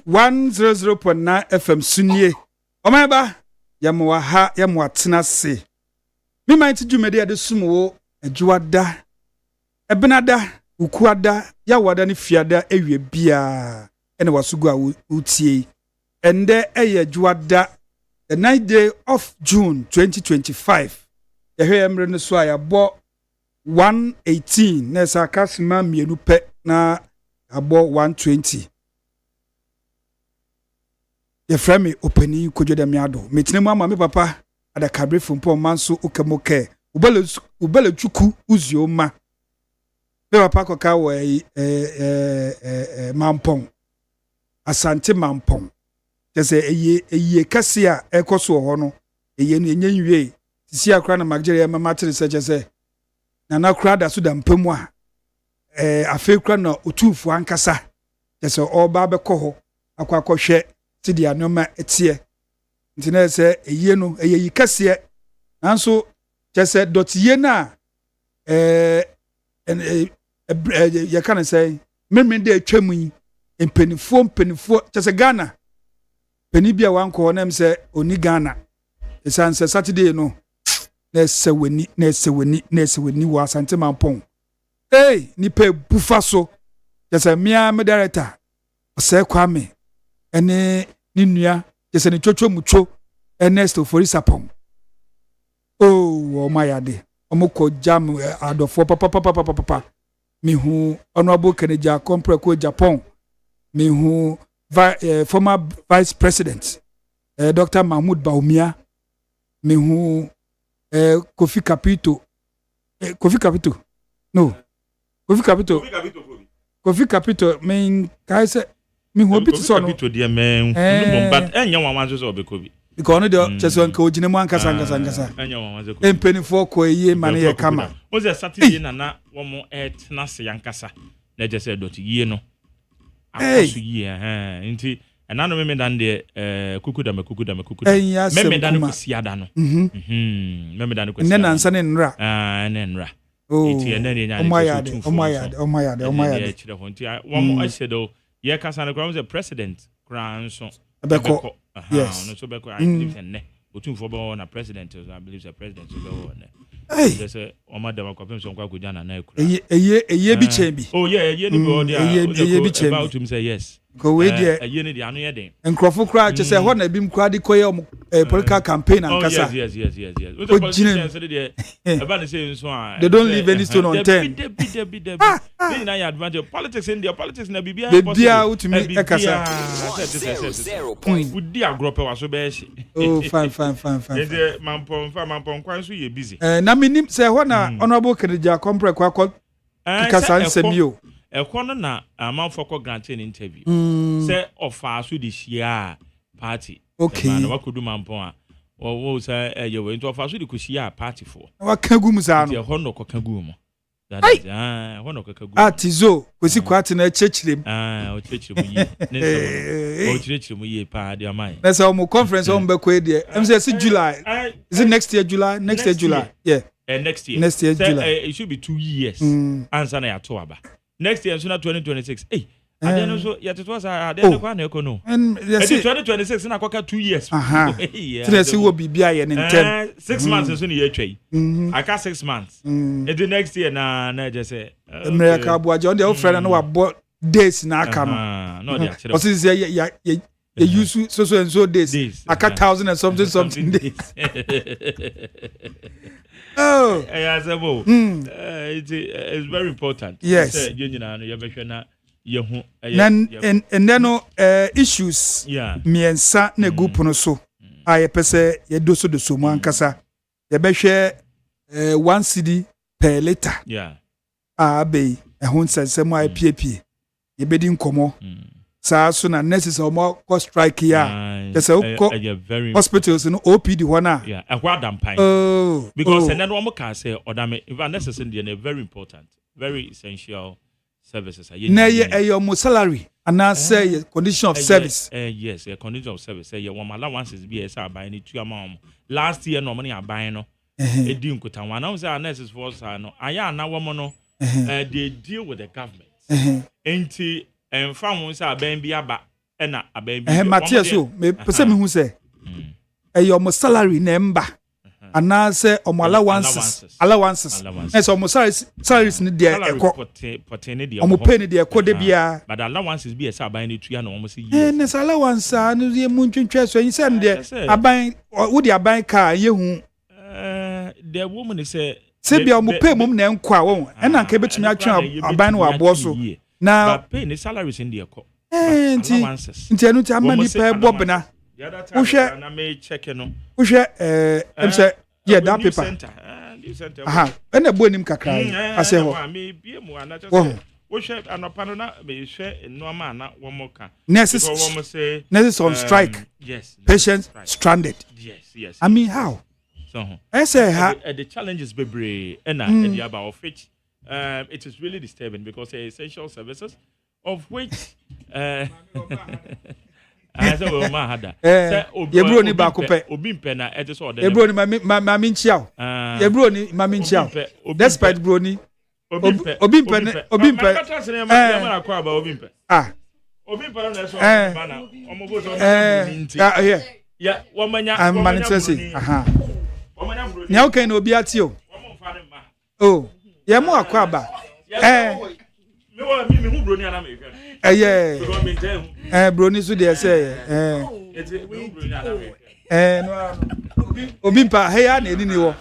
100.9 FM Sunye. Omeba yamwa ha yamwa tenase. Me might jumede ade sumo adwada. Ebenada ukuada ya wada ni fiada ewie bia ene wasugu a utie. Ende eye adwada the 9th day of June 2025. Ehwe emre no so ayabo 118 na sakasima mienu pe na abo 120. Ye frame openi KWADWO ODAME ADDO. Metinemu ama me papa ada kabre fumpo manso ukemoke. Ubele chuku uzioma. Me papa koka we mampong. Asante mampong. Jese eye kase a ekoso ho no. Eye no enye nwie. Sisi akra na magere ma matere se jese. Na na kra da so da mpemu a afi kra na otufu ankasa. Jese oba bekọ ho akwa Sidi anoma etie ntina se eye no eyi kase nanso chese dotiye na ya kan say memende atwamu yi empenifo chese Ghana peni bia wanko nem se oni Ghana esanse Saturday no na seweni wa Asante Mampong ni pe bufa so chese mia me director se Kwame ene ninua jese ne chocho mucho Ernest Oforisapong omayade omoko jam adofo papa mihu honorable Keneja Kompreko Japan mihu former vice president Dr. Mahmoud Baumia mihu Kofi Kapito mean kaise mi ho bi so no to dia men but enya wanwanzo so obekobi because no de chese nka ogine mu ankasa enya wanwanzo ko empenifo ko eye mane ye kama o ze Saturday na wo mo etna se yankasa na je se dot yie no akoso yie nti enano me dan de kukuda me dan ko siada no me dan ko siada nna nsa ne nra ne nra nti ene ne nya omayade chire ho nti wo mo asedo ye kasa na kwa president kran so beko yes no so beko I believe ne otumfo be na president I believe the president so be ne they say o madam akwapem so kwa kujana na ekura eye bi chembi eye ni be eye bi chembi about him say yes ko we dia eye ni dia no ye den enkrofo kra che say ho na bi mkra di koye political campaign and kasa yes o the politicians say dey eba say so they don't leave any stone unturned they na your advantage politics in their politics na bibia utumi ekasa we dia group wa so be shi fine dey mampon kwan so ye busy na minim say ho na honorable Keneja Kompreko akọ kasa nsemi ekono na amanfo ko granted interview say ofa so di share party na wakodu mampon a wo say ye we into ofa so di ko share party for wakagu musa no ye hono ko kagu mo that is hono ko kagu atizo kwesi kwati na chechirem o chechirem yi ne so o chechirem yi pa de amai na say mo conference on be ko e de em say July is it next year July yeah next year July it should be 2 years answer na ya to aba next year so na 2026 adeno so yatetwa sa adeno kwa na ekono and 2026 na kwaka 2 years tena si wo bibia ye ntem 6 months so na ye twai aka 6 months the next year na je say America abuaje on the friend na wa days na aka no no dia chere o si say you use so and so days aka 1000 and something days it's very important yes and then issues miensa na group no so a pese ye doso mu ankasa ye behwe 1 cedi per liter be ehun sensem a piepie ye bedi nkomo sa so na nurses o ko strike ya just hospitals no OPD one ekwadampan because and then one can say odame if necessary they are very important very essential services na your salary and say condition of service yes a condition of service say one allowances be say aban ni tu amount last year no money aban no edi nkuta one now say nurses force no aya na wo no they deal with the government enti emfa ho say aban bi aba ena aban Matthias o me pese me hu say your salary number and now say allowances and so salaries ni there eko omo pay ni there eko de bia but allowances be say aban ni tuya na omo say ne allowance no ye mu ntwentwe so yin say there aban wo de aban car ye hu the woman say bia omo pay mum na enko a wo na nka betumi atwe aban no abo so na pay ni salaries in there eko nti anu ti amani pay bobna wo hwe na me check no wo hwe em say yeah that paper aha ena bo nim kakra ase ho me bie mu ana just wo hwe anopano na me hwe normal na wo moka nurses on strike yes patients stranded yes I mean how so I say the challenges bebre ena the about of which it is really disturbing because they're essential services of which I say we ma hada ye bro ni ba ko pe obi mpe na e so ye bro ni ma mi nchia ye bro ni ma mi nchia despite bro ni obi mpe ma na kwa ba obi mpe obi mpe na so ma na omo bo so ya wamanya manifesti wamanya bro ni okay na obi ati o oh ye mo akwa ba me hu bro ni ana me broni so dey say no obi mpa he ya na eni ni wo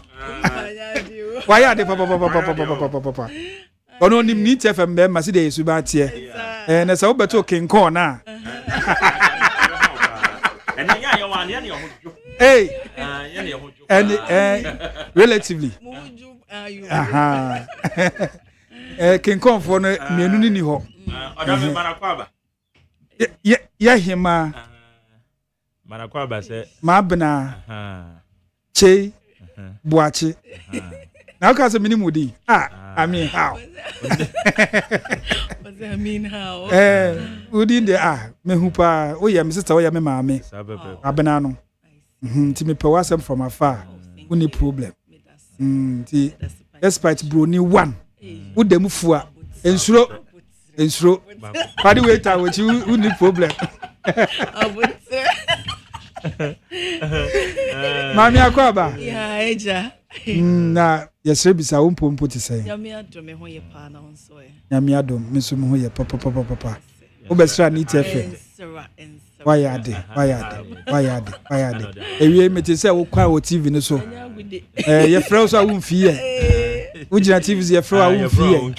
why ya dey papa ono nim ni tfm be ma se dey yesu ba tie na sa wo beto kinkon na enya ya wan ya ne omojo ya ne omojo and relatively kinkon for no mienu ni ho odame marakwaba ya hima marakwaba se mabna che buachi na ka se minimum di I mean how udi de me hu pa o ya me sister o ya me maame abna no ti me pe wasem from afar uni problem ti despite broni 1 udem fua ensuro padi waiter with you need problem mami akwaba ya eja na yesre bisa wo mpompo ti say ya mi adome ho ye pa na onso e ya mi adom meso mo ho ye papa obesra ni tefe why ade ewie meti say wo kwa wo tv no so ye frɛ so a wo mfie wo gina tv ye frɛ a wo mfie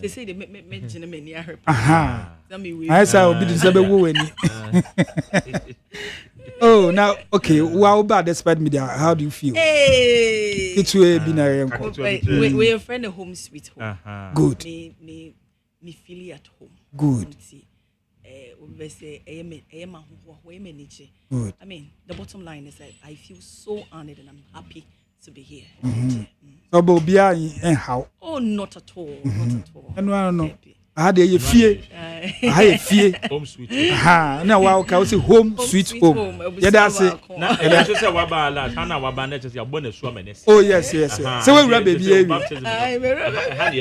se de me gina me ni ahwe I say obi di sebe wo wani oh now okay wow bad despite media how do you feel it will be na yanko we your friend a home sweet home good me feel at home good we say good. I mean the bottom line is that I feel so honored and I'm happy to be here. So bobia en how oh not at all not at all and I don't know I had a fie home sweet na wa ka say home sweet home yeah that's it na e just say wa ba la na wa ba na just ya bona so amene oh yes so we rub baby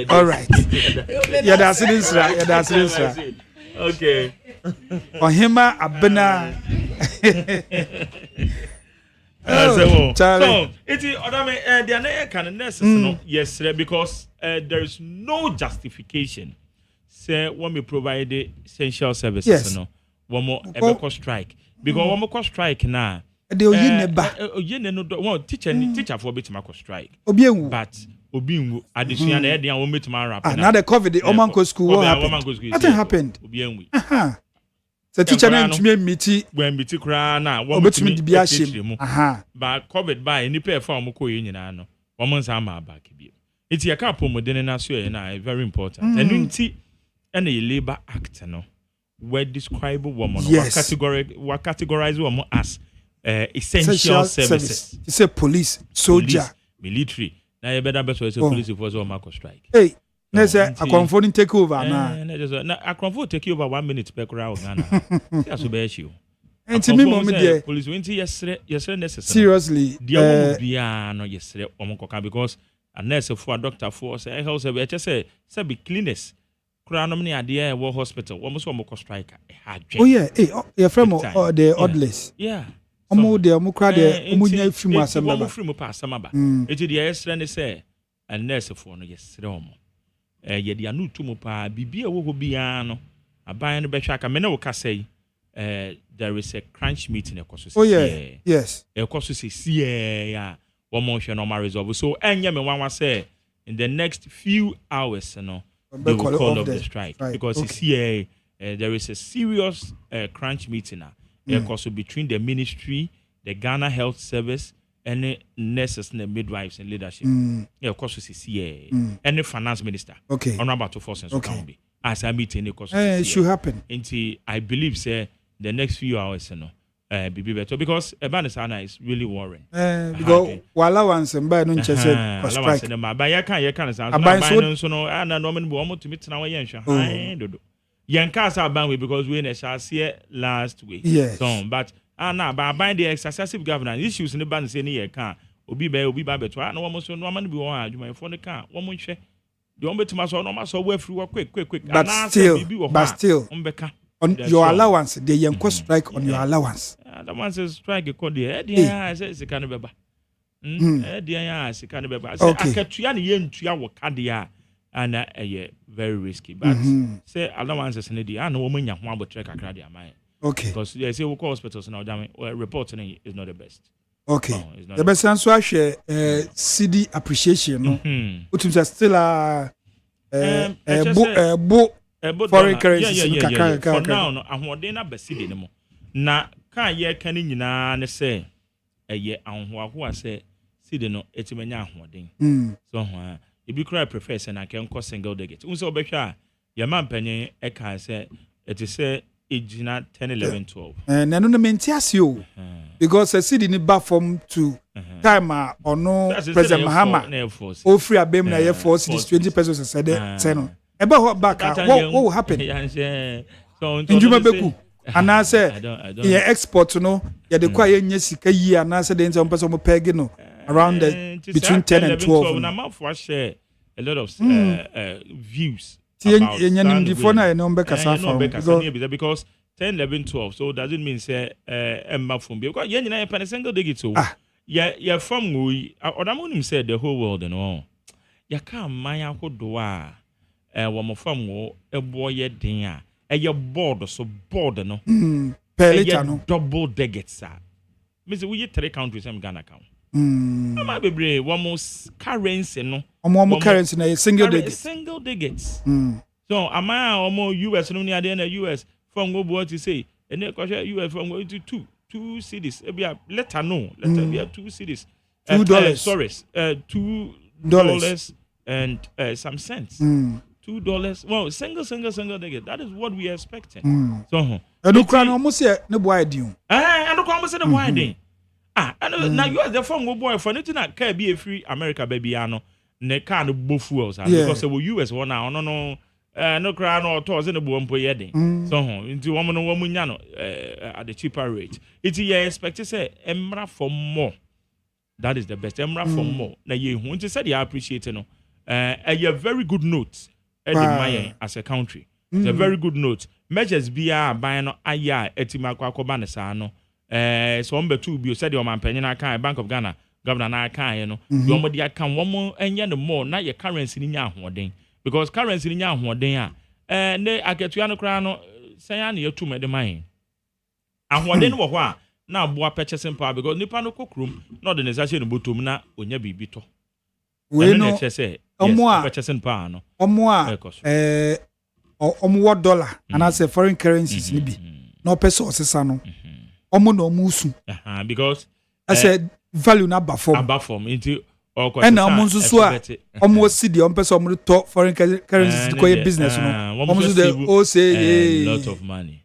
all right yeah that's it okay ohima abena so it's odame the na can nurses no yes because there is no justification say when we provide the essential services no one more ever strike because one more strike na de oyineba oyine no one teacher for betima strike obienwu but obinwu adesua na e de an betima rap na the covid omanko school what happened obienwu so teacher na ntumi meeti when meeti kra na wo betumi di bia hyem but covid by any pay for amko yi nyina no wo mo nsa ma back bi enti ya ka pomodene na so na very important and nti and a labor act no we describe woman we categorize woman as essential services. You say police, soldier, military. Now you better be police force or Marco strike. Hey, let's say a confronting take over now. Now a confront take over 1 minute per crowd. That's the issue. And to me, mom, there police went yesterday necessary. Seriously, no yesterday because a nurse for a doctor for say health say be cleanest. kura no many idea war hospital almost one more striker oh yeah your friend the oddless yeah omo de omo kra de omo nya free mu asem ba free mu pa asem ba eti de extra ne say a nurse for no yesre omo ye de anu tu mu pa bibia wo ho bia no aban no behwa aka me na wo ka say there is a crunch meeting ekoso oh yeah yes ekoso see ya one more share normal resolve so enye me wan say in the next few hours they will call off the strike because it's here there is a serious crunch meeting also between the ministry, the Ghana Health Service, and the nurses and the midwives and leadership. Of course, it's here and the finance minister. Okay. Honorable to force and can be as a meeting. It should happen. Until I believe, say the next few hours, be better because Ebanisana is really worrying. Because allowance and buy no chese strike. But you can't say so no and normally we almost to meet now yen. Yankasa ban because we in shall see last week. Yes. So but now by the excessive governance issues in the ban say ni can obi ba beto no almost no man be one adwuma for the can one mo hwe the on betima so no ma so we free quick but still on your allowance the yanko strike on your allowance that one says strike e call there say se kan beba there se kan beba say akatua ne yentua wo ka there and very risky but say allowances in the and woman nya ho abotre kakra there am okay because they say we call hospitals now reporting is not the best. Okay. The best answer share CD appreciation no. Utum still foreign currency for now no ahoden na basidi ne mo. Na kan ye kan nyina ne say eye ahoaho say CD no etimanya ahoden. So ebi cry prefer say na kan single digit. Unso obehwa ye man panyin e kan say it is say ejina 10 11 12 na no maintain o because a city ni ba form to time ono president Mahama o free abem na ye force 20 pesos said say no e ba ho back what will happen so njuma beku ana say ye export no ye de kwa ye nya sika yi ana say de nse person mo peg no around between 10 and 12 na ma for share a lot of views because 10 11 12 so does it mean say emma from because yen na pen single digit so yeah from we odamonim said the whole world and all ya ka man akodo a wo mo from wo ebo ye den a ye board so board no per liter no double digits me say we 3 countries am Ghana count ama bebre wo currency no omo currency na single digits so ama omo US no ni ade na US from go what you say and then US from go to 2 cities e be letter be 2 cities $2 sorry $2 and some cents $2 well single digit that is what we are expecting so and ukra no almost ne boy din and ukra almost ne boy din and now US the from go boy for nothing na car be free America baby ano ne car no bo fuels because the US one now no no cry no towards in the bomb yeding. So into woman nya no at the cheaper rate. It's you expect to say emra for more. That is the best. Emra for more. Now you want to say you appreciate no. A very good note as a country. It's a very good note. Measures be buying no aya etima kwa koba sa no. So number 2 be said your man penny kan Bank of Ghana governor na kan no. Your money account one more enye no more na your currency ni nya ahoden. Because currency ni nya ahoden a ne aketua no kra no sanya na yatum de man ahoden wo ho a na aboa purchasing power because nipa no kokrum na organization no botom na onya bibi to we no purchasing power no omo wo dollar and as foreign currencies ni bi no person osesa no omo na omo usu because I said value na abafom into and now so almost see the person on top foreign currencies to call business no almost the say a lot of money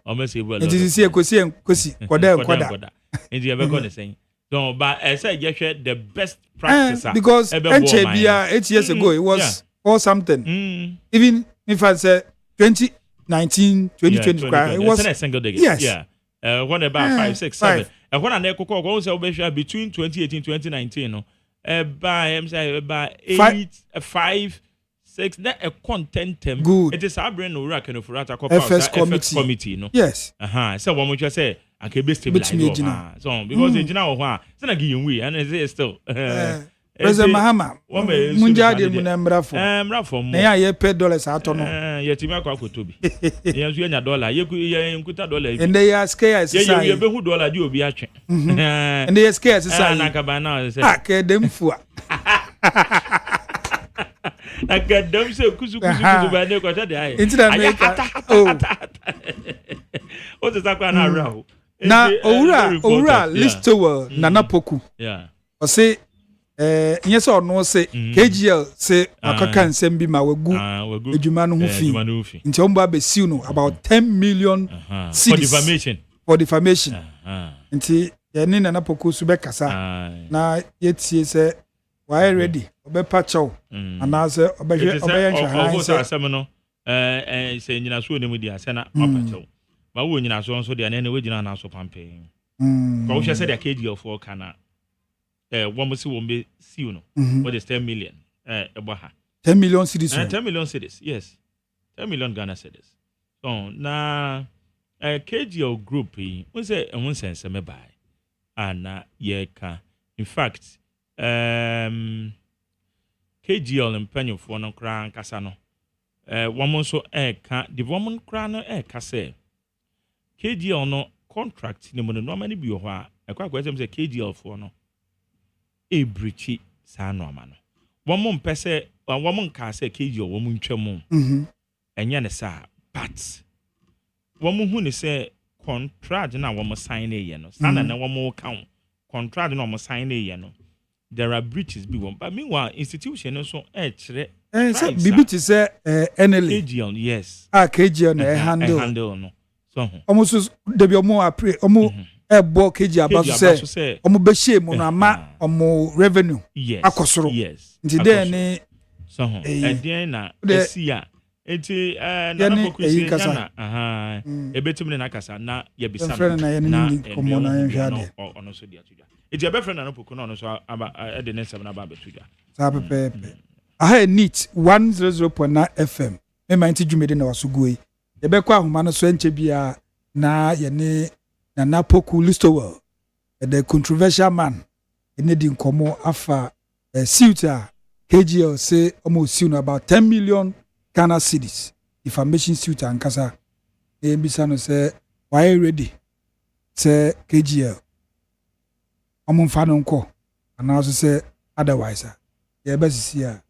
almost say well it is see kwesi kwada and you ever going to say so but I said the best practice because NCBA 8 years ago it was or something even if I say 2019 2020 it was a single digit what about 5 6 7 and when I go say between 2018 2019 no by 5 6 na a contentem. Good. It is our brain no work no for at FS committee no. Yes. So one much say I can be stabilize. So because the general ho so na give we and is still President Mahama. Munja de munamrafo. Mrafo mo. Na ya ye pay dollars ato no. Ye timi akwa kotobi. Ye nso nya dollar, ye nkuta dollar. And they are scared say. Ye be hu dollar di obi atwe. And they are scared say. Na ka ba na say. Ke dem fua. Akadam se kusu ba ne kwata de aye. Into America. Oh. O te sakwa na raho. Na owura listower Nana Poku. Yeah. O say yes or no say KGL say akaka nsem bi ma wagu ejuma no ho fi. Nti omba be siu no about 10 million cedis for defamation. Nti ye ni Nana Poku su be kasa na yetie say why ready obepa chow anase obehwe nhwa say asem no say nyina so onemu dia say na opa chow ba wo nyina so nso dia na we gyina na so pampe ko wo say dia KGL for kana one must see no what is 10 million ebo ha 10 million cedis 10 million cedis yes 10 million Ghana cedis so na KGL group we say ehun sense me bai ana ye ka in fact KGL mpanyofo no kra nkasa no woman so ka the woman kra no ka say KGL no contract ni mo no many bi ho a ekwa say KGL for no breachi sa no ama no woman pese woman ka say KGL woman ntwam enye ne sa but woman hu ne say contract na woman sign ye no sana na woman count contract na woman sign ye no there are breaches be one but meanwhile institution also kire say bibi say NLA KGL yes KGL na handle no so almost debi omo apre omo ebo KGL abaso say omo be shame no ama omo revenue akosoro yes nti dey ni so den na esia enti na pokusi na ebetum na kasa na ye bisa na komo na nhade ono so dia tuja enti ebefre na poku na ono so aba de ne sem na ba betuja sa pepe aha neat 100.9 FM me mainti dwumede na wasogoi yebekwa ahoma no so enche bia na ye ne Nana Poku listower the controversial man ene di nkomo afa suit KGL say almost soon about 10 million Ghana cedis defamation suit ankasa ebisa no say why ready say KGL mfa no nko ana also say otherwise ye besisi a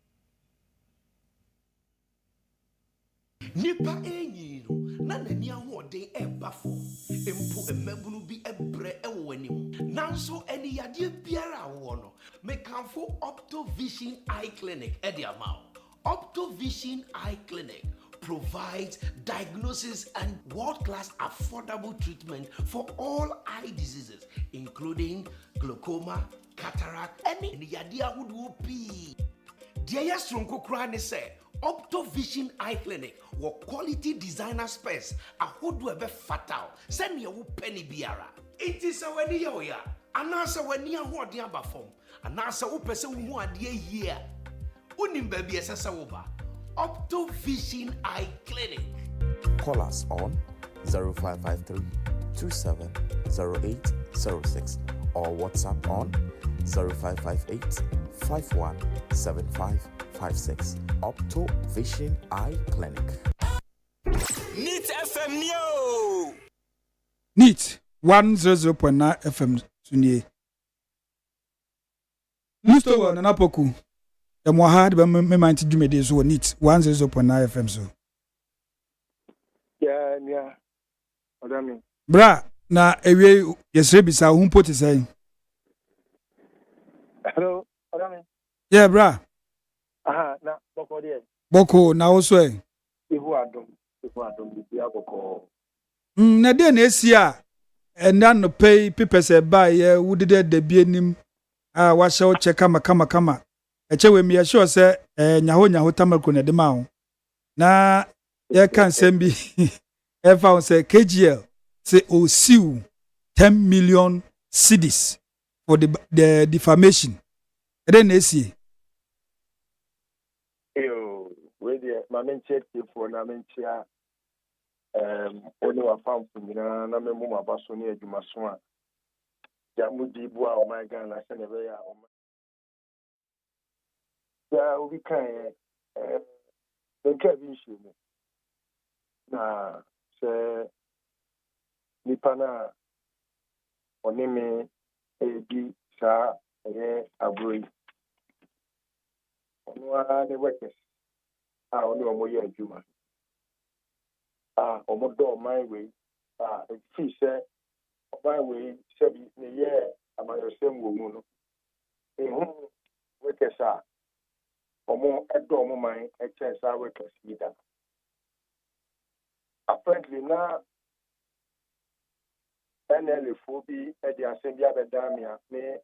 nipa enyi no na nani ahoden ebafo empo emabunu bi ebre ewo anim nanso eni yade biara wo no mekanfo Optovision Eye Clinic ediamao Optovision Eye Clinic provides diagnosis and world-class affordable treatment for all eye diseases including glaucoma, cataract, any yade ahodo pi dia yasronko kra ne say Optovision Eye Clinic wo quality designer space ahodo ebe fatal send ye wo penny biara it is awani ya anasa wani ahoden abafom anasa wo pese wo hu ade yie unim ba bi esesa wo ba Optovision Eye Clinic. Call us on 0553 270806 or WhatsApp on 0558 517556. Optovision Eye Clinic. Neat FM Neo. Neat 100.9 FM Sunye. Mr. Nana Poku. The Mohad me mind dwumede so Neat 100.9 FM so. Yeah. Odame. Bra na ewe yesre bisa hu poti say. Hello, Odame. Yeah, bra. Na boko there. Boko na also Ihu adom bi aboko. Na dey na esi a enda no pay people say buy ye wudede de bi anim a wa hye o check kama. Eche we me sure say nyaho tamarko na de ma ho. Na ye kan sem bi e found say KGL say o siu 10 million cedis for the defamation. E dey na esi. we the mamenche for na menchia only wa farm na na memu mabaso ne adwuma so a ya mudi bu a o my Ghana se ne be ya o ya obi kan nke bi shi mu na se nipa na onime ebi sa abroi onwa ne workers oni omo ye adwuma omo do my way fi se my way se bi ne ye amayosem wo mu no ehu workers omo edo omo man sa workers leader apparently na NL fobi edi asembi abedamia me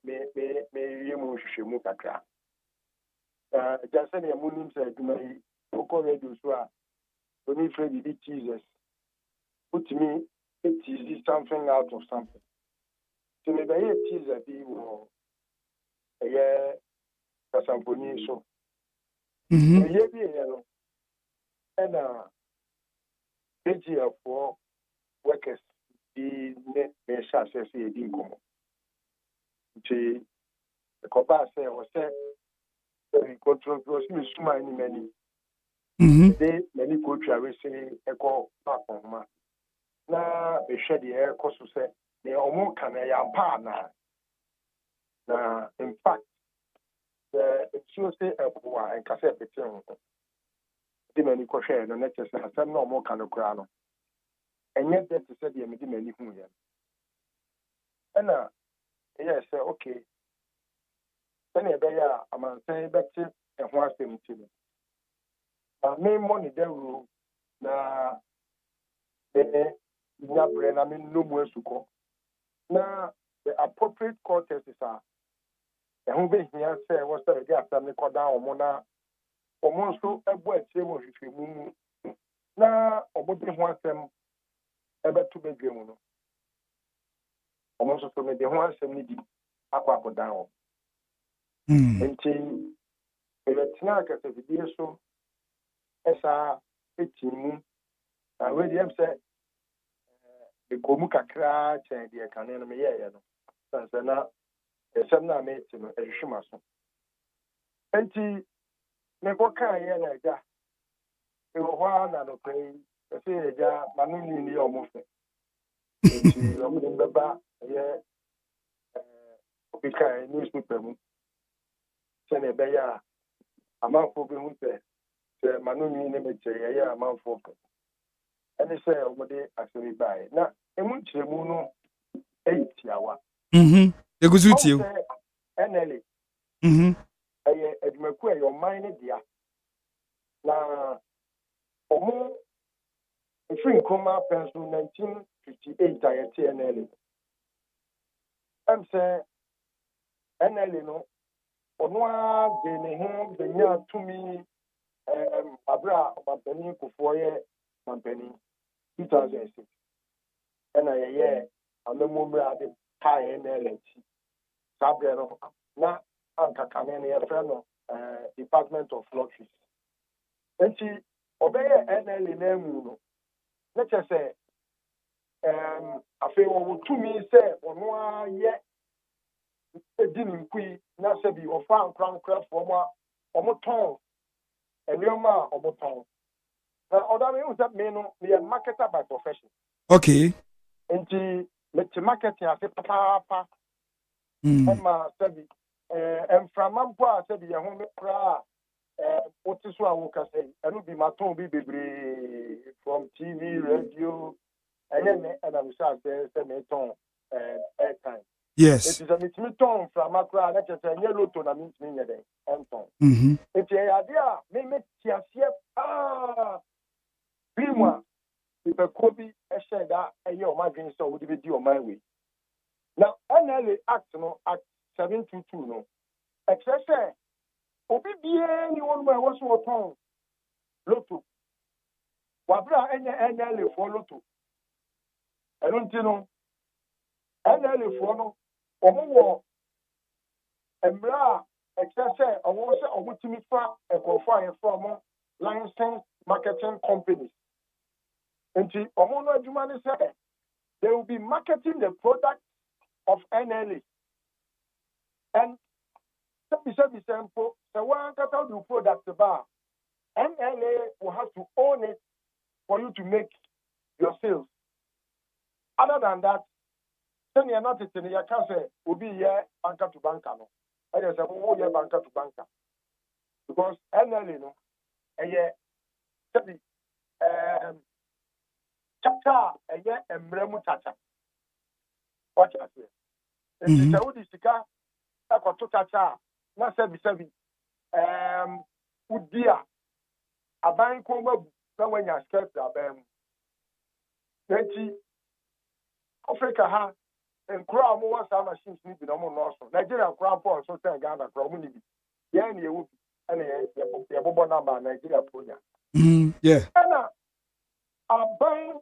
yemu hwehwemu kakra just say munim say adwuma yi okọ radio so a oni free di Jesus put me it is something out of something so me be teaser bi wo kasamponi so ye bi no na AGF for workers di ne me sha se di nkomo nti ko ba se o se control me suma ni many de many go try we say eko pakoma na be hwe de eko so se ne omo kan ya pa na in fact it shows say eko en ka se beti ho de many ko hwe no na chese asem na omo kan kura no enye de se de me de many hu ya na yes okay then e be ya amansan beti ehun asem ti no me money dey rule na nya bre na me no mu esuko na the appropriate courtesy is ehun be hia say was say dey asem ni koda omo na omo nso ebo atie mo hwehwemu na obo de ho asem ebetu bedwemu no omo nso so me de ho asem ni di akwa abodan o nti ebetina akata bidie so esa etimu we dem say the komu kakra chen de kanene me ye no sanse na esem na me ti no ehwema so enti me ko kan ye na ja e wo ha na no kai se ja manu ni omo fe enti omo de baba ye obikai newspaper mu se ne be ya amafo bi hu se manu ni ne me che ye amafo and say omode asori bai na emu chiremu no eitiawa eguzu tie NLA aye edmaku ayo mine dia na omo free nkoma pension 1958 ayete NLA say NLA no onwa de ne ho de nya tumi abra obapani kofo ye company 2006 and I amemumra de tie NLH sabreno na anka kanene ya freno Department of Lotteries enti obeye NL na mu no na chese afi wo tumi se ono aye edini nkui na se bi ofa ankra fo mo omoton elioma omoton na odame you say me no me a marketer by profession. Okay. Enti me marketing ase papa. Ema sabi enframampo a sabi ye ho me kra otiso a wo ka say enu bi maton bi bebre from TV radio and I'm say me ton airtime. Yes. It is a me ton from makra na che say yellow to na me nyede enton. Enti e idea me tiasie Bimwa, if a Kobe said that a year of my dream, so would be on my way. Now, NLA Act, no, Act 722, no. Excess, Obi anyone where was what tongue. Lotto. Wabra NLA for Lotto. I don't know. NLA for no. Omo, Embra, excess, I was a Timmy Fat, a confined from licensed marketing companies. And Omono Jumani said they will be marketing the product of NLA. And so one can do product bar. NLA will have to own it for you to make your sales. Other than that, then you're not in your cancer will be here banker to banker. No, I just say, oh, yeah, banker to banker. Because NLA, no, and yeah, chapter, and yeah, and Bremu Tata. Watch out here. And this is how this car, I got to Tata, not 77. Would dear, a bank over when you're scared of them. Africa ha and crowd more some machines need to be no Nigeria crowd for so tell Ghana crowd money. Yeah, and you and the Bobo number Nigeria Punya. Yeah. And I'm buying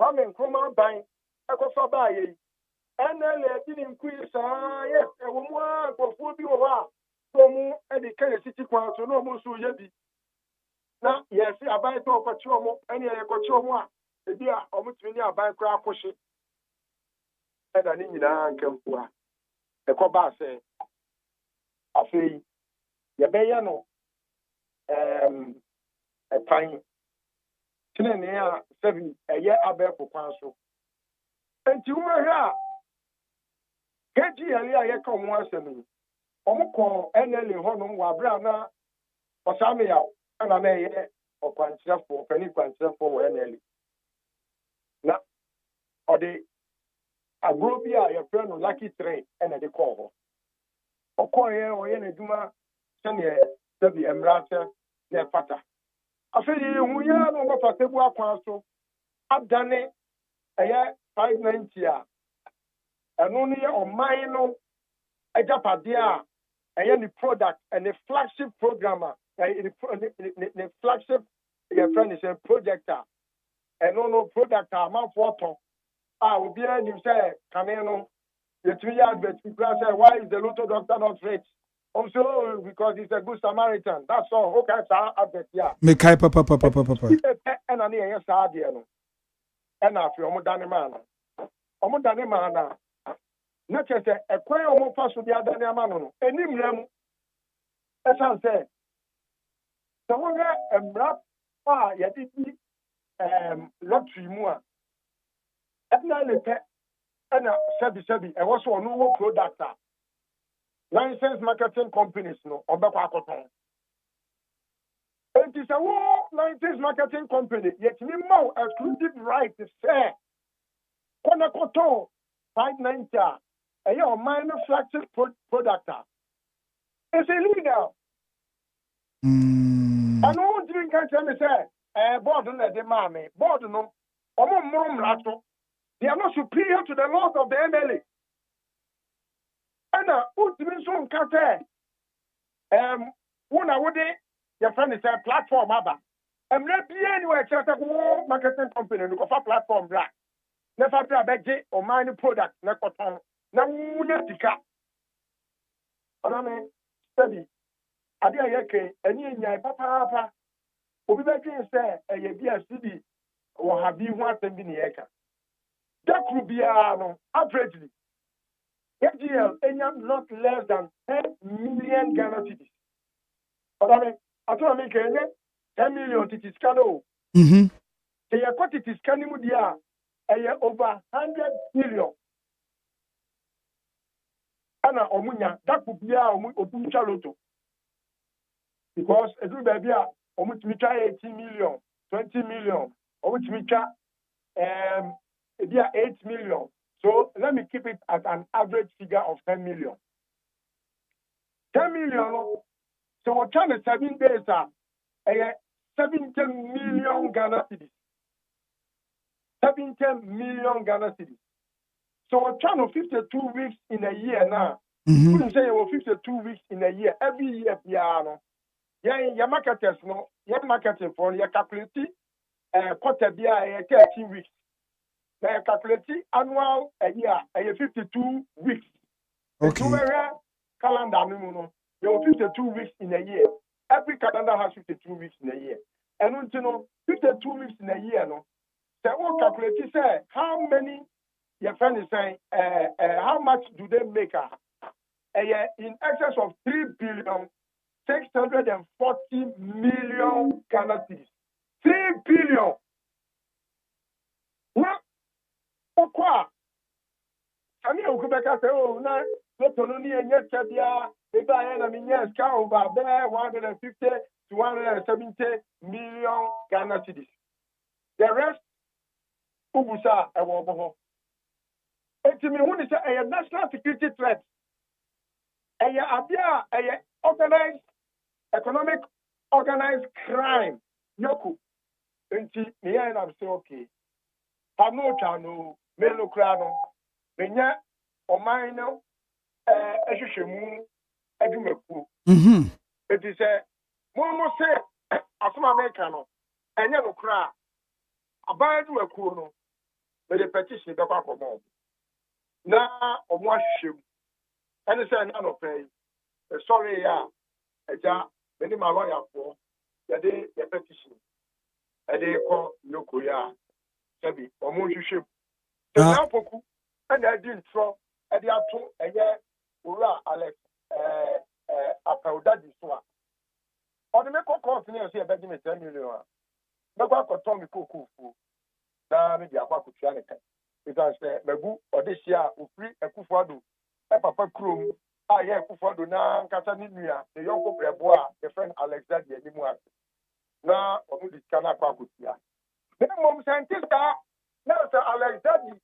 Kwame Nkrumah buying Ecofa buy and then didn't increase yes, a woman for 40 over from any kind of city crowd so no more so yet. Now, yes, I buy to Cochomo, any Cochomo, the dear almost many I buy crowd push it. And I need to come the Coba say, I say, Yabayano, a pine, 7 a year above for council. And you were here. Get you a come once a minute. Omco, NL Honum, Wabrana, or Samia, and I may or Quantra for Penny Quantra for NL. Now, or the Agrobia, your friend Lucky Train, and a decor. Or Korea or any Duma, Sanya, Debbie Emrata, their fata. I feel we are no for Tebua Council. I've done it a year 590. And only on mine, a Japadia, any product and a flagship programmer, the flagship, your friend is a projector, and no product, I'm out photo. I will be able to say, Camino, the 3 years, but people say, why is the Lotto doctor not rich? Also, because he's a good Samaritan. That's all. Okay, sir, I bet, yeah. Make hype, papa. And I need a sardian. And after Omodanimana. Omodanimana. Not just a quail more fast with the other man. And him, as I said, so a rap, yet it lottery more. And I said, I was one new product. Licensed marketing companies, no, or Baquacoton. It is a licensed marketing company, yet no more exclusive right to say, Conacoton, 590, a minor flagship product. It's illegal. I know drink and tell me, say, board on the mammy, board no, or more they are not superior to the laws of the MLA. And ultimately, so cafe. When I would your friend is a platform, Abba. I'm not anywhere, marketing company, look for platform black. Never budget or minor product, never now, wouldn't pick up. I mean, study. I did and you, papa, will be back and say, a year city or have you one thing in the acre. That could be averagely. KGL, not less than 10 million Ghana cedis. But I mean, I told me, 10 million cities cano. Mm-hmm. They are quantities canimudia, over 100 billion. Anna Omunya, that could be our Opunchaloto. Because a good baby, Omuchmicha 18 million, 20 million, Omuchmicha, 8 million. So let me keep it at an average figure of 10 million. 10 million. So what kind of 7 days are 17 million Ghana cedis. 17 million Ghana cedis. So what kind of 52 weeks in a year now? Mm-hmm. Couldn't say 52 weeks in a year. Every year, piano. Your marketers, no, your marketing for your calculate quarter beer 13 weeks. They calculate annual a year, 52 weeks. Okay. Calendar, you have 52 weeks in a year. every calendar has 52 weeks in a year. And you know, 52 weeks in a year, no. So all calculate say how many your friend is saying how much do they make in excess of 3,640,000,000 Ghana cedis. 3 billion. Now, pourquoi? I mean, Quebec say, oh, no, not only a yes, Chabia, if I am a yes, cow over there, 150 to 170 million Ghana cedis. The rest, Ubusa, a woman. It's me when it's a national security threat. A organized, economic, organized crime. Yoku. Until me and I'm saying, okay. Pano Chano, Melo Crano, Benya, Omino, Eshushemu, Edumeku. It is a Momo say, Asuma Mekano, and Yellow Cra, a Badu a Kuno, with a petition of Papa Mom. Now, of one ship, and it's an pay. Sorry, a jar, many my lawyer for the day the petition. A day called Yokoya. Sebi, or more ship. The Napoku, and I didn't throw at the apple, and yet, Ura, Alex, Apple Daddy Swa. Or the Meko continue here, Benjamin 10 million. Meko told me cuckoo. Now, maybe a Baku Chanica. Because Mebu or this year, who free a Kufadu, a Papa Crum, I hear Kufadu now, Catania, the Yoko Brebois, the friend Alex Daddy, and Nimua. Now, on this Cana Pakutia. The mom scientist, now, Sir Alex Daddy,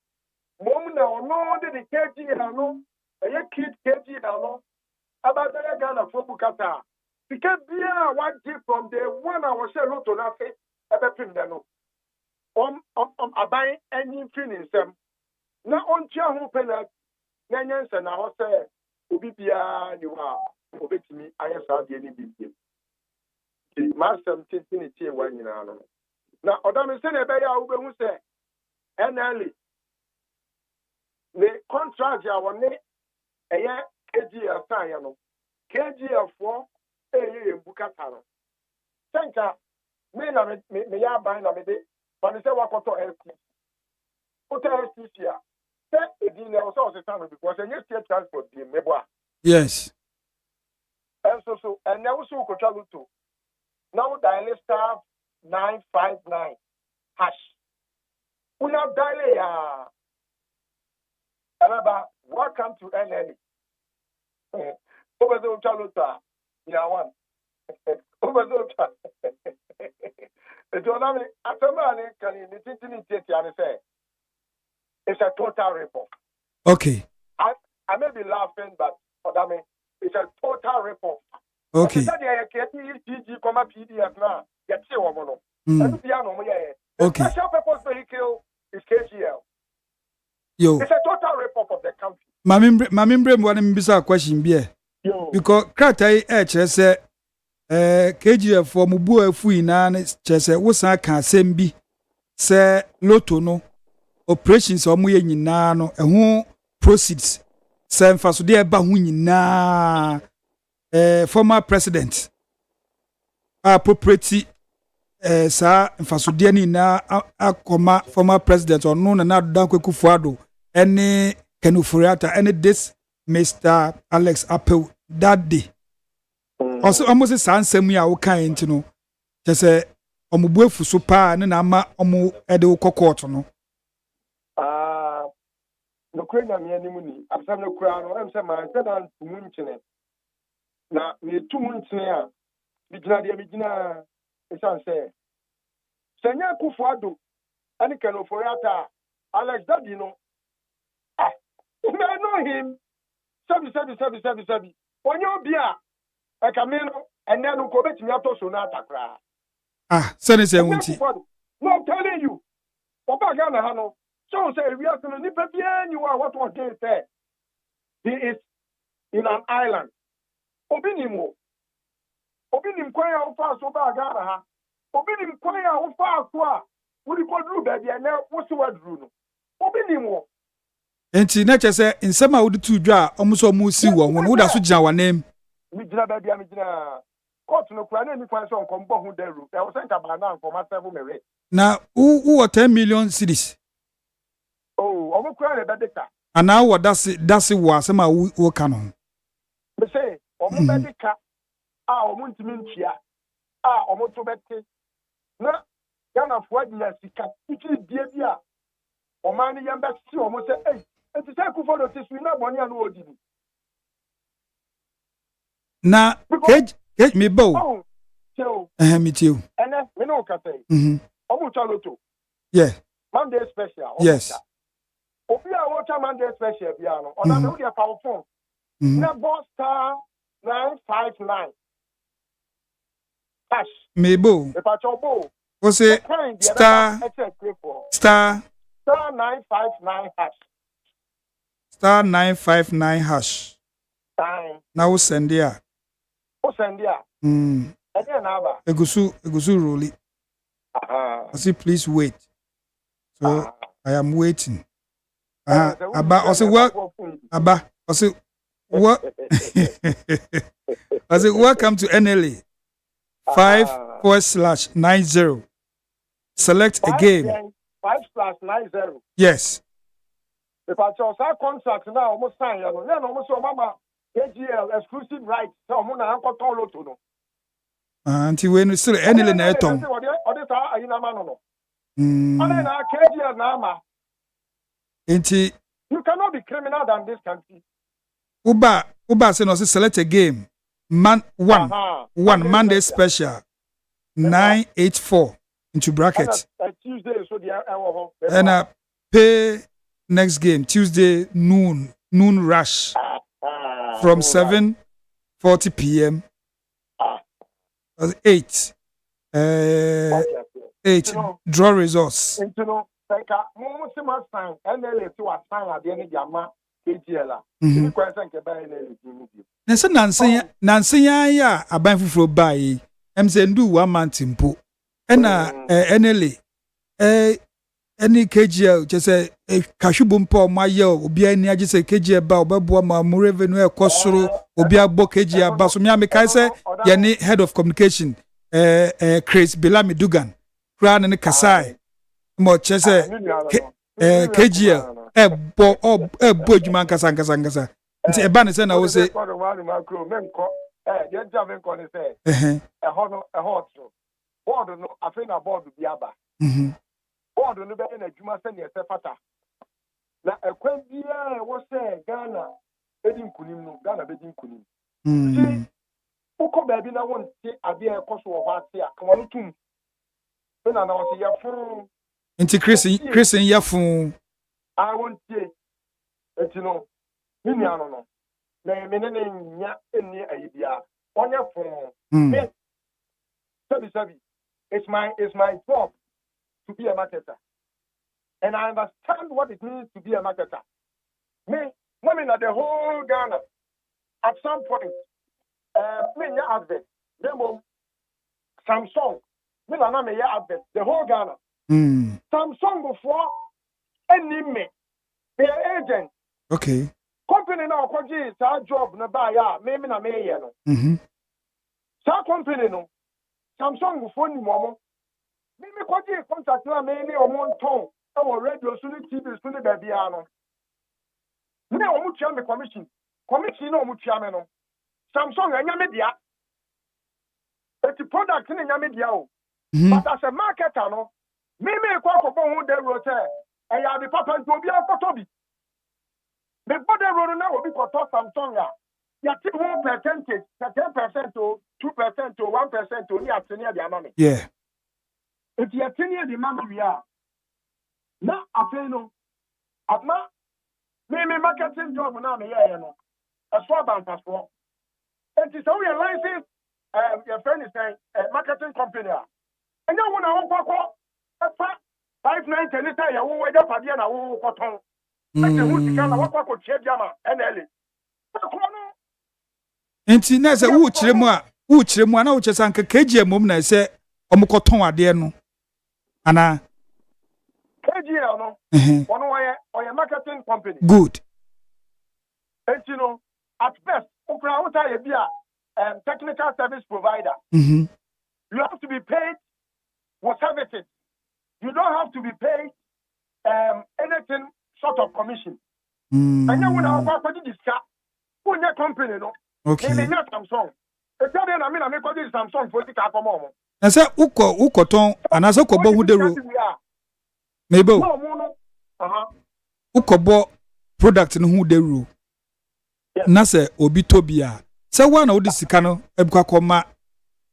Mom now, no, the KG and no, a kid KG and no, about the Ghana for Bukata. Because beer, one day from the 1 hour, say, no to nothing, ever pin them. Abide any feeling them. Now on Chahu Penat, Nanyans and I say, Ubibia, you are, obey me, I saw the any big. The master taking it here when you know. Now, Odame said a bear who say, and early. The contract, our name, a year, KG of Sayano, KG of 4, a year in Bukatano. Thank you, may I bind a day. But they say what to LT. What LT here? Say again, there was also a time because I used to transport the Meboa. Yes. And and now so could travel to. Now dial star 959 hash. We have dial Remember, welcome to NLE. Over the Chaluta, yeah, one. Over the it's a total rip-off. Okay. I may be laughing, but it's a total rip-off. Okay. Okay. Special purpose vehicle is KGL. Yo. It's a total rip-off of the country. Mamimbre mwana mbisa question bie. Because krata say KGF for mubu efu ina chese wosan ka asem bi se loto no operations omo ye nyina no eho proceeds se mfaso de eba hu nyina former president appropriate sa mfaso de ni na akoma former president ono na adodan kwekufu ado ene kenufuriata ene this Mr. Alex Apple that day. Also, almost a sansem ya wokan enti no. Chese omubu efu so pa ne na ama omu ede wo kokot no. No kwenya me animu ni. Asam no kura no em se ma ntada tumu nchene. Na me tumu nchene a bigina de bigina esan se. Senya Kufuado ani Kenoforiata Alex Daddy no. You may know him. Sabi. Onyo bia Ekamino, and then go back to Yato Sonata cry. Sunny say, won't he? No, I'm telling you. Papa Gana Hano. So say, we are going to nip you are what was they said. He is in an island. Obinim Quaya of fast over Gana. Obinim Quaya of fast. What do you call Drew, baby? And now what's the word, Bruno? Obinim. Enti na chese insema wo de tu dwa omuso mu si wo wono wo da so gina wa name mi gina ba bia mi gina court no kura na ni kwan so nkombo hu daru e wo senta ba na nkoma 7 mere na who 10 million cities oh omo kura le bedeka ana wo dase wo asema wo ka no me say omo bedeka a omo ntimi ntia a omo to bete na Ghana fo adina sika titi die bia o man ni yamba si o mo se enti say ku fodo ti su na boni anu odi ni na ke me bo me too ene me no ka say o mo cha loto yeah Monday special yes obi a wo cha Monday special bia no o na me dey fa phone na boss star 959 cash me bo e pa cho bo o say star 959 hash. Star 959 hash. Now send ya. O send ya. Again, Abba. Egusu Roli. I say please wait. So I am waiting. Abba, I say what? Abba, I say what? I say welcome to NLA 5/90. Select a game. 5/90. Yes. If I chose our contract now, almost sign. You know, almost so mama AGL exclusive rights. So muna anko tolo to no. Until when still NLA na eton. Odeta ayina mano no. Ana na KGL na ama. Enti you cannot be criminal than this country. Uba say no select a game. One Monday special 984 into bracket. Tuesday so the and pay next game Tuesday noon rush from 7:40 p.m. 8 draw results. Nansen ya aban fufuro bai ndu 1 month mpo ena NLA any KGL just say kashubu mpo maye obi ani age say KGL ba obebo ma mu revenue ekosoro obi agbo KGL ba so me ameka say ye ni head of communication Chris Belami Dugan kra ne kasai mo chese KGL ebo adwuma nkasa nti eba ne say na wo say board no afena board bi aba board no be na adwuma se ne se fata na ekwan bia wo se Ghana edi nkunim no Ghana be di nkunim uko ba bi na won ti ade ekoso wo ha ti akama no tum na na wo se ya furu nti Chris ya fun I won ti eti no mini ano no na me ne nya eni ayibia onye fun Sabi. It's my job to be a marketer. And I understand what it means to be a marketer. Women are the whole Ghana. At some point, me advert. Samsung. Me advert. The whole Ghana. Samsung before any me. Their agent. Okay. Company now it's our job na buy ya. Me no. Sa company no. Samsung phone ni momo me kwaje contract na me ni omo nton e wo radio so ni TV so ni ba bia no me omo tua me commission na omo tua me no Samsung anya me dia eti product ni anya me dia o but as a marketer no me kwa ko bo hu de rote e ya be papa nto obi akoto bi me bode ro na obi koto Samsung ya ya ti 1% 10% or 2% or 1% only at near the money. Yeah. If you are near the money we are now I no at ma me marketing job now me yeah no a swab and passport. And it's only a license your friend is saying marketing company. And you want to go 590 liter ya wo we da pade na wo koton. And the who can what ko che biama NLA. Enti na se wo kire mu na wo chesa nka KGL mom na se omokoton ade no ana KGL no ono oye marketing company good enti no at best ukra wuta ye bia technical service provider. Mm-hmm. You have to be paid for services. You don't have to be paid anything sort of commission. And then when I go to discuss, who your company no? Okay. Maybe not Samsung. It's not I mean I make this Samsung for the car come on. And say uko ton anaso ko bo hu deru. Maybe. No. Uko bo product no hu deru. Na se obi tobia. Say one na odi sika no ebuka koma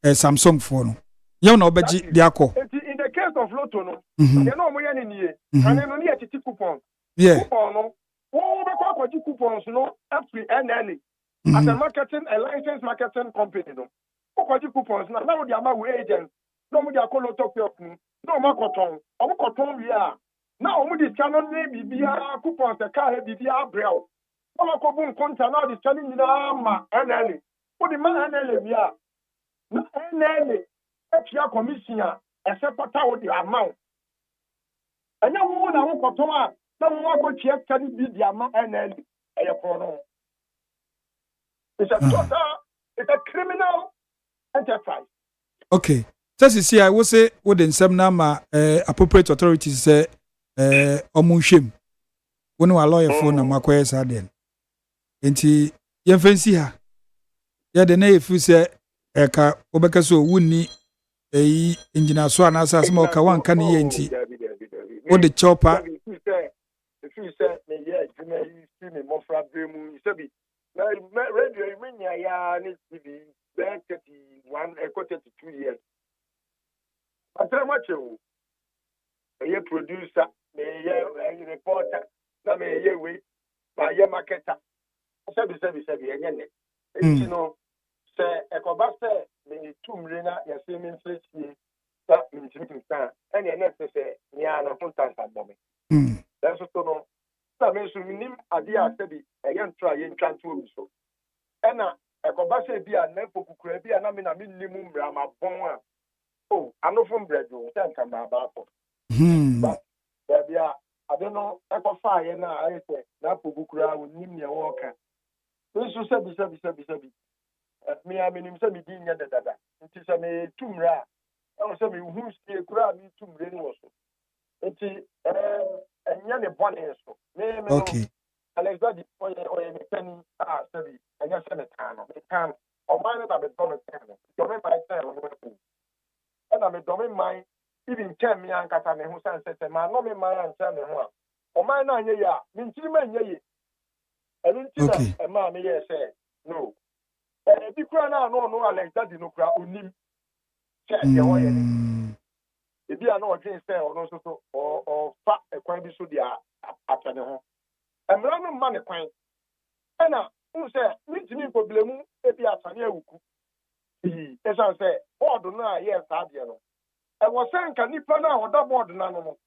Samsung phone no. Ye na obeji de akọ. In the case of Lotto no, you know mo yan ni e. Kan no ni etiti coupon. Yeah. Coupon no. Wo be kwa kwaji coupons no after NLA. As a licensed marketing company no. Kwaji coupons na wo di ama we agent. No mo di akolo top up no. No ma koton. Omo koton wi a. Na omo di channel ni bibia coupons e ka he bibia brel. Omo ko bu nkonta na di channel ni na ma NLA. Wo di ma NLA wi a. Na NLA extra commission a except wo di amount. Anya wo na wo koton a na wo ko chia channel bi di ama NLA. It's a criminal enterprise. Okay. Just see, I will say, what in some nama appropriate authorities say, omunshim. When we lawyer phone na makwaya sa den. Enti, ye fancy ha. Ya de na if you say, eka obeka so wuni engineer so anasa asma ka wan kan ye enti. What the chopper? If you say me yeah, you may see me more from you say na radio imenya ya ni TV back 31 32 years. Atra macho. Me producer, me reporter, na me we, ma marketer. Sabi enye ne. You know, say ekoba say me tumre na ya say me nfetie. That means you can and na say me ana funtan sabome. That's what no. Na me so minim ade a sabi eyan try yen twanto obi so. Ena ekoba say bia na pokukura bia na me na minimum mra ma bon a. Oh, I know from bread you can come about. But bia I don't know ekofa ye na I say na pokukura wonim ne worker. So sabi. Me a minim say me din ya dada. Nti say me tumra. I say me hu stie kura me tumre ni wo so. Nti enya ne bone so. Me Okay. Alexander oye me penny sabi enya se me tan no. Me tan o man na be don tan no. Yo me by tan no me. And I me do me mind even tell me ankata me hu san se ma no me mind an tell me ho a. O man na anya ya, me ntiri ma anya ye. Enu ntiri na e ma me ye say no. Bi kura na no Alexander no kura onim. Che ye wo ye ni. Ebi a no odwen say ono so o fa ekwan bi so dia atane ho. Emra no ma ne kwan. Ana un say mitimi problemu ebi atane awuku. Esa say board no a yes adie no. E wo say nka nipa na oda board na no.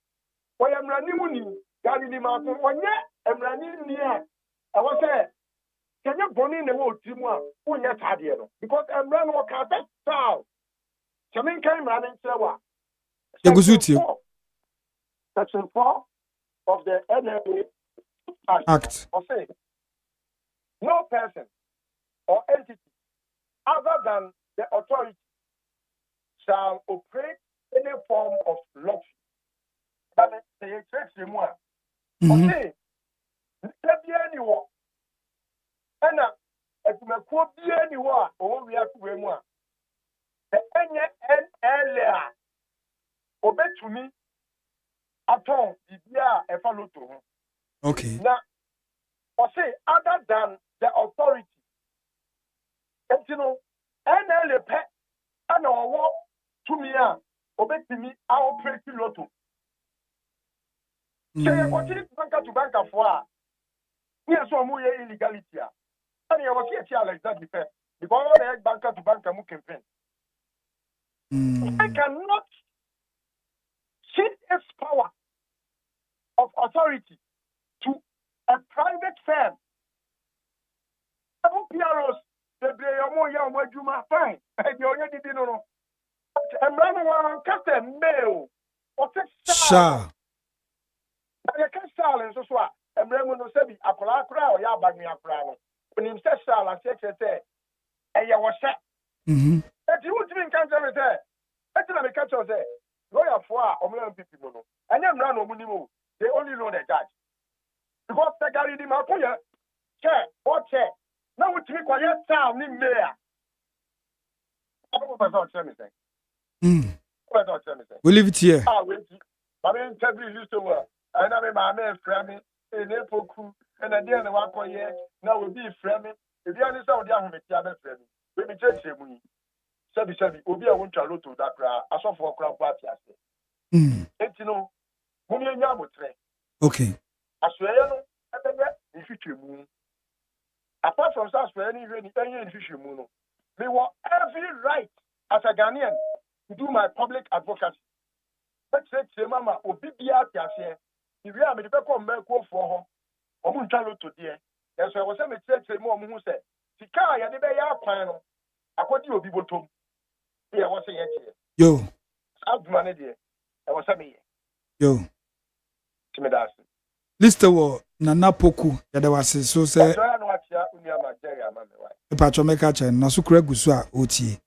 Wo ye mra ni mu ni gari ni ma ko onye emra ni a. E wo say kenya boni ne wo timu a onye adie no. Because emra no ka best style. Chamin kai mra ni nsewa. Section 4 of the NLA Act. Say, no person or entity other than the authority shall operate any form of lottery. That is the exception one. Okay, there be anyone. And if you could be anyone, or we have to be one. The NLA obey to me at all, a follow to him. Okay. Now, or say, other than the authority, and you know, NLA pet and our walk to me, obey to me, I'll pray to Lotto. Say, what is banker to banker for? Yes, so more illegality. And you was here like that because all the banker to banker who campaign. I cannot shift its power of authority to a private firm. PROs, the Breyomo Yamajuma fine. You already didn't know. And Rana Custom mail or Sha. I can't silence as well. And Raymond Sebi, Apolacra or Yabagni Aprano. When him says Sal and say, ɛyɛ wɔ hyɛ ɛti wotumi nka nkyɛn mi sɛ ɛti na mi ka kyerɛ sɛ lɔyafoɔ a ɔmo yɛ npp mu no ɛnyɛ mmira na ɔmo nim o they only know the judge because sɛgari di ma ko yɛ kyɛ ɔkyɛ na wotumi kɔ yɛ town ne mayor ɔbɛkɔ pɛ sɛ ɔkyerɛ mi sɛ ɔbɛkɔ sɛ ɔkyerɛ mi sɛ we leave it here wait maame interview yi so wɔ ɛna mi maame efra mi ɛna epoku ɛna deɛ na wakɔ na obi efra mi ebi ani sɛ ɔde ahomete abɛfra mi ebi kyerɛkyerɛ mu yi sɛbi obi a wɔntwa loto da koraa asɔfoɔ koraa mpo ate ase enti no mo ni enya abotrɛ okay asoɛyɛ no ɛbɛyɛ nhwehwɛ mu apart from that asoɛyɛ no nhwɛ ni ɛnyɛ nhwehwɛ mu no me wɔ every right as a Ghanaian to do my public advocacy bɛkyerɛkyerɛ mu ama obi biara ate aseɛ iwie a mede bɛkɔ mmɛkuofoɔ hɔ ɔmo ntwa loto deɛ ɛso ɛwɔ sɛ mekyerɛkyerɛ mu ɔmo ho sɛ sika a yɛde bɛyɛ akwan no akɔdi obi bɔtɔm yɛ wɔ sɛ yɛkyerɛ yo adwuma no deɛ ɛwɔ sɛ meyɛ yo timi da ase lista wɔ nana poku yɛde wase so sɛ ɛsɔre no akyea unuama jerry ama me wa epatwɔ mɛka kyerɛ no so kura gu so a ɔtie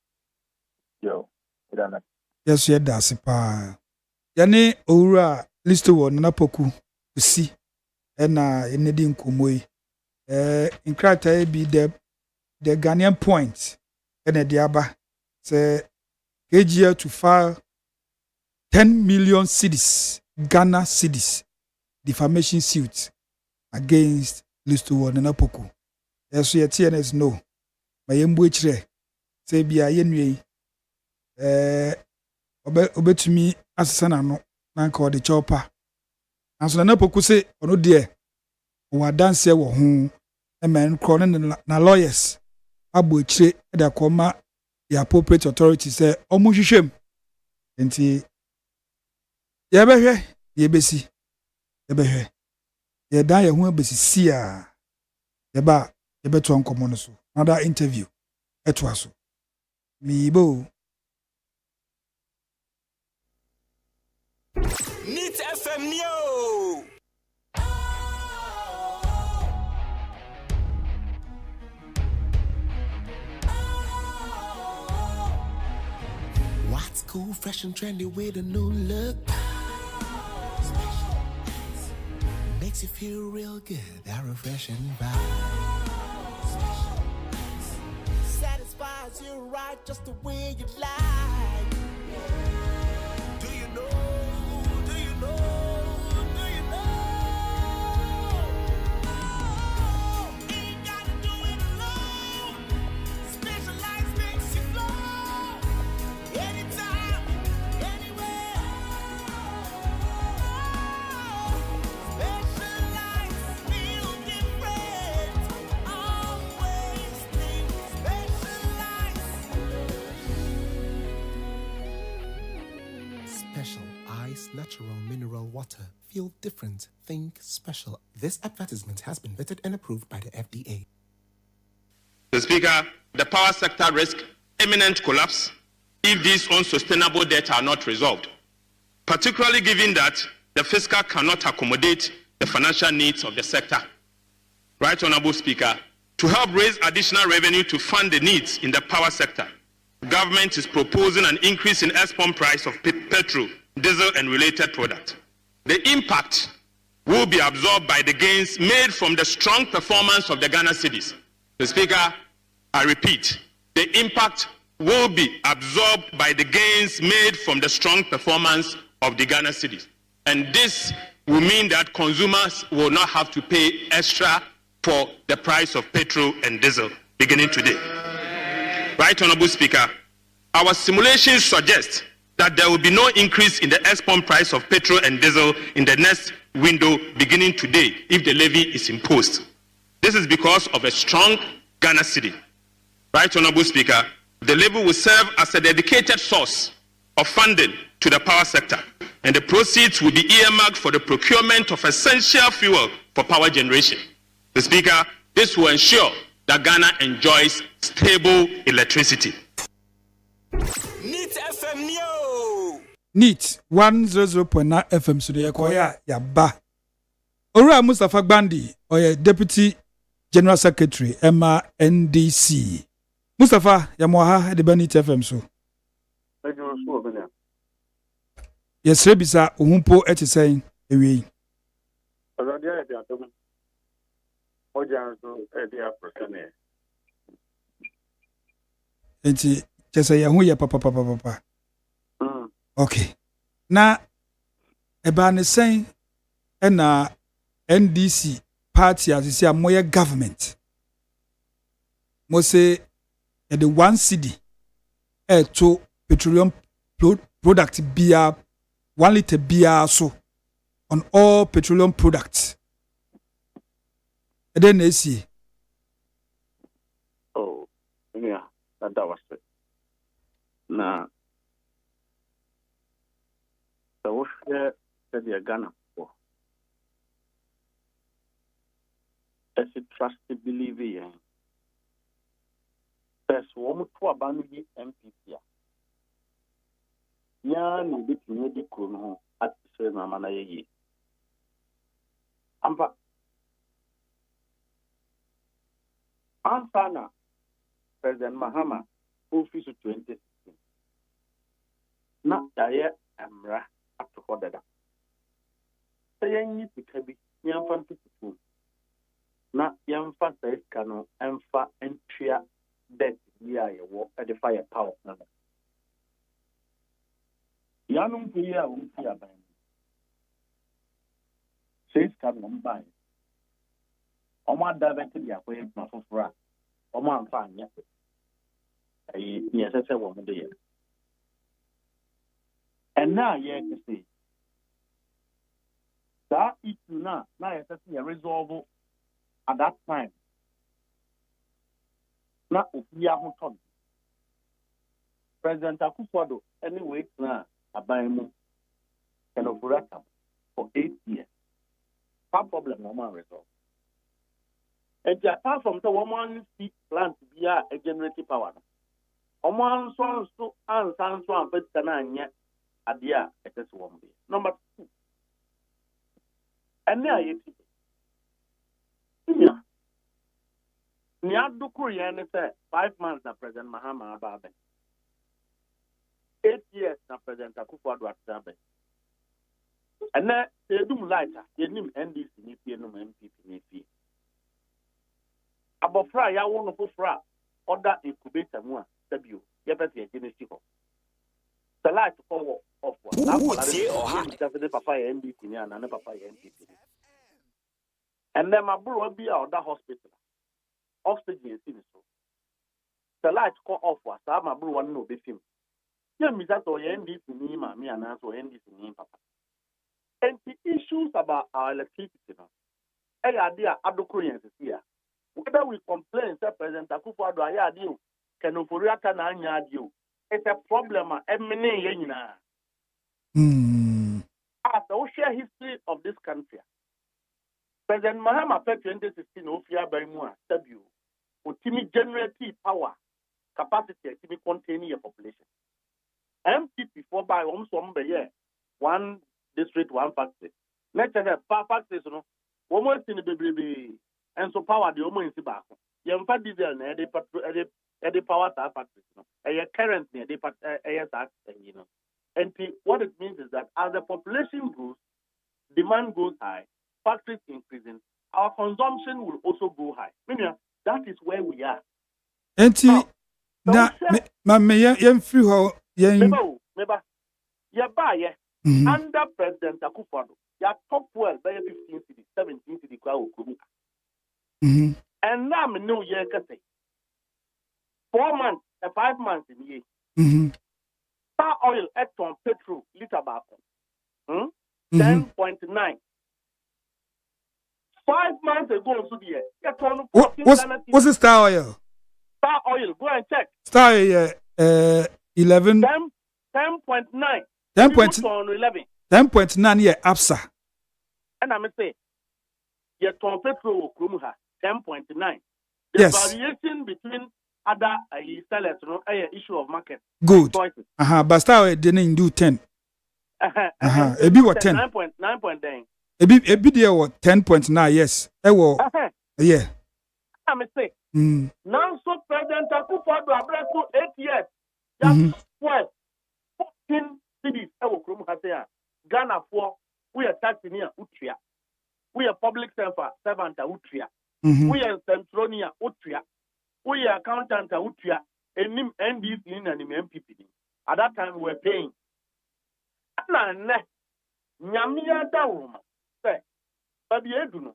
yo idana yɛso yɛda ase paa yɛne owura lista wɔ nana poku si ɛna yɛne di nkɔmmɔ yi nkrataa bi the Ghanaian point ɛna de aba sɛ KGL to file 10 million cedis Ghana cedis defamation suit against Listo Nana Poku. Ɛso yɛ TNS no ma yɛmbu ekyirɛ sɛ bia yɛnwie obetumi asesa na no na nka ɔde chopa nanso Nana Poku se ɔno deɛ ɔwɔ adanse wɔ ho ɛma nkɔ ne na lawyers abo ekyire de akɔma the appropriate authority sɛ ɔmo hwehwɛm nti yɛbɛhwɛ yɛbɛsi yɛbɛhwɛ yɛdan yɛ ho abɛsisi a yɛba yɛbɛtoa nkɔmmɔ no so another interview ɛtoa so miibo Neat FM Neo. What's cool, fresh and trendy with a new look? Makes you feel real good, that refreshing vibe. Satisfies you right just the way you like. Do you know? Do you know? Do you know? Ain't gotta do it alone. Specialized makes you flow. Anytime, anywhere. Specialized feel different. Always think specialized. Special Ice Natural Mineral Water. Feel different. Think special. This advertisement has been vetted and approved by the FDA. Mr. Speaker, the power sector risks imminent collapse if these unsustainable debts are not resolved, particularly given that the fiscal cannot accommodate the financial needs of the sector. Right Honorable Speaker, to help raise additional revenue to fund the needs in the power sector, the government is proposing an increase in export price of petrol, diesel and related products. The impact will be absorbed by the gains made from the strong performance of the Ghana cedis. Mr. Speaker, I repeat, the impact will be absorbed by the gains made from the strong performance of the Ghana cedis. And this will mean that consumers will not have to pay extra for the price of petrol and diesel beginning today. Right Honorable Speaker, our simulations suggest that there will be no increase in the export price of petrol and diesel in the next window beginning today if the levy is imposed. This is because of a strong Ghana cedi. Right Honorable Speaker, the levy will serve as a dedicated source of funding to the power sector, and the proceeds will be earmarked for the procurement of essential fuel for power generation. The Speaker, this will ensure that Ghana enjoys stable electricity. Neat FM Neo. Neat 100.9 FM so de yakoya yaba. Owura Mustafa Gbandi, Deputy General Secretary Emma NDC. Mustafa Yamoha de Bani FM so. Yes, Rebisa Umpo et saying away. Enti just say yahu ya papa. Okay. Na eba ne saying na NDC party as you say moye government. Mo say the 1 cedi to petroleum product beer 1 liter beer so on all petroleum products. And then they see. Oh, yeah, that was it. Now, the wish that they are gonna for. As a trusted believer, there's one to abandon MPP. Ya ni biti ne di kuno at se na mana ye amba ansana President Mahama office 2016 na daye amra atoko dada sayen pikabi yamfa tutu na yamfa saiska no emfa entria debt ya ye wo e fire power na Yanum Pia Umpia Bang. Says come by. Oma directed the way of Fra. Oma fine, yes. Yes, I said 1 day. And now, yes, to see. That is now I see a resolve at that time. Now, we are on President Akufo-Addo, anyway, now. Abaimu can operate for 8 years. That problem no man resolve. And apart from the woman see plant be a generative power. Oman so and pet cananya adia it is 1 day. Number 2. And there you see. Niadu Korean say 5 months na President Mahama Ababe. 8 years na President Akufo-Addo Atabe. And then they do lighter. They name NDC NP no MPP NP. Abofra ya wono fofra order incubator mu a sabi o. Ye pese ye genesi ho. The light for off. Na the papa NDC ni ana na papa NPP. And then my bro be a other hospital. Oxygen is so. The light call off was my bro one no be film. Yeah, me that or NDC ni me and so NDC ni papa. And the issues about our electricity now. Hey, idea adokurians here. Whether we complain, say President Akufo-Addo aya dio, kenoforiata na anya dio. It's a problem emene yenina. As we share history of this country. President Mahama after 2016 ofia barimua sabiu. Ultimate generative power capacity to contain your population. MPP for by some year, 1 district, 1 factory. Let's say that factories, no, woman in the baby, and so power the woman in the back. You have diesel, the power factories, no, a current near the you know. And what it means is that as the population grows, demand goes high, factories increasing, our consumption will also go high. Meaning that is where we are. Na me yem free ho yem under President Akufo-Addo ya top well by 15 cedi 17 cedi kwa okuru. And now me know ye ka say 4 months 5 months in year. Star oil at ton petrol liter back 10.9. 5 months ago so the what's the star oil? Star oil, go and check. Star oil 11 10.9. 10.9 yeah absa. And I say your ton petrol krumha 10.9. The yes. Variation between other sellers, no issue of market. Good. But star oil didn't do 10. Ebi what 10? 9.9. Ebi there what 10.9 yes. Yeah. I'm say. Now so President Akufo-Addo abreku 8 years. Just 12, 14 cities. Ewo krum hase Ghana for we are taxing here utria. We are public servant utria. We are Centronia utria. We are accountant utria. Enim NDC and MPP. At that time we were paying. Na nyamia dawuma say baby eduno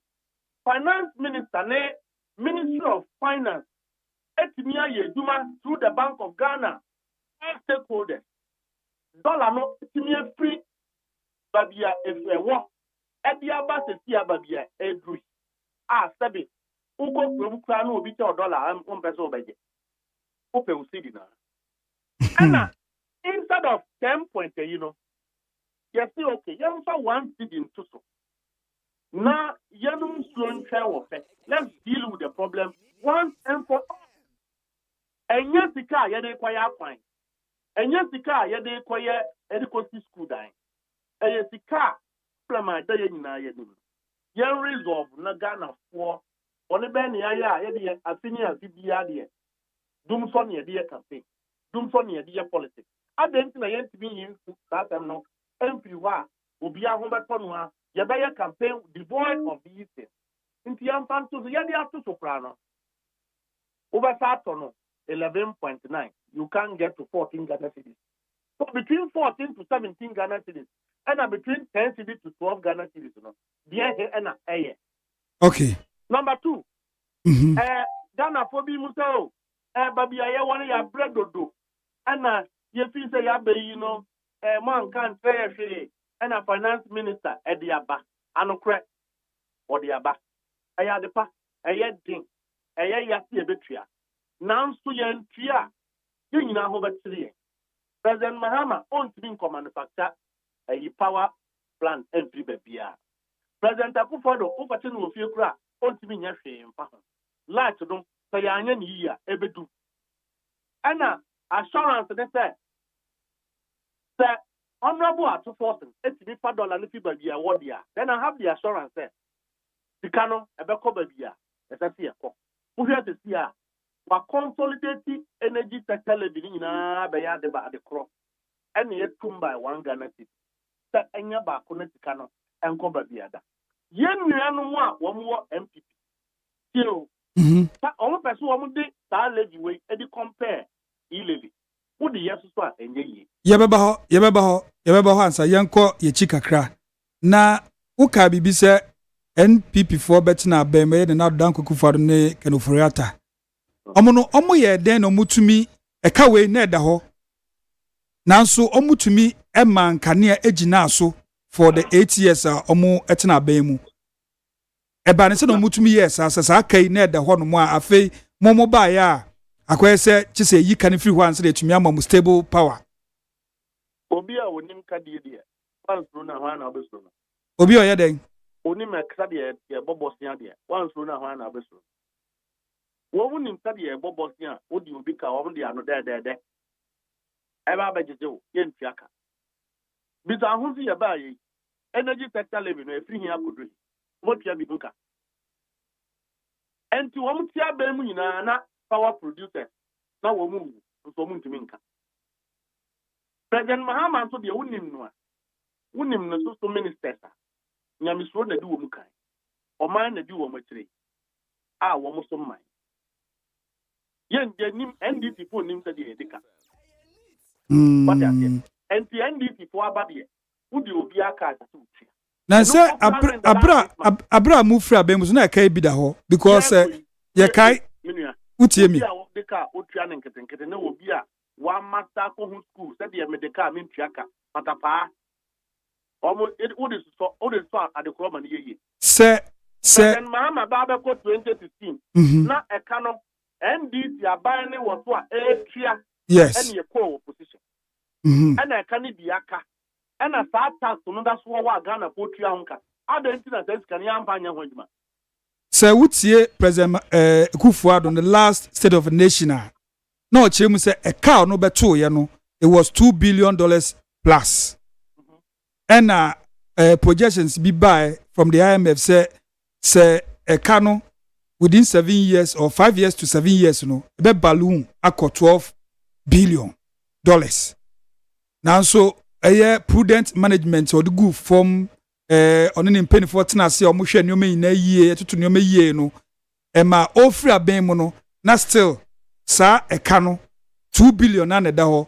finance minister ne Ministry of Finance etimia yeduma through the Bank of Ghana all stakeholders dollar no etimia free babia efewo edia ba sesia babia edru sebe uko kura no obi te dollar am pese obeje ope usidi na ana instead of 10 point yes, okay. You have 1 city in Tuso. Now, you don't slow travel. Let's deal with the problem once and for all. And yes, the car, you require fine. And yes, the car, you require education school dying. And yes, the car, plan day in you resolve Nagana for only Ben Yaya, a senior CBR, Doom Sonia, dear campaign, Doom Sonia, dear politics. I didn't know to be in that time no. MPwa obi ahombetonwa ye be campaign devoid of these things. Inti amfan to ye dey ato so kra no. Over no 11.9. You can't get to 14 Ghana cedis. So between 14 to 17 Ghana cedis and between 10 cedis to 12 Ghana cedis no. There and okay. Number 2. Ghana for be muso baby aye one ya bread dodo. And ye feel say ya be man can't say and a finance minister at the Abba, and a crack or the Abba. I had the pa, a yet ding, a yati a betria. Now, so yan tria, you know, over 3. President Mahama owns Binko manufacture a power plant entry baby. President Akufo-Addo, overturn with your crack, owns me your shame. Light to them, say, I am here, ever do. Anna, assurance, they said. Honorable at 2,000, $85 if you be a 1 year. Then I have the assurance that the canon a backup baby, as I see a call. Who here to see what consolidated energy sector living in a bayard about the crop. And yet come by 1 Ghana city. That any about connect the canon and cover the other. Yen we are no more MPP. Still, all person woman did that levy way, and compare e levy. Who the yes was and ye. Yabeba ho ansa yenko ye chikakra na uka bibi se NPP for betina beme de na dan Akufo-Addo ne Kenoforiata omo ye den no mutumi eka we na eda ho nanso omutumi e man kanea ejina so for the 8 years omo etina bemu e ba ne se no mutumi yes asasa kai na eda ho no mo afei momo ba ya akwese chise yi kan free ho anse de tumi ama stable power. Obia wonim kadie de wansro na hwa na obesro obi oye den onim ekade ye bobosia de wansro na hwa na obesro wo wonim kade ye bobosia odi obi ka wo de ano de eba abejeje wo ye ntiaka bisa ahozi ye ba yi energy sector level no efiri hia kodri mo tia bi buka enti wo mtia ba mu nyina na power producers na wo mu nso mu ntimi nka. President Mahama so de wonim no so ministers nyamisro na di wo mukan oman na di wo matire wo mo so man yen de nim NDC fo nim se de edika but anti NDC fo abade wo di obi aka ta utia na se abra mufra be muso na kai bi da ho because ye kai utie mi de ka otua na nketenkete na obi a one master ko school said the medical mean triaka patapa almost it would so at the club and ye se and mama baba ko 2016 na e kano NDC abane wo so a tria yes and ye ko opposition and e kan di aka and a sa tax no da so wa Ghana ko tria honka adentina sense kan ya mpanya ho adwuma se wutie President Akufo-Addo on the last State of the Nation no chemu say a cow no beto ye no it was $2 billion plus and projections be by from the IMF say a cano within 7 years or 5 years to 7 years no be balloon akọ $12 billion. Now so prudent management or the good from on an penny for tenase or motion you may in a year to no me no ema ofri aben mu no na still sa ekano $2 billion and da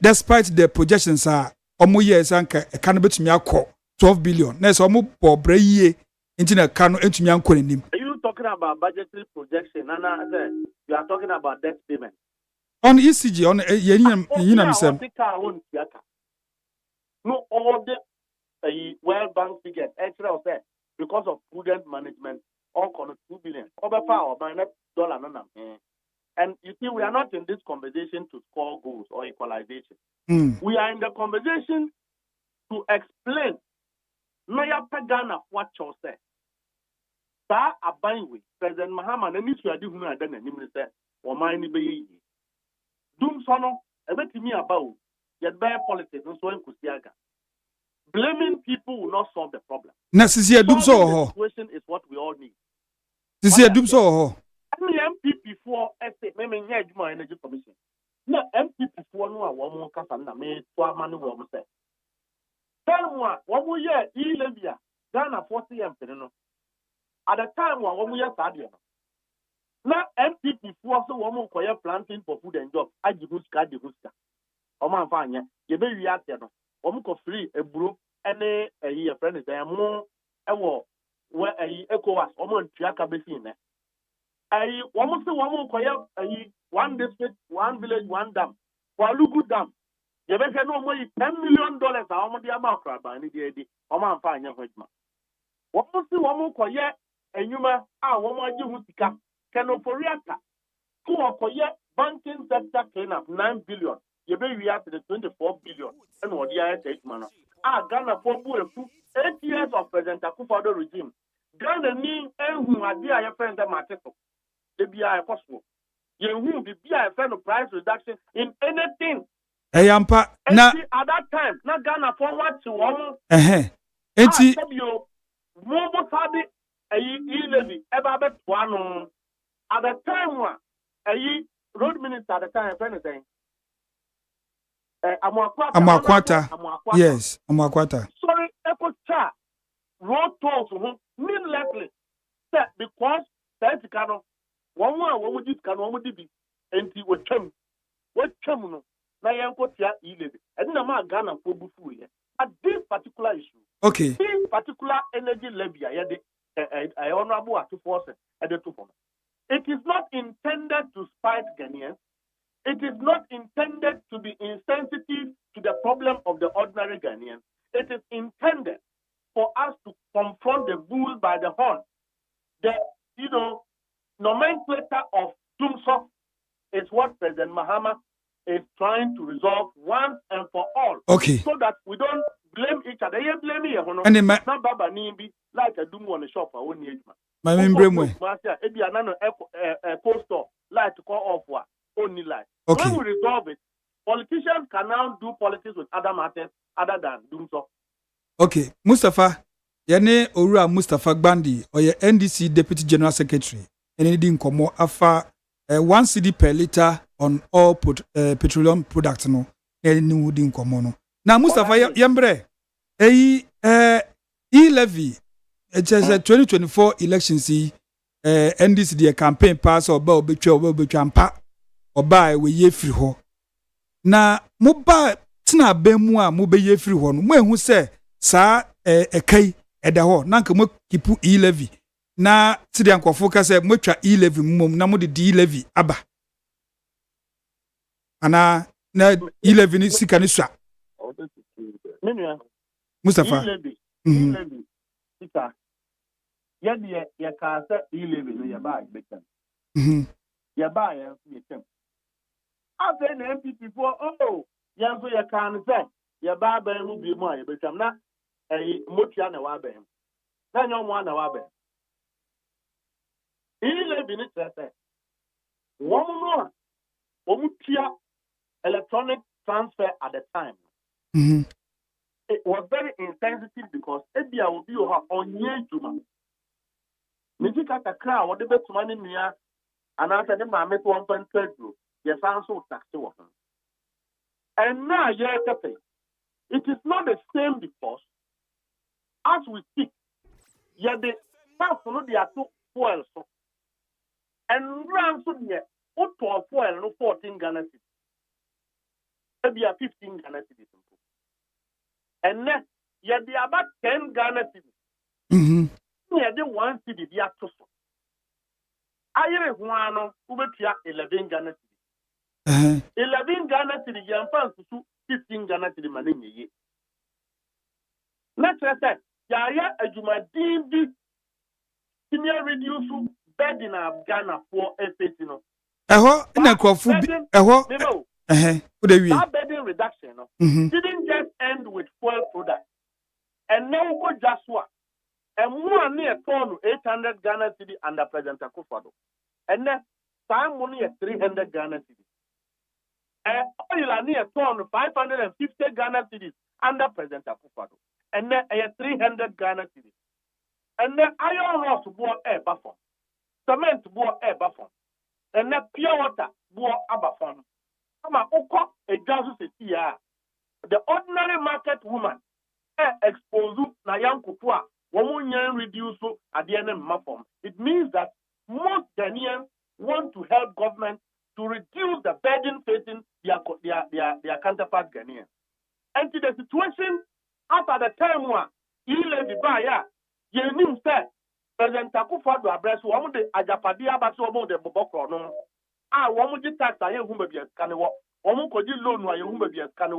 despite the projections are omo years anka ekano betumi akọ $12 billion na so omo bobre yie nti na ekano entumi anko nim. Are you talking about budgetary projection and you are talking about debt payment on ECG on yinam sem no all the World Bank figures extra of that because of prudent management all kind of $2 billion over power by dollar no. And you see, we are not in this conversation to score goals or equalization. We are in the conversation to explain Maya Pagana what you say. That abide with President Mahama and this we are doing and then the or mine be doom sono a bit to me about yet bear politics and so in Kusiaga. Blaming people will not solve the problem. Necessary doom so situation is what we all need. This is doom so MPP for SA, maybe Yajma Energy Commission. No MPP for no one Casana, me, 12 money woman say. Tell one more year, Elevia, Ghana 40 M. At the time, one year, Sadia. Now MPP for so one more planting for food and job. I give Huska, the Huska. Oman Fanya, you may react there. Omko free a brew, and a year friend is there more a war where a ECOWAS, Oman Tiaka Besine. I almost one district, one village, one dam. Walugu Dam. You better know more $10 million. How much the amount of money the day? Oman Fanya Hojma. Almost one more quiet, and you may one more Juhutika, Canoporiata. Two or quiet banking sector clean up $9 billion. You may react to the $24 billion. And what the other man. Ghana for 8 years of President Akufo-Addo regime. Ghana need who are dear friends that matter. The BI possible. You will be BI friend of price reduction in anything. Hey, Ampa. Na at that time, not Ghana forward to one. Enti. Mobile Sabi, levy, about one. At the time, road minister at the time, anything. Amakwata. Yes, Amakwata. Sorry, Echo Cha. Road tolls mean likely. Because that's kind of one would this can one would be and he would come. What come? Na yanko tia levy. And no man Ghana for bufu here. At this particular issue. Okay. This particular energy levy, I honorable at 2 at the 2. It is not intended to spite Ghanaians. It is not intended to be insensitive to the problem of the ordinary Ghanaian. It is intended for us to confront the bull by the horn. The nomenclature of Doomsok is what President Mahama is trying to resolve once and for all. Okay. So that we don't blame each other. You blame me, and then not Baba Nimbi like a doom on the shop for 1 year. My membrane way. Maybe another poster like to call off what only like. Okay. When we resolve it, politicians can now do politics with other matters other than Doomsok. Okay, Mustafa. Yane Orua Mustafa Gbandi or your NDC Deputy General Secretary. Anything komo afa 1 cedi per liter on all petroleum products no. Any wouldn't komo no. Now Mustafa Yambre, levy. It's a 2024 election. See, NDC the campaign pass or bow betray or buy we ye free ho. Na moba tina bemwa mo be ye free ho no. Mo who say sa kai eda ho nanka mo kipu levy. Na tidi ankofo ka say mo twa levy mum na mo de levy aba. Ana na levy ni sika ni swa. Mustafa. Levy. Sika. Yadi ya ka say levy no ya ba bekan. Ya ba ya bekan. I say the MPP for yan so ya kan say ya ba ba mu bi mu a ya betam na motia na wa ba hem. Na nyo mo na wa ba. Levy ni say one tia electronic transfer at the time. It was very insensitive because Ebia will be on year juma. Nijika kakra what the best money near and after the mammy 1.3 group, yes, also tax to and now it is not the same because as we speak, yet the past no they are 2 fuel so and run so near up to a fuel no 14 Ghana cedis. Maybe a 15 Ghana cedis. And then yet they are about 10 Ghana cedis. Yeah, the 1 cedi they are to so. I hear one over 11 Ghana cedis. 11 Ghana cedis, you are 15 Ghana cedis money. Let's say, Yaya Ajumadin be senior reduce bed in Ghana for a no. That bedding reduction didn't just end with fuel product. And now go just what? And more near ton 800 Ghana cedi under President Akufo-Addo. And then time money at 300 Ghana cedi. And oil near ton 550 Ghana cedis under President Akufo-Addo. And then 300 Ghana cedis. And then iron rods bore air buffer. Cement bore air buffer. And then pure water bore a buffer. The ordinary market woman exposed na young kupua woman reduce at the end of mafom. It means that most Ghanaians want to help government to reduce the burden facing their counterpart Ghanaians. And to the situation after the time one, he left the bar, you knew that President Akufo-Addo address one the Ajapadia Basomo de Bobokro no. One tax I whom be a scanner. One could loan why you whom be a scanner.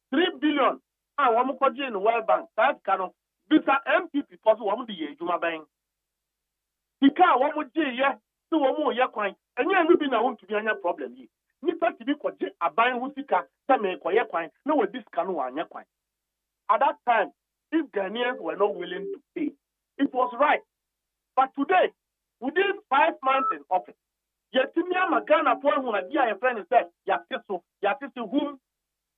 3 billion. One could in the World Bank. That canon. This are MPP because one be a Juma Bank. He can't one would yeah, 2 or more coin. And you have been a home to be a problem. Nipa to be a buying Wusika, some make a coin, no with this canoe and your coin. At that time, if Ghanaians were not willing to pay, it was right. But today, within 5 months in office, yet me am a Ghana boy who a dear friend said, Yatisu whom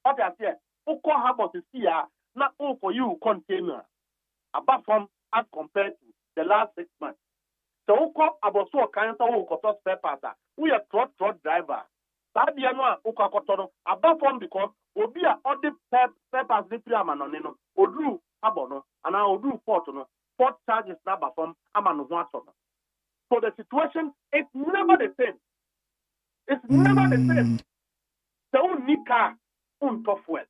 what I said, who call about the sea, not all for you container, apart from as compared to the last 6 months. So who call about so kind of who got us spare parts, we are trot driver. That be who call apart from because will be a other spare parts the Priamanonino, or drew Abono, and I will do port charges number from Amano Watson. So the situation is never the same. It's never the same. So Nika tough well.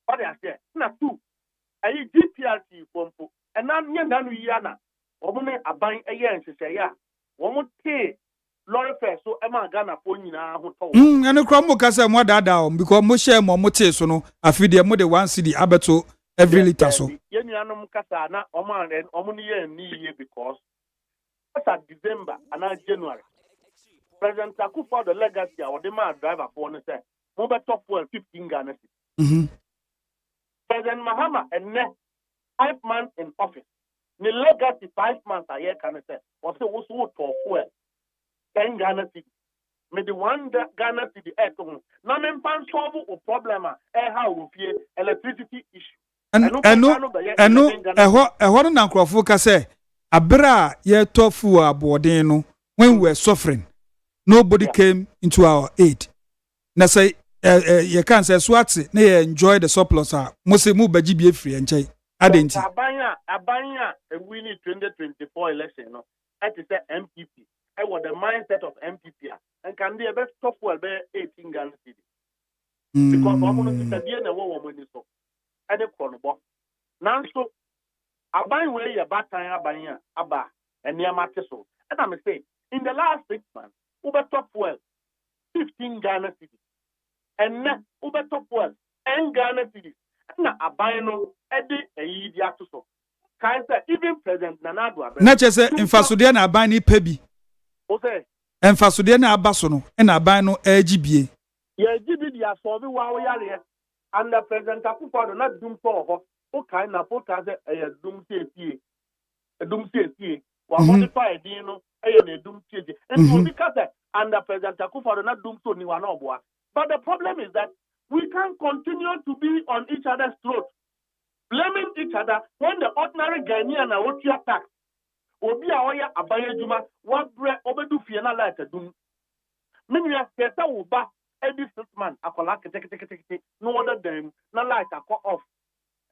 What I say, not two. I GPRT pompo, and now Yanu Yana, Omone abang a year and say, yeah, one would pay Lord Fair, so Emma Ghana Ponina who told. And the Chromebook more that down because Moshe Momote, so no, I feel the more than 1 cedi abeto every little so. Yenyanum Casana, Oman and Omonia and me because. At December and now January. President Akufo the legacy or the man driver for the say, mobile top 15 Ghana. President Mahama and 5 months in office. The legacy 5 months a year can say, was the also for fuel 10 Ghana city. May the 1 Ghana city air to now men pan solve a problem how we fear electricity issue. And what an Uncle say. Abra ye tofu aboden no when we were suffering nobody came into our aid na say ye can say swati na ye enjoy the surplus mo say mu baji bi free enchai adenti abanya we need 2024 election no it is the MPP I was the mindset of MPP and can be a best top well be 18 Ghana city because we want to be na wo money so and the chrono now so Aban way a bad time Abba and near Matiso. And I'm saying in the last 6 months, Uber top well 15 Ghana cities. And now Uber top well 10 Ghana cities. And now Abano Eddie a year to so. Kind even President Nanado. Not just in Fasudia na Abani Pebi. Okay. And Fasudia na Abasono and Abano LGBA. Yeah, GBD are solving while we are here. And the President Akufo-Addo not doom for okay, na pota se dum tie wa modify din no na dum tie and so because under President Akufo-Addo na dum so ni wa na oboa. But the problem is that we can't continue to be on each other's throat, blaming each other when the ordinary Ghanaian are what you attack. obi a ɔyɛ aban adwuma wabrɛ ɔbɛdu fie na light adum menua kɛsɛ wo ba every 6 months akola ketekete no wɔda dan mu na light akɔ off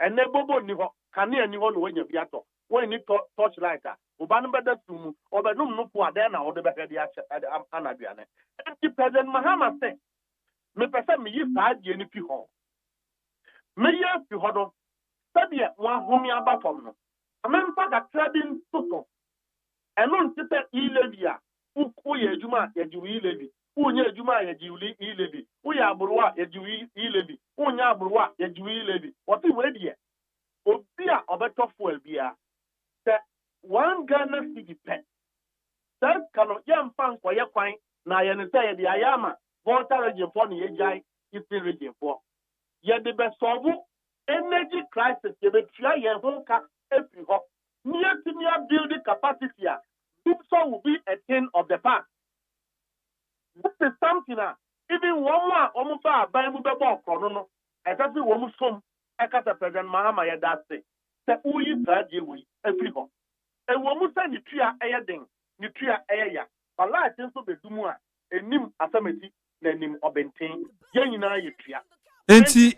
ɛnɛ bobo ni hɔ kanea ni hɔ no wanya bi atɔ wɔn ni torch light a wo ba no bɛda sum mu ɔbɛnum no po adan na wɔde bɛhwɛ de akyɛ anaduane enti president mahama sɛ mepɛ sɛ meyi saa deɛ no fi hɔ meyɛ fi hɔ no sɛdeɛ wɔahome aba fam no amemfa kakra bi ntoto ɛno nte sɛ e-levy a woyɛ adwuma a yɛgye wo e-levy wonyɛ adwuma a yɛgye wo e-levy woyɛ aborowa a yɛgye wo e-levy wonyɛ aborowa a yɛgye wo e-levy wɔte wei deɛ obi a ɔbɛtɔ fuel biara sɛ 1 Ghana cedi pɛ sɛ ka no yɛmfa nkɔyɛ kwan na yɛne sɛ yɛde ayɛ ama volta regionfoɔ ne yɛgyae eastern regionfoɔ yɛde bɛsɔbo energy crisis yɛbɛtua yɛn ho nka afiri hɔ near senior building capacity, so will be a thing of the past. This is something even one more almost a Bible chrono, exactly one some Ekata President Mahama Yadase, that we graduate every home. And one must say Nutria Ayading, Nutria Aya, a light into the Dumua, a nim affirmative, the name of Bentain, Yanina Yutria. Enti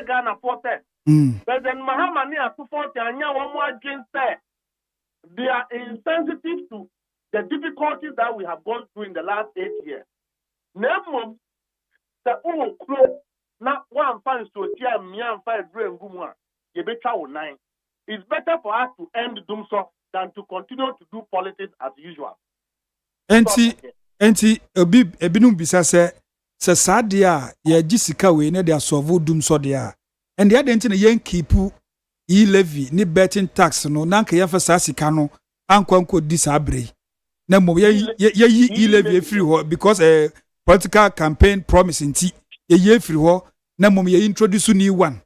Ghana forte. President Mahama near 240 and one more against that. They are insensitive to the difficulties that we have gone through in the last 8 years. Nemo, the old crow, not one finds to a tear, me and 5 brain gumwa, ye better 9. It's better for us to end doom so than to continue to do politics as usual. Enti, ebinum bisa se sadia ye jisika we ne dia solve doom so dia. And the other thing yen keep e-levy ni betting tax no na nka yefa sa sika no ankwanko disabre. Na mo ye e-levy free ho because political campaign promise nti ye free ho na mo ye introduce new one.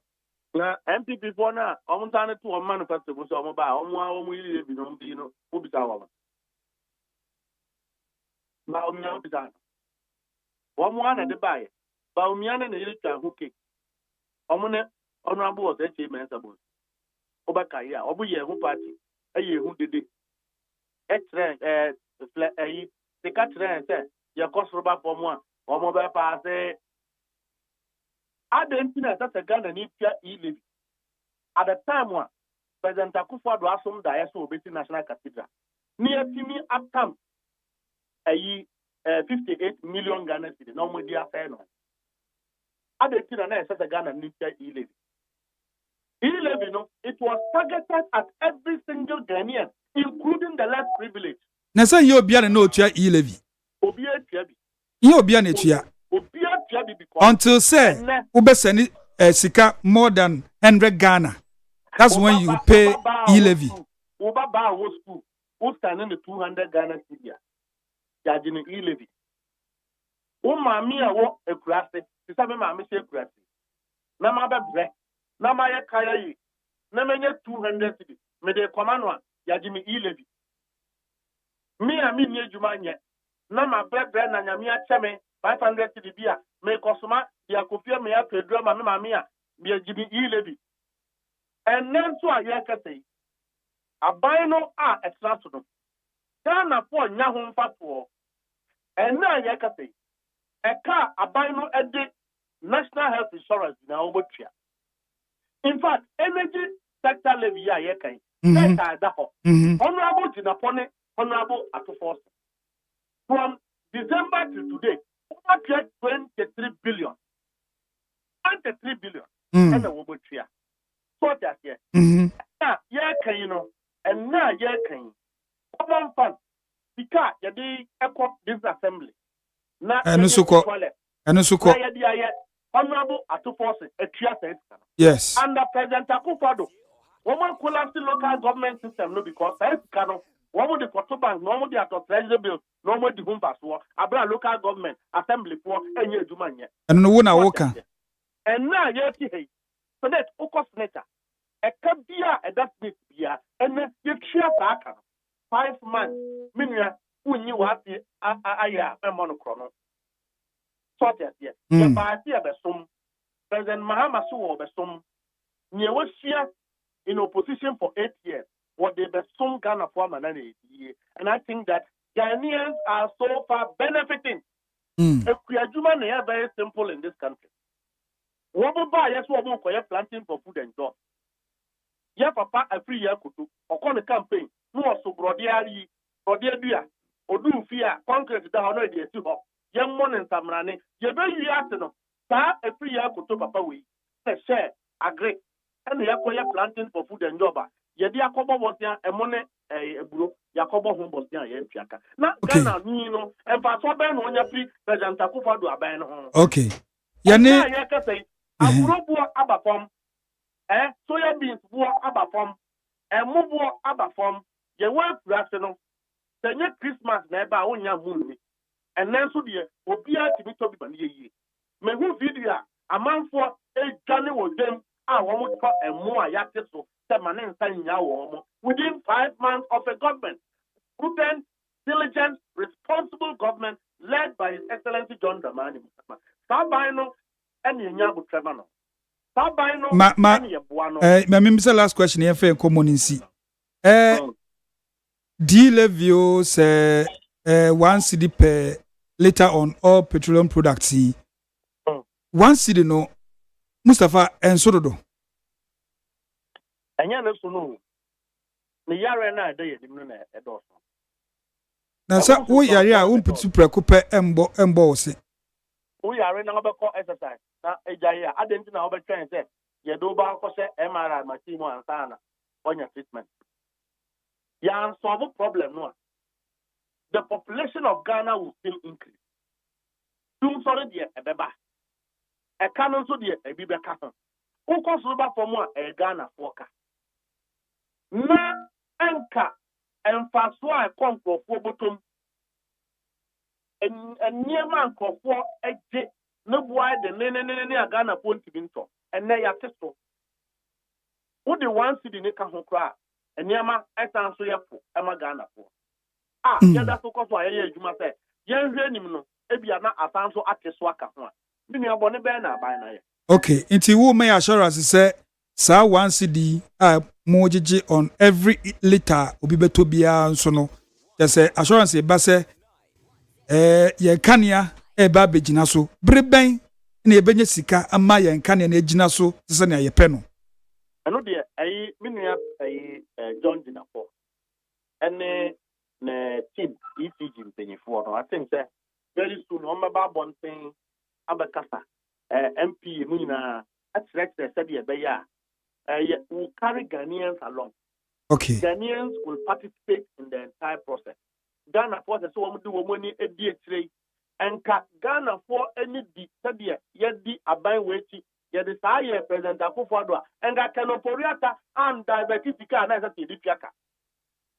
Na MPP for na omuntane to o manifesto go so omo ba omo e-levy no bi no obisa wa. Na omo obisa. Omo ana de bae. Ba omo ana na yiri twa hoke. Omo ne honorable was mensa Obaka ya obu ye hu party eye hu dede etre the katre say ye kosroba for mo omo be pa say adentina that Ghana ni pia e-levy at the time one President Akufo-Addo asom da yeso obeti National Cathedral ni atimi atam 58 million Ghana cedi no mo dia fair no adentina na say Ghana ni pia e-levy. E-levy, no, it was targeted at every single Ghanaian, including the less privileged. Na say you obiane no tua e-levy. Obia tiabi. You obiane tua. Obia tiabi because until say ubeseni sika more than 100 Ghana. That's when you pay e-levy. Uba ba wo school, who stand in the 200 Ghana cedi. Judging e-levy. O mami a wo ekurase, sisabe mami se ekurase. Na ma be bre. Na ma ye kaya yi na menye 200 cedi me de komano ya jimi e-levy me a mi ni adwuma nye na ma brebre na nyame a cheme 500 cedi bia me kosoma ya kofia me ya pedro ma me ma me a me jimi e-levy enenso a ye kase aban no a extra so no Ghana for nya ho mfato ena ye kase eka aban no ede national health insurance na obotua. In fact, energy sector levy ya kai. Honorable Jinapone, Honorable Atufos. From December to today, over 23 billion. 23 billion. And the Wobotria. So that's here. Now, yeah, can you know, and now, yeah, can you. Common fund. Because you did equip this assembly. Now, and also Honorable Atufos, a trias. Yes. Under President Akufo-Addo, woman collapse the local government system no because cano one would the photo bank, no more the treasury bill, no more the home pass war, abra local government assembly for any Jumanya. And no one awoka. And now yet so that Oko Senator, a cabia at that bit year, and then you share back 5 months, Minia, who knew what the Aya monochrono. So that yes, the party of the sum. President Mahama Suwo Besom, Niewashia in opposition for 8 years. what they be some Ghana for man and I think that Ghanaians are so far benefiting. If we are very simple in this country. What we buy, yes, what we planting for food and jobs. Yeah, papa, a free year could do. Or call the campaign. No, so brodiari, brodia, or do fear, concrete the honor idea to hop. Young mon and Samrani, you're very afternoon. That a free year could do, papa, we share, agree. And the acquire planting for food and job. Yedia Kobo was there, a money, a group, Yakobo home was there, and Piaka. Now, Ghana, you know, and for so ben when you free, President Takufa do a ban home. Okay. Yane, a group abafom, soya beans, war abafom, and move war abafom, your work rational. Then your Christmas never on your moon. And then so dear, will be at me to be ye. May who video a man for a journey with them, I won't call a more yakiso. Within 5 months of a government, prudent, diligent, responsible government led by His Excellency John Dramani Mahama. Sabino and Yanyabu Trevano. Sabino and Yabuano. My last question here for community. D-Levio say 1 cedi per liter on all petroleum products. 1 cedi no Mustafa and Sododo. And you know, the yard and I did a door. Now, sir, we are here, put to preoccupy embo. We are in our exercise. Now, I didn't know about train said, Yadoba, MRI, Matimo, and Sana on your treatment. You solve a problem. No, the population of Ghana will still increase. Soon, sorry, dear, a beba. A canon, so dear, a biba castle. Who comes over for more a Ghana worker? Na enka emfaso a konkrofo botom en niema nkrofo eje no boy de ne agana ponti binto enne ya testo wo de 1 cedi ne ka ho kra niema esan so yepo ema Ghana fo ya da so koso aye adwuma se yen hwe nim no ebia na asan so ateso aka ho a bi ne abone be na aban na ye. Okay, inti wo may assurance say sa 1 cedi mojiji on every liter obi beto bia nso no just say assurance e ba say ye kania e ba begina so breben na e benye sika ama ye kania na egina so se na ye pe no ano de ayi minua ayi John Dinafo ene na team ECG mpenyefo no I think say very soon on ba bonten abakasa MP mu nyina attract said ye be ya will carry Ghanaians along. Okay. Ghanaians will participate in the entire process. Ghana for the so do money a DHA and Ghana for any study yet the abai weti yet the Saye President Akufo-Addo and Kanoporiata and Diabetica and as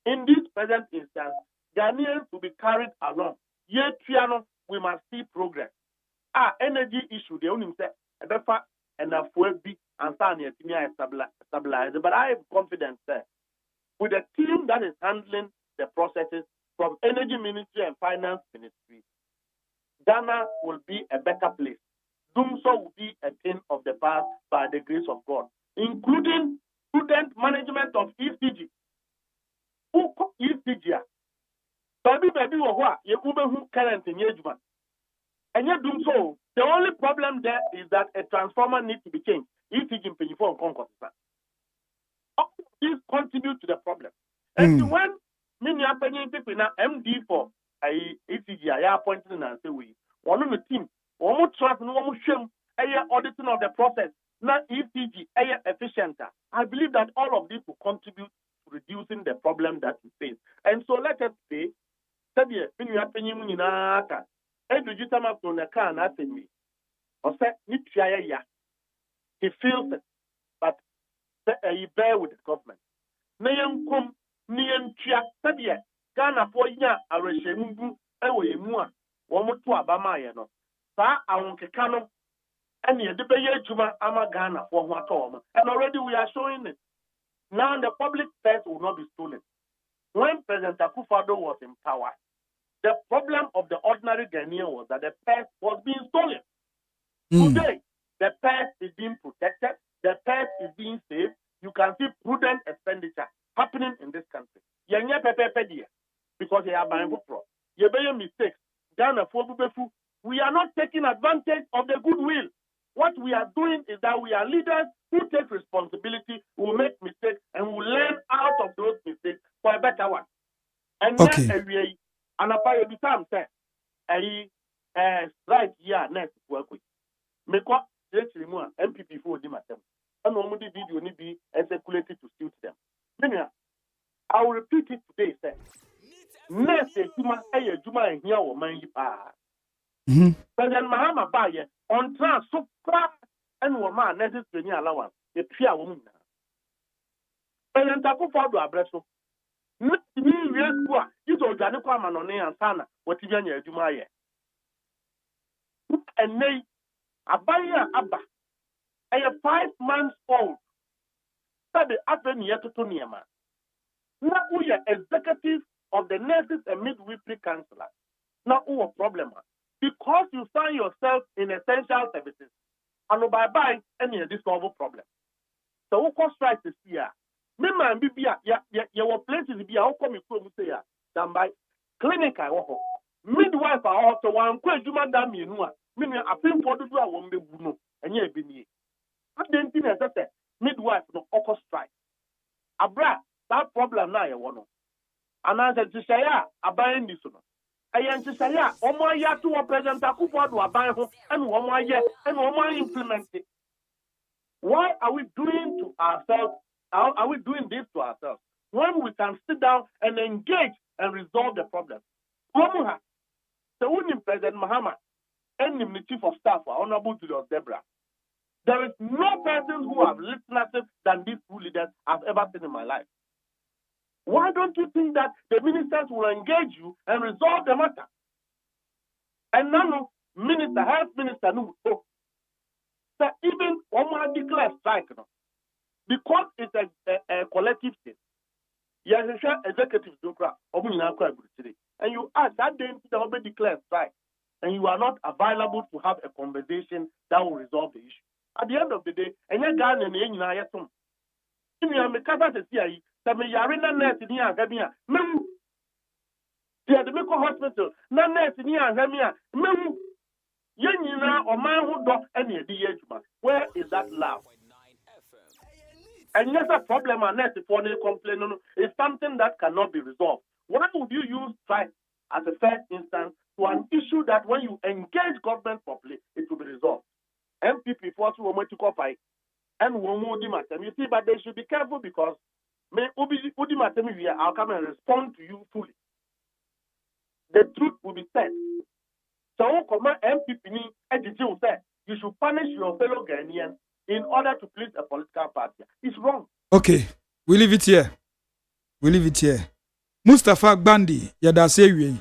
in this present instance, Ghanaians will be carried along. Yet we must see progress. Energy issue the only say and a fuel be and stabilize. But I have confidence that with a team that is handling the processes from Energy Ministry and Finance Ministry, Ghana will be a better place. Doom so will be a thing of the past by the grace of God, including prudent management of ECG. Who ECG? Baby, you current in Yejman. And yet, doom so. The only problem there is that a transformer needs to be changed. ECG in Penifo and Concord. This contributes to the problem. And when many people now MD for ECG, I appointed and say we one on the team, one more trust and one more shame, auditing of the process, not ECG, efficient. I believe that all of this will contribute to reducing the problem that we face. And so let us say, when you are paying in a and you come up to the car and ask me, or say, he feels it, but he bear with the government. Nayam come, Nian Chia, Sabia, Ghana for ya, a Reshemubu, Ewe Mua, Womotu Abama, Sa, Awonkekano, and the debate Juma Ama Ghana for Watom. And already we are showing it. Now the public purse will not be stolen. When President Akufo-Addo was in power, the problem of the ordinary Ghanaian was that the purse was being stolen. Today, the purse is being protected, the purse is being saved. You can see prudent expenditure happening in this are leaders who take responsibility, will make mistakes, and will learn out of those mistakes for a better one. And okay. then, and I the time say, right here next work with. Make what MPP for them. And normally video need be circulated to suit them. I will repeat it today, sir. Next, Juma and here or man President Mahama Baye on trans so far and woman necessary allowance, the pure woman. President Akufo-Addo Abreso. Not me, yes, you told Janiko Manone and Sana, what you are Juma. And nay, Abaya Abba, I am 5 months old. Study Aven Yetoniama. Now we are executive of the Nurses and Midwifery Council. Now who a problem? Because you find yourself in essential services, and bye any discover problem. So who cause strike this year? Me man be your places be how come you come say than by clinic I walk. Midwife are also one question madam you know. Meaning I think for the do I won't be no and ye be me. I didn't think as I said midwife no occur strike. Abra that problem now you want. And as I say I buy this one. I am to say, Oma ya to a President Akufo-Addo Aban and Oma ya and Oma implement it. Why are we doing to ourselves? How are we doing this to ourselves? When we can sit down and engage and resolve the problem. Omuha, the winning President Mahama and the Chief of Staff, Honorable Julius Debra. There is no person who have listened than these two leaders I've ever seen in my life. Why don't you think that the ministers will engage you and resolve the matter? And now, health minister, no, that even one declare strike, no, because it's a collective thing. Yes, executive and you ask that day to already declare strike, and you are not available to have a conversation that will resolve the issue. At the end of the day, and you're gone and you're me yarina nurse ni ahamia mem the medical hospital na nurse ni ahamia mem yenyina oman ho do ene edi yejuma. Where is that love? And yes, a problem and nurse for the complaint is something that cannot be resolved. Why would you use strike as a first instance to an issue that when you engage government properly it will be resolved? MPP force women to copy and women you see, but they should be careful because I'll come and respond to you fully. The truth will be said. So, MPP said you should punish your fellow Ghanaians in order to please a political party. It's wrong. Okay, we leave it here. Mustafa Gbandi, yada say we.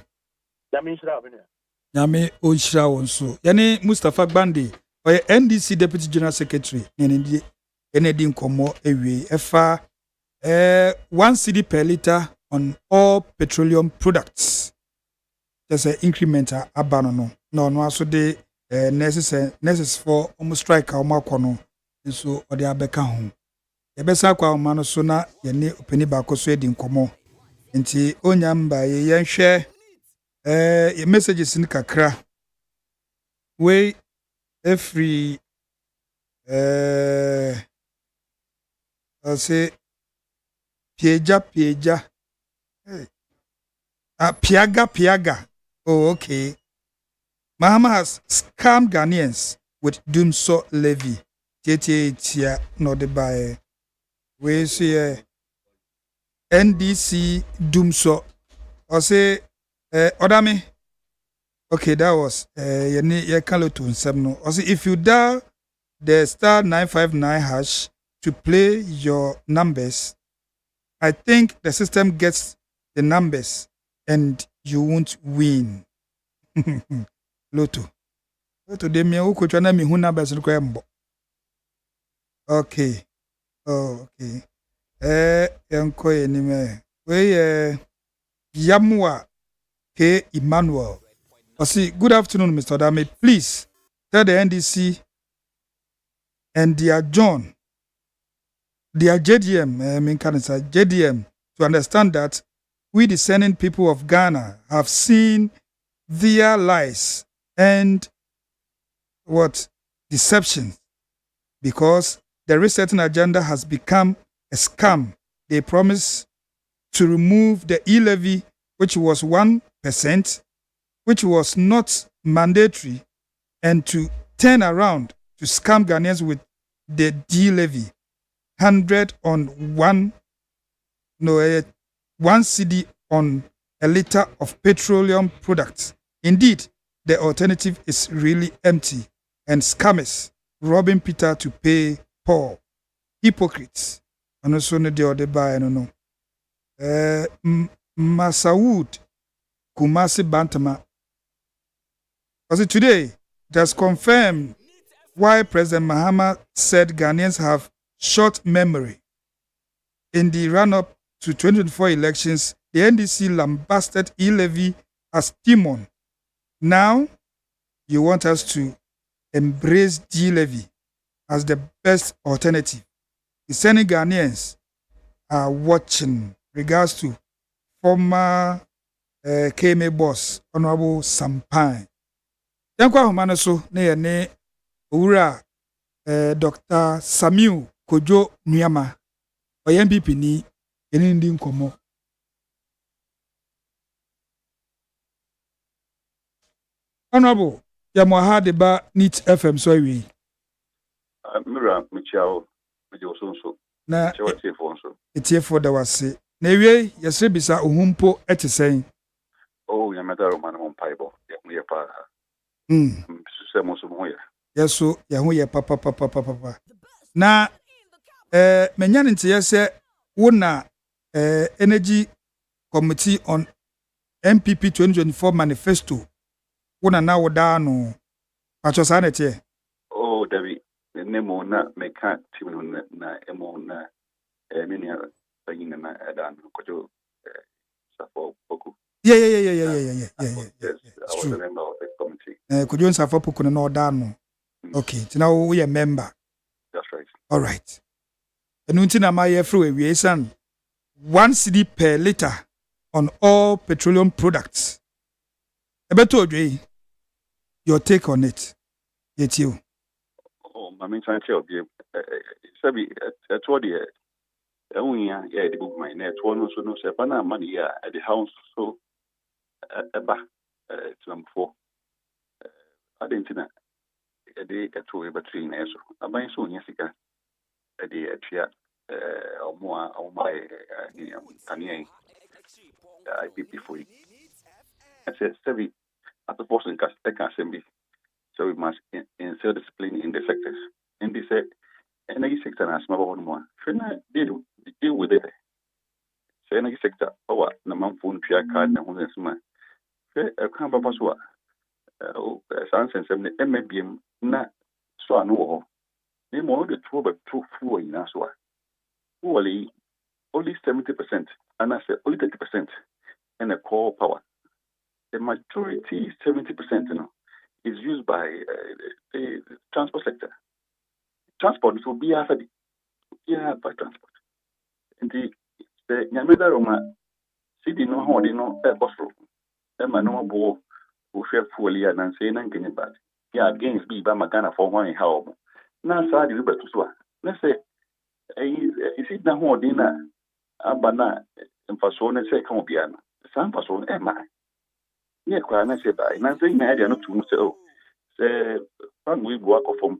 Yame Oshra Wonso. Yani Mustafa Gbandi, or NDC Deputy General Secretary, Enedi Nkomo Ewe, Efa. 1 cedi per liter on all petroleum products. There's an incremental abandon. No, also the nurses for almost strike our makono. And so, or the abeka home. The best aqua manosona, ye ne openi bako swed in common. Nti onyamba ye share messages in kakra. We every I'll say Pieja. Hey. Piaga. Oh, okay. Mahama has scammed Ghanaians with Dumso levy. Tia not by we see NDC Dumso. Or say Odame. Okay, that was ye kalotun semno. Or say if you dial the *959# to play your numbers, I think the system gets the numbers and you won't win. Loto de mi o ko twana mi hu numbers no kwa mbo. Okay. Oh, okay. Yanko enime. We Yamwa K Emmanuel. Good afternoon, Mr. Odame. Please tell the NDC and their John, their JDM, to understand that we discerning people of Ghana have seen their lies and deception because the resetting agenda has become a scam. They promise to remove the e-levy, which was 1%, which was not mandatory, and to turn around to scam Ghanaians with the D-levy, 100 on one CD on a liter of petroleum products. Indeed, the alternative is really empty, and scammers robbing Peter to pay Paul. Hypocrites. And also no the other by I don't know. Masawood Kumasi Bantama. Because today it has confirmed why President Mahama said Ghanaians have short memory. In the run-up to 2024 elections, the NDC lambasted e-levy as demon. Now, you want us to embrace D-levy as the best alternative. The Senate Ghanaians are watching. Regards to former KMA boss, Honorable Sampan. Yankwa humana so ne ne owura Dr. Samuel Kojo Nuyama MPP ni eni ndi nkomo. Honorable Yamwaha deba NIT FM so wi. Mira Michao Mejoso Na Fonso. Etiefo da wase. Na wi yesre bisa ohumpo etesen. Oh, Yamada Roman on Pibo. Ya pa. Semo moya. Yeso ya ho ye papa. Na menya nti yese wo na Energy Committee on MPP 2024 manifesto wo na woda no pacho sanete. Oh, David, nemo na meka tim na emo na menia bangina na adan kojo safo poku. Yeah. Yes, I was a member of the committee. Could you answer for Pukuna no dano? Okay, so now we are member. That's right. All right. And until my free we san 1 cedi per liter on all petroleum products. Ebeto Odwe, your take on it. It's you. Oh, my main trying to be Sabi at what the only the book my net one also no sepana money at the house so back to number 4. I didn't know a day at 2 between us. I buy so Yasica a day at Chia or more or my Tanya IPP for you. I said, Sevi, at the Boston Assembly, so we must insert discipline in the sectors. And they said, energy sector and small one more. Should I deal with it? So energy sector, oh, the man phone Pia card and one man. A camp of us were sans and MBM not so no. They more the 2 but 2 full in us were. Only 70%, and I said only 30% and a core power. The majority, 70%, is used by the transport sector. Transport will be after by transport. And the Yameda Roma city no how they know a bus road. Them are no more who share fully and say, and getting bad. Yeah, against be by Magana for one how. Now, side river to swa. Let's say, is it now more dinner? Abana and Fasone say, come piano. Some person, am I? Yeah, quite say by. Nothing I not to say, say, one we work of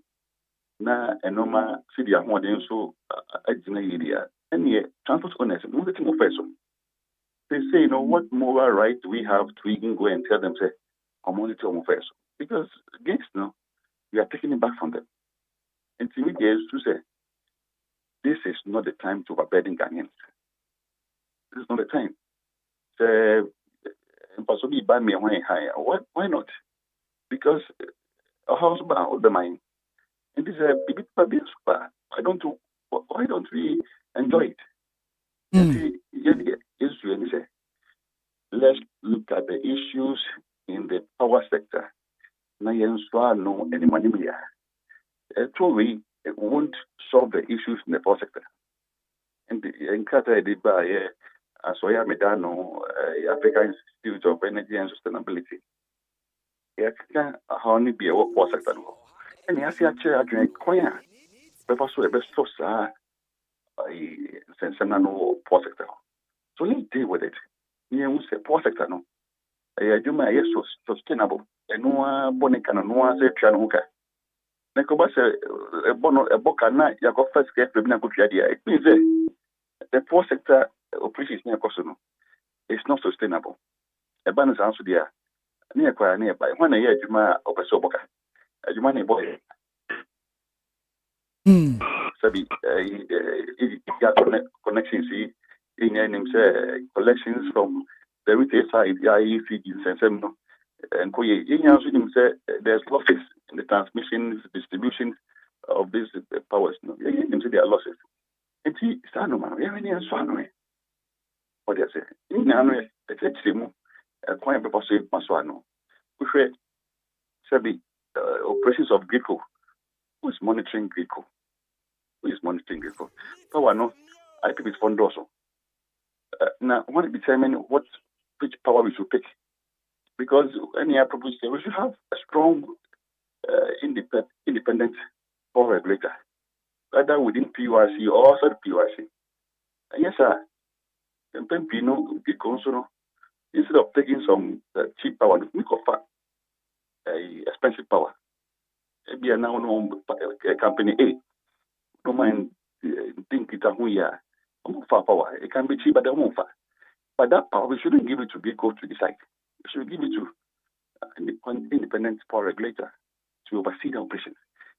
na a normal city and one so a area. And yet, transport owners, moving of person. They say, what moral right do we have to even go and tell them, say, commodity of affairs? Because against we are taking it back from them. And to me, there's to say, this is not the time to overburden Ghanaians. This is not the time. Possibly buy me one higher. Why not? Because a house bound the mind. And this is a bit super. Why don't we enjoy it? Let's look at the issues in the power sector. No any money. Truly, it won't solve the issues in the power sector. And Qatar did by Asoya Medano, African Institute of Energy and Sustainability. It can only be a power sector. And you see a chair again, Pepper so a best source, no poor sector. So let's deal with it. You say poor sector, no. I do my yes, sustainable. And no bonnet can no say Chanuka. Nekoba say a bono, a book, and night, you got first get the good idea. It means the poor sector operations near Kosono. It's not sustainable. A balance answer there. Nearby. When I hear Juma of a soboka, a Jumani boy. Sabi, connections in name say collections from the retail side, the IECGs and some. And say there's losses in the transmission, distribution of these powers. No, there are losses. And see, Sanoma, we have any answer. What do you say? In Nano, it's a point of say Maswano. We create Sabi operations of Greco. Who is monitoring Greco? Who is monitoring Greco? Power no, I pick it from Dosso. Now, I want to determine which power we should pick. Because any appropriate we should have a strong, independent power regulator, either within PURC or outside PURC. Yes, sir. Instead of taking some cheap power, we offer expensive power. Maybe now no company A. No mind think it far power. It can be cheap, but they won't far. But that power we shouldn't give it to go to decide. We should give it to an independent power regulator to oversee the operations.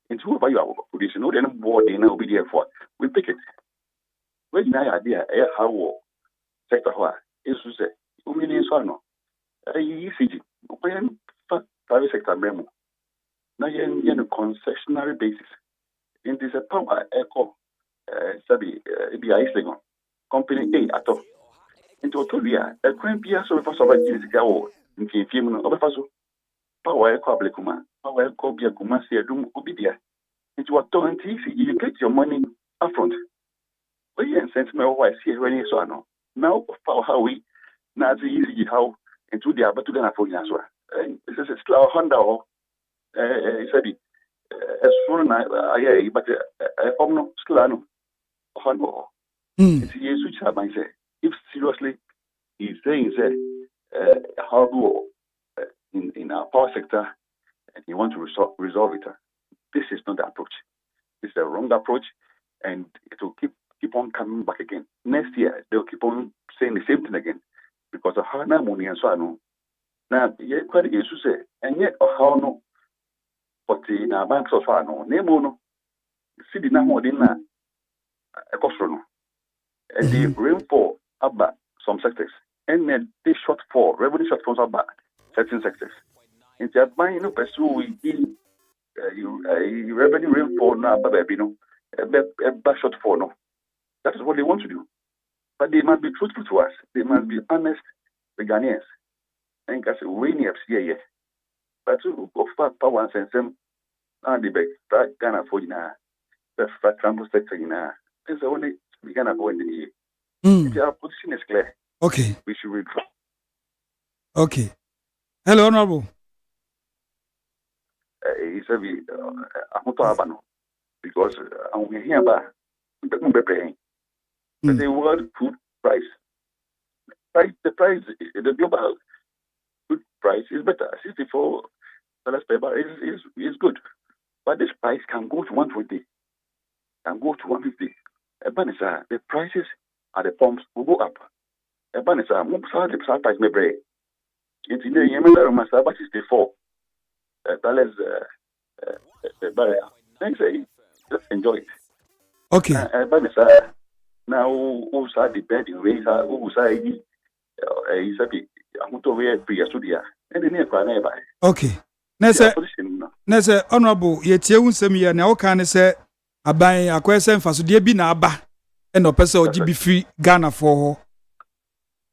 And whoever you are producing, no, they're not board, they're not obedient for. We pick it. When you idea, how sector is to say, no, ECG, private sector memo. Now you're on a concessionary basis. It is a power echo, Sabi, Iceland, company A at all. Into Autoria, a crime Pia so for some years ago, in Kim of Faso, power echo Blecuma, power echo Bia Kumasia Dum Obidia. Into a torrent easy, you get your money upfront. Well, you sent me over, I see when you saw no. Now, power how we, Nazi easy how, into the Abatugan for Yaswa. This is still our Honda or Sabi, as soon as I, but a form still no Honda. It's a switch up, I say. If seriously he's saying how do in our power sector and you want to resolve it, this is not the approach. This is the wrong approach, and it will keep on coming back again. Next year they'll keep on saying the same thing again because of how money and so on. Now, yeah, quite a to say, and yet how no, but in our banks of far no, name see the number in a cost and the rainfall about some sectors, and then this shortfall, revenue shortfalls about certain sectors. In that mind, pursue we revenue rainfall now, baby, no, a bad shortfall, no. That is what they want to do. But they must be truthful to us. They must be honest, the Ghanaians. And because we need to but to offer power and them, and the back Ghana for the transport sector in is the only we can avoid in the year. Our position is clear. Okay. We should withdraw. Okay. Hello, Honorable. It's a because I'm here about the world food price. The price, the global food price is better. $64 per barrel is good. But this price can go to 120, can go to 150. The prices at the pumps will go up. The price may break. It's in the Yemen, about $64 per barrel. Thanks, just enjoy it. Okay. Now, also the bed in ways, okay. Nese honorable yetie wunsem ye na woka ne se aban akwese mfaso de bi na aba e no pese oji bi fi Ghana for ho.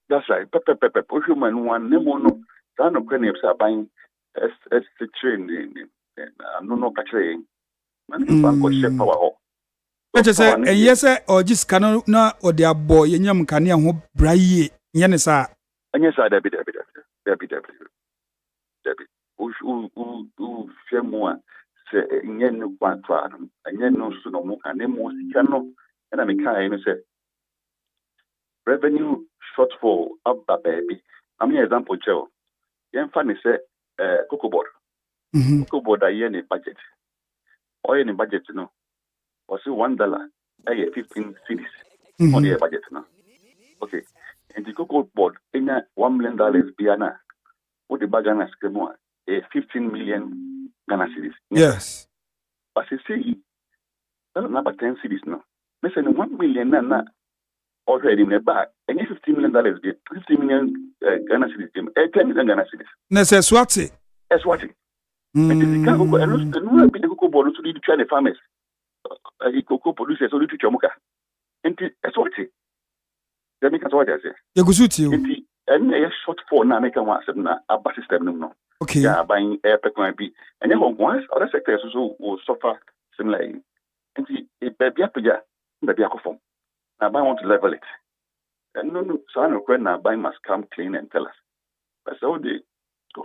That's right. Pepe human one nemo no da no kwane se aban es train no kachre man ban ko she power ho. Eche se eyese oji skano na ode abo yenyam kane ho braye nye ne sa. Anya sa da bi. U shemo se nye no kwatwa no nye no so no mo kan mo sika no na me kai no se revenue shortfall abba baby. I'm an example Joe. Yen funny say cocoa board. Cocoa board a year budget. Or any budget no. Or say $1 a 15 cities on the budget no. Okay. And the cocoa board in $1 million biana. What the bagana skemo a 15 million Ghana cities. Yes. But you see, that's number 10 cities no. Listen, 1 million na already in the back. And $15 million, 50 million Ghana cities, 10 million Ghana cities. Necessary. That's what it. And the cocoa, and no be the cocoa board to the China farmers. Cocoa producers only to Chamuka. And that's what it. Let me what I say. You go shoot you. And a short for na make one a bus system no. Okay. Yeah, buying air petrol be. And then once other sectors also will suffer similarly. And the baby up ya, baby form. Now, I want to level it. And no, so I know when now buy must come clean and tell us. That's all the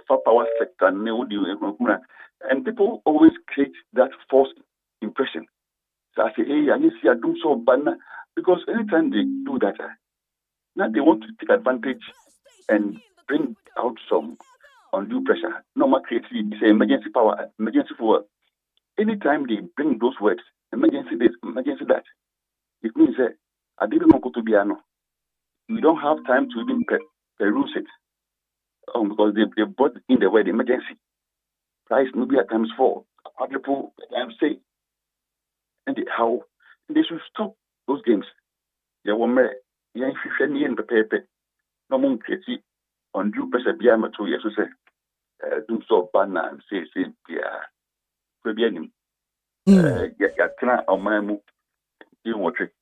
power sector, and people always create that false impression. So I say, hey, I see I do so bad because anytime they do that, now they want to take advantage and bring out some undue pressure. Normal creativity is emergency power, emergency for. Anytime they bring those words, emergency this, emergency that, it means that I didn't know to be ano. We don't have time to even peruse it. Because they brought in the word emergency. Price maybe at times 4, quadruple at times 6. And how they should stop those games. There were mere young fish and paper. No more creative on due pressure beyond 2 years to say. Do so banner and say, yeah, maybe any. Can I my move? You watch it.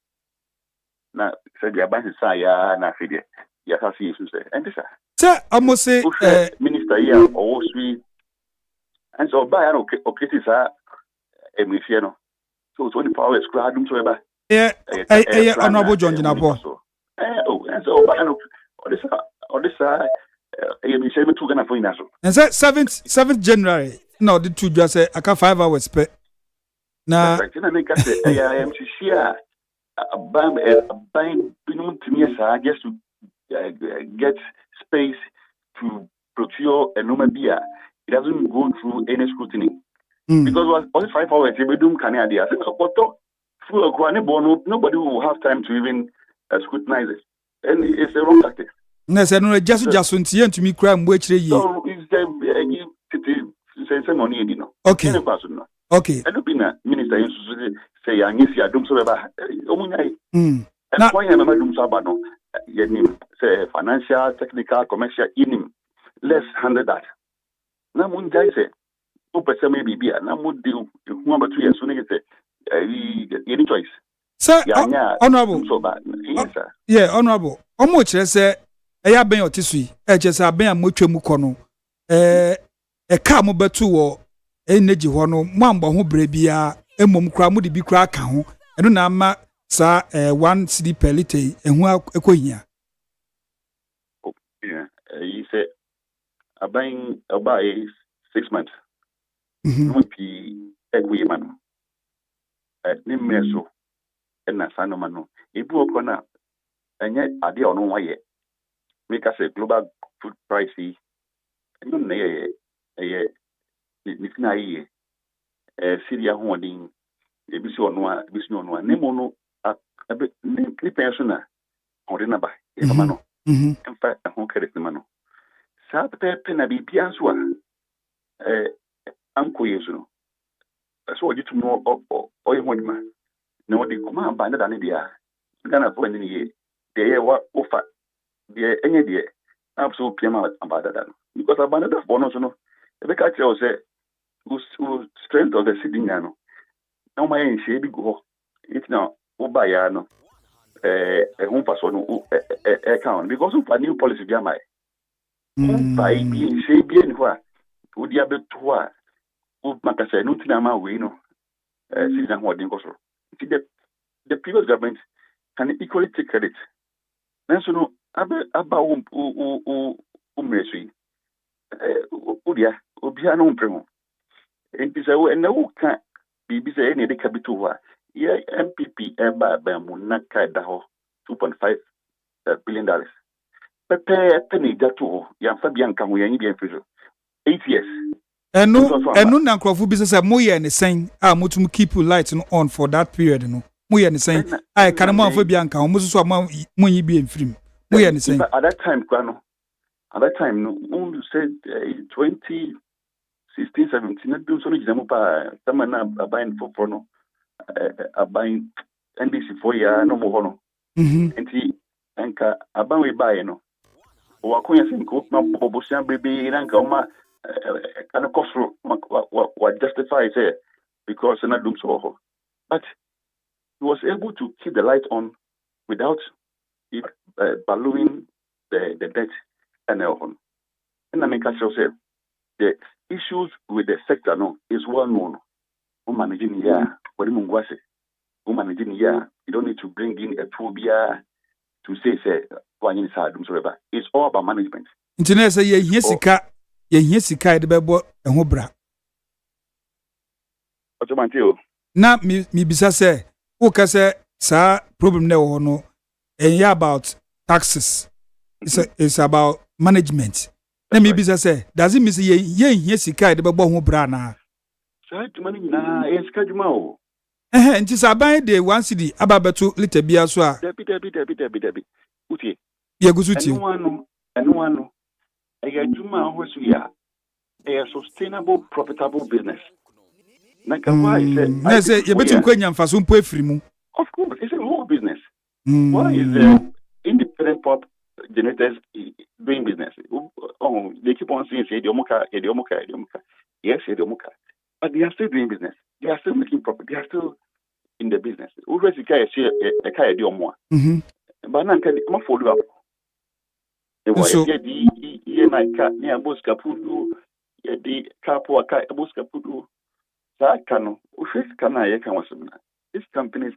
Now, said the abandoned saya na fide. Yes, I see you say. And this, sir, I must say, Minister here, or sweet. And so, by an okay, sir, a Mifiano. So, 20 power is crowded to ever. Yeah, Honorable John Jinapo. Oh, and so, by an or this, you say, 2 Ghana for Naso. And said 7th January. No, the 2 just say, I can't 5 hours. Now, I am to share. Buying just to get space to procure a normal beer. It doesn't go through any scrutiny. Because only 5 hours, if we do Canada, nobody will have time to even scrutinize it. And it's a wrong tactic. No, just to me, crime, which they so it's the money, you know. Okay. Okay. I don't be a minister say I miss you. Don't so ever. And why am I doing so bad? No, say financial, technical, commercial. Let's handle that. Now, when I say, "Oh, but maybe be a now would do 1 or 2 years soon." Any choice. Sir, honorable. So bad. Yes, sir. Yeah, honorable. How much say? I have been otisui. Just have been a much mukono. A car mobetu or energy hono. Mambo who brebia. Emom kra mu de bi kra ka ho eno na ama sa 1 cedi per litre ehu ekohia. Oh yeah, you say about 6 months. No pi egwe man. Ni meso na sano mano. Ebu okona enye ade ono waye. Make us a global food price. Eno na ye ni na ye. Syria holding ebisi onwa nemono ni pensiona odena ba emano emfa ho credit mano sa pepe na bibia so anko yesu no so ojitu no oye honima na odi kuma ba na dia Ghana for any ye de wa ofa de enye de absolute pema abada da because abanda for no so no e be ka tell say strength of the city no my in shade go it's now ubaya no home person no account because of a new policy be my by being shade be anywhere would you be to a makasa no tina ma we no citizen holding go so the previous government can equally take credit then so no about umresu udia obia no umpremo And this and no can be any of the capital. Yeah, MPP eba munaka daho $2.5 billion. Penny datu ya Fabian can we any be 8 years. Enu na nkrofo bi say moye ne sen a motum keep light no on for that period no. Moye ne sen ai kan mo afo bia nka mo so ma monyi bi enfrim. Moye ne sen. At that time kwano. At that time no you said 2016 17 na do so no gina mo pa tama na abain for no abain NDC for ya no mo hono. Enti enka aban we buy no. Wa konya sinko na bobosia bebe na nka o ma kind of cost what justifies it because not doom so. But he was able to keep the light on without it ballooning the debt and on. And I mean, the issues with the sector no is well known. Managing managing you don't need to bring in a phobia to say it's all about management. Internet say ye sika de bebo ehwo bra. Na mi bisa say wo ka say sa problem na wo no about taxes. It's about management. Na mi bisa say does it mean say ye sika de bebo ho bra na? Sa money na sika juma o. Nti sa ban de 1 cedi ababeto liter bia so a. Debi. Utie. Ye gusuti. Enu ano. Juma hosu ya. A sustainable, profitable business. Why is it? You better kwenya mfaso mpo efiri mu. Of course, it's a whole business. Why is the independent pop generators doing business? Oh, they keep on saying Ediomoka. Yes, Ediomoka. But they are still doing business. They are still making profit. They are still in the business. Always a kaya Ediomoa. But now I'm follow up. So, these companies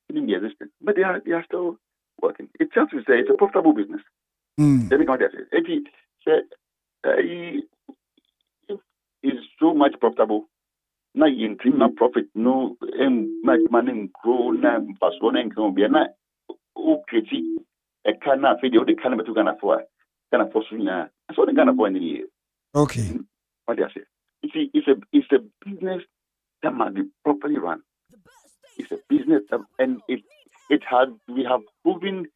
didn't be existent, but they are still working. It tells you say it's a profitable business. Let me count that. It's so much profitable. Now you not profit, no much money grow now Barcelona and Colombia. Now okay, a cannot video the kind of two can afford now. That's what they can afford in a year. Okay. What do I say? You see, it's a business that must be properly run. It's a business that, and we have proven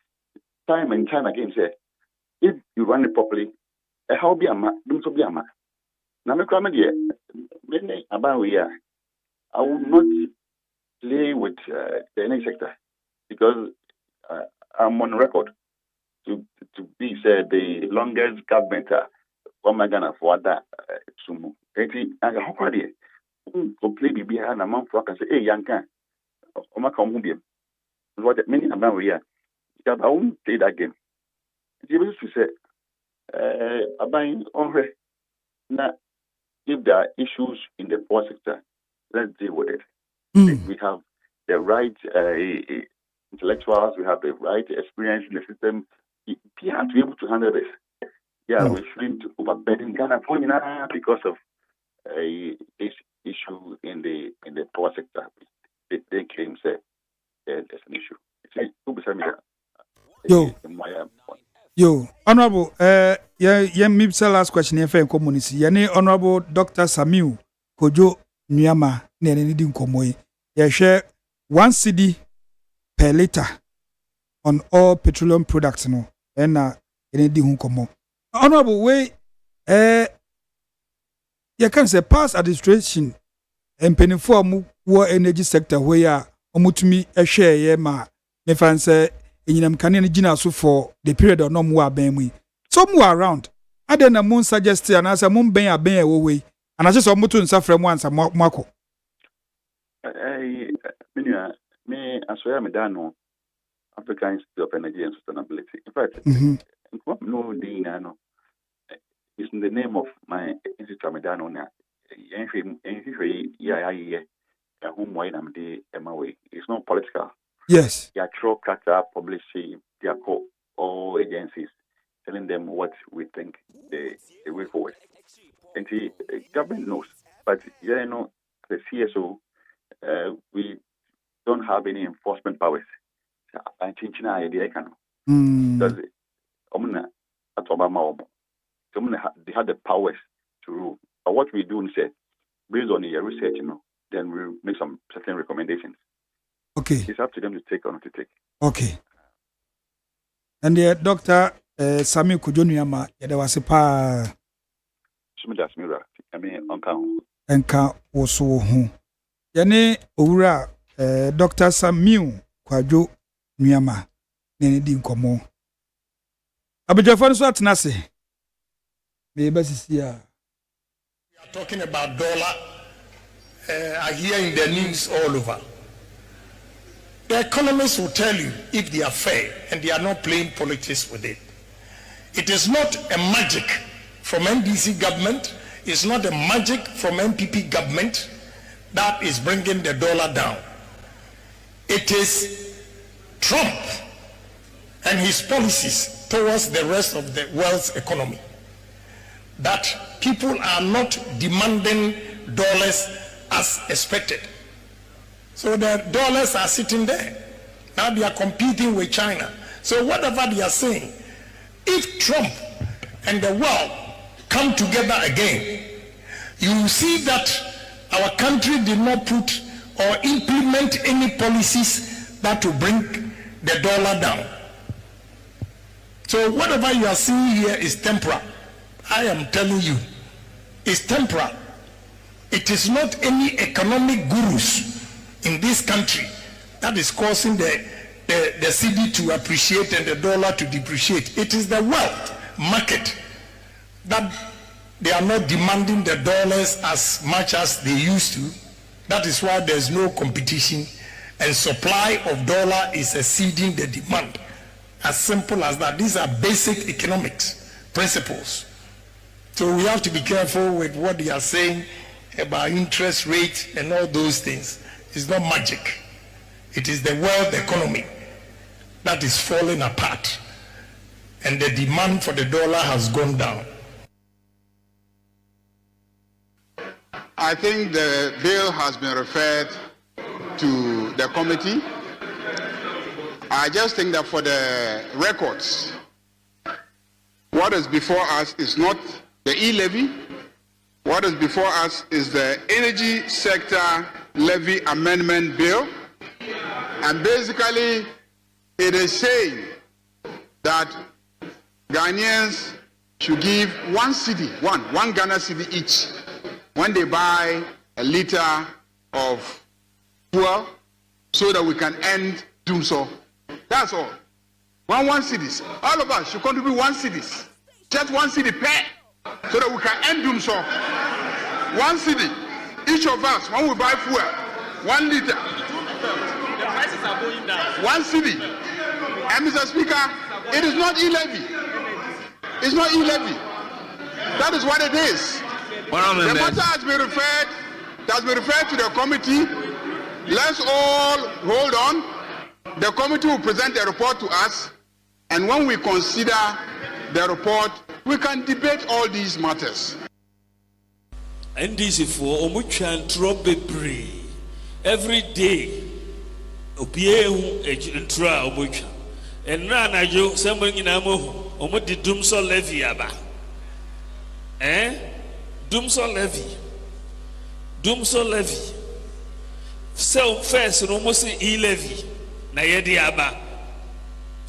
time and time again say if you run it properly, how be a man, don't be a man. Now me come here, many about we are. I will not play with the energy sector because I'm on record to be said the longest government. What am I gonna afford that? Sumu. Eti anga hokwadi. Play bibi ha na man for can say hey yankan. Oma ka mu biem. What many about we are. Because I won't play that game. It's able to say abain onre na if there are issues in the poor sector, let's deal with it. We have the right intellectuals, we have the right experience in the system. We have to be able to handle this. Yeah, we shouldn't overburden Ghana because of this issue in the poor sector. They claim say there's an issue. Yo, Honorable, me say last question here for community. Yani Honorable Dr. Samiu Kojo Nyama ne ne di nkomo yi. Ye share 1 cedi per liter on all petroleum products no. Na ne di nkomo. Honorable way you can say past administration and penny for war energy sector where omutumi share ye ma me fan say enyinam kan ne gina so for the period of no more ben somewhere around ade na mun suggest and as mun ben aben e wo we and as so mutu nsa frem ansa mako me asoya me dano African Institute of Energy and Sustainability. In fact, no dina no. It's in the name of my Institute of Medano now. It's not political. Yes. They are throw kata publishing, they are called all agencies telling them what we think the way forward. And the government knows But the CSO, we don't have any enforcement powers. I think idea because they have the powers to rule. But what we do is based on your research, then we make some certain recommendations. Okay. It's up to them to take or not to take. Okay. And the Dr. Sami Kujoniama, there was a pa. Enka also who. Yane Ura, Dr. Samiu Kwadwo Nyama, Nene Dinkomo. Abijafan so atenase. Me basi here. We are talking about dollar. I hear in the news all over. The economists will tell you if they are fair and they are not playing politics with it. It is not a magic from NDC government. It's not a magic from MPP government that is bringing the dollar down. It is Trump and his policies towards the rest of the world's economy that people are not demanding dollars as expected. So the dollars are sitting there. Now they are competing with China. So whatever they are saying, if Trump and the world come together again, you will see that our country did not put or implement any policies that will bring the dollar down. So whatever you are seeing here is temporal. I am telling you, it's temporal. It is not any economic gurus in this country that is causing the cedi to appreciate and the dollar to depreciate. It is the wealth market that they are not demanding the dollars as much as they used to. That is why there's no competition and supply of dollar is exceeding the demand. As simple as that. These are basic economics principles. So we have to be careful with what they are saying about interest rate and all those things. It's not magic. It is the world economy that is falling apart. And the demand for the dollar has gone down. I think the bill has been referred to the committee. I just think that for the records, what is before us is not the e-levy. What is before us is the Energy Sector Levy Amendment Bill. And basically, it is saying that Ghanaians should give one Ghana cedi each when they buy a liter of fuel so that we can end doomsday. That's all. One cedis. All of us should contribute 1 cedis. Just 1 cedi per, so that we can end doomsday. 1 cedi. Each of us, when we buy fuel, 1 liter. The prices are going down. 1 cedi. And Mr. Speaker, it is not e-levy. It's not e-levy. That is what it is. The matter has been referred to the committee. Let's all hold on. The committee will present a report to us, and when we consider the report, we can debate all these matters. NDC for Omuchan Trobebre every day. Opie Entra Omucha. And Rana Jo, somebody in Amo, Omudi Dumso Levy Aba. Dumso Levy. Dumso Levy. So first, almost e-levy. Na yedi aba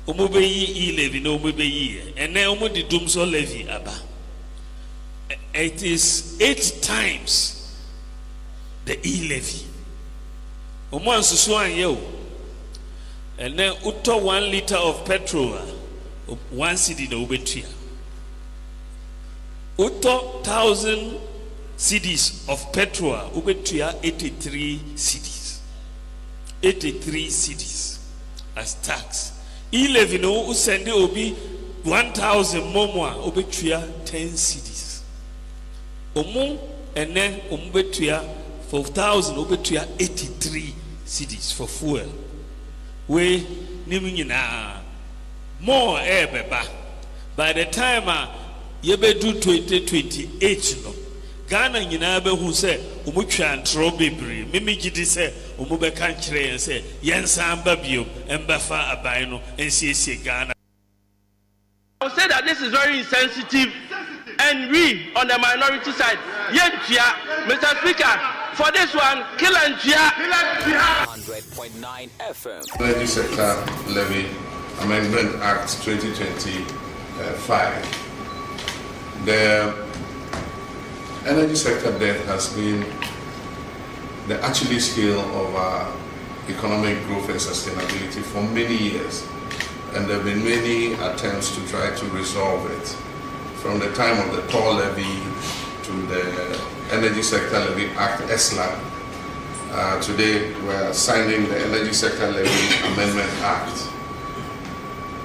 omube yi e-levy no omube yi and then omudi dumso levy aba. It is 8 times the e-levy. Omo ansusu anye and then uto 1 liter of petrol 1 cedi na obetua. Uto 1,000 cedis of petrol obetua 83 cedis. 83 cedis as tax. E-levy no send obi 1,000 momoa obetua 10 cedis. Omo ene ombetua 4,000 obetua 83 cedis for fuel. We nimu nyina more beba. By the time yebedu 2028 no Ghana nyinaa bɛhu sɛ ɔmo twa ntoro bebree mimi gidi sɛ ɔmo bɛka nkyerɛ yɛn sɛ yɛnsan ba biom ɛmbɛfa aban no ɛnsiesie Ghana. I would say that this is very insensitive, and we on the minority side, Mr. Speaker, for this one, kill and 100.9 FM. Energy Sector Levy Amendment Act 2025. The energy sector debt has been the Achilles heel of our economic growth and sustainability for many years. And there have been many attempts to try to resolve it. From the time of the toll levy to the Energy Sector Levy Act, ESLA. Today we're signing the Energy Sector Levy Amendment Act.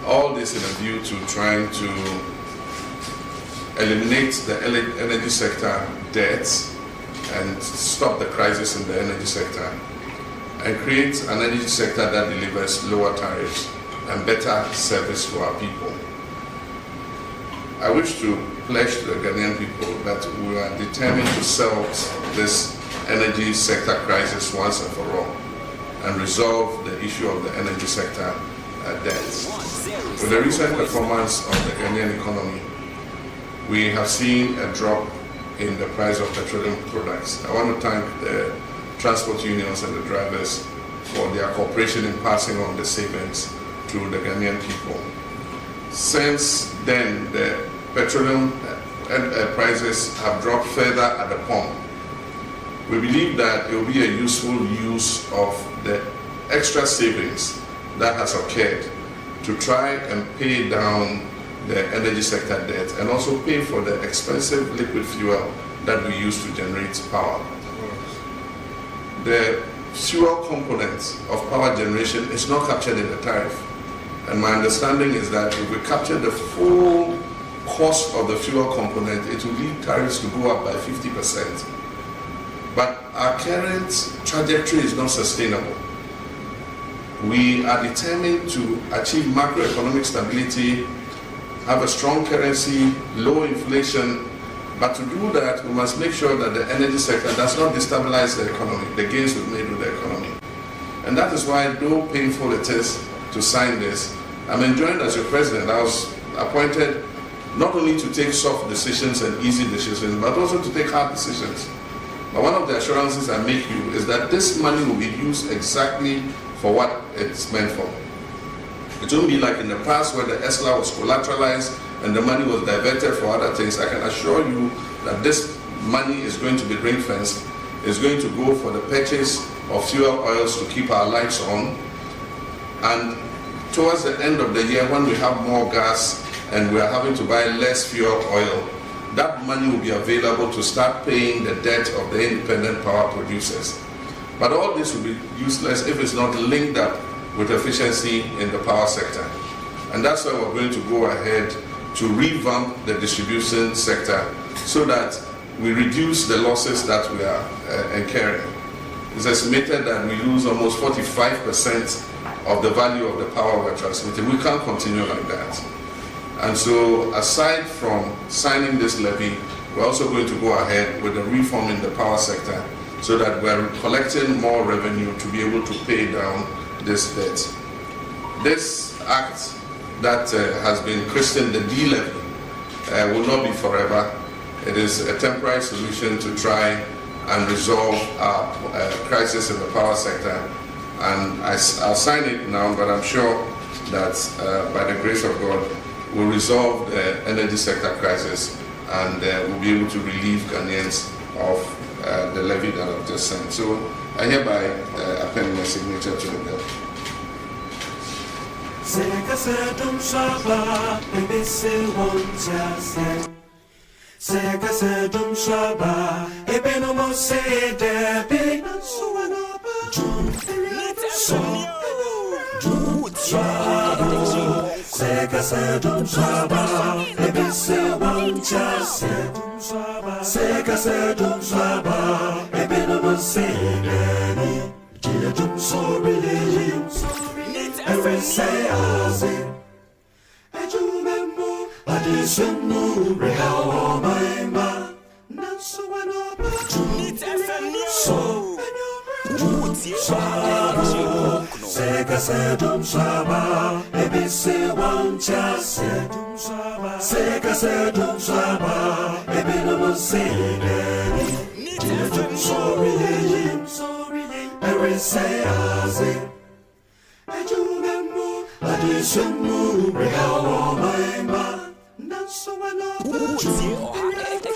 All this in a view to trying to eliminate the energy sector debts and stop the crisis in the energy sector and create an energy sector that delivers lower tariffs and better service to our people. I wish to pledge to the Ghanaian people that we are determined to solve this energy sector crisis once and for all and resolve the issue of the energy sector debts. With the recent performance of the Ghanaian economy, we have seen a drop in the price of petroleum products. I want to thank the transport unions and the drivers for their cooperation in passing on the savings to the Ghanaian people. Since then, the petroleum prices have dropped further at the pump. We believe that it will be a useful use of the extra savings that has occurred to try and pay down the energy sector debt and also pay for the expensive liquid fuel that we use to generate power. The fuel component of power generation is not captured in the tariff. And my understanding is that if we capture the full cost of the fuel component, it will lead tariffs to go up by 50%. But our current trajectory is not sustainable. We are determined to achieve macroeconomic stability, have a strong currency, low inflation, but to do that, we must make sure that the energy sector does not destabilize the economy, the gains we've made with the economy. And that is why, though painful it is to sign this, I'm enjoying as your president. I was appointed not only to take soft decisions and easy decisions, but also to take hard decisions. But one of the assurances I make you is that this money will be used exactly for what it's meant for. It won't be like in the past where the ESLA was collateralized and the money was diverted for other things. I can assure you that this money is going to be ring-fenced, is going to go for the purchase of fuel oils to keep our lights on. And towards the end of the year, when we have more gas and we are having to buy less fuel oil, that money will be available to start paying the debt of the independent power producers. But all this will be useless if it's not linked up with efficiency in the power sector. And that's why we're going to go ahead to revamp the distribution sector so that we reduce the losses that we are incurring. It's estimated that we lose almost 45% of the value of the power we're transmitting. We can't continue like that. And so aside from signing this levy, we're also going to go ahead with the reform in the power sector so that we're collecting more revenue to be able to pay down this debt. This act that has been christened the D-levy will not be forever. It is a temporary solution to try and resolve our crisis in the power sector. And I'll sign it now, but I'm sure that by the grace of God, we'll resolve the energy sector crisis and we'll be able to relieve Ghanaians of the levy that I've just signed. So I hereby append my signature to the bill. so Sabo Sega sedum saba Ebise wancha sedum saba Sega sedum saba Ebino sede Nidum sorry Every say aze Ejumembu Adisumu Rehawo maima Nansuwana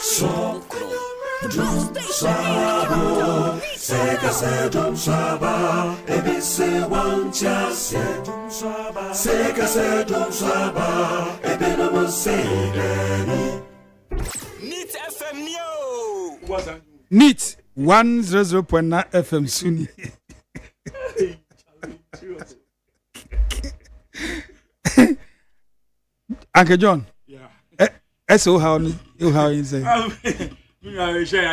So Sabo Sega sedum saba Ebise wancha sedum saba Sega sedum saba Ebino sede Neat FM Neo. What's that? Neat 100.9 FM Sunni. Uncle John. Yeah. So how you say? How you say?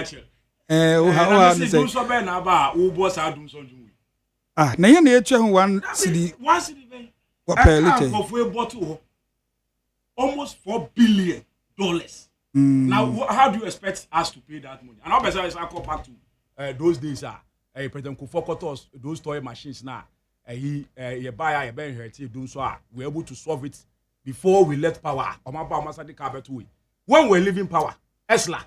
Ah, na yen na etwa one city. One city ben. What per liter? Almost $4 billion. Now, how do you expect us to pay that money? And obviously, I go back to those days. President Kufuor those toy machines now. He buy a ben here doing so. We're able to solve it before we let power. When we're leaving power, Esla.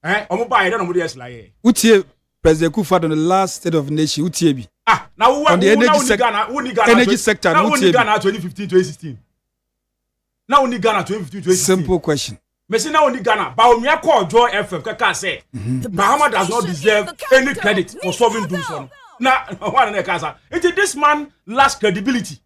Buy don't know Esla. Utie President Kufuor on the last State of the Nation. Utie bi. Now on the energy sector. Now only Ghana 2015-2016. Now only Ghana 2015-2016. Simple question. Messi now only Ghana. Baumia call Joy FM. Kaka say Bahama does not deserve any credit for solving doom so. Now one in the it is this man lacks credibility.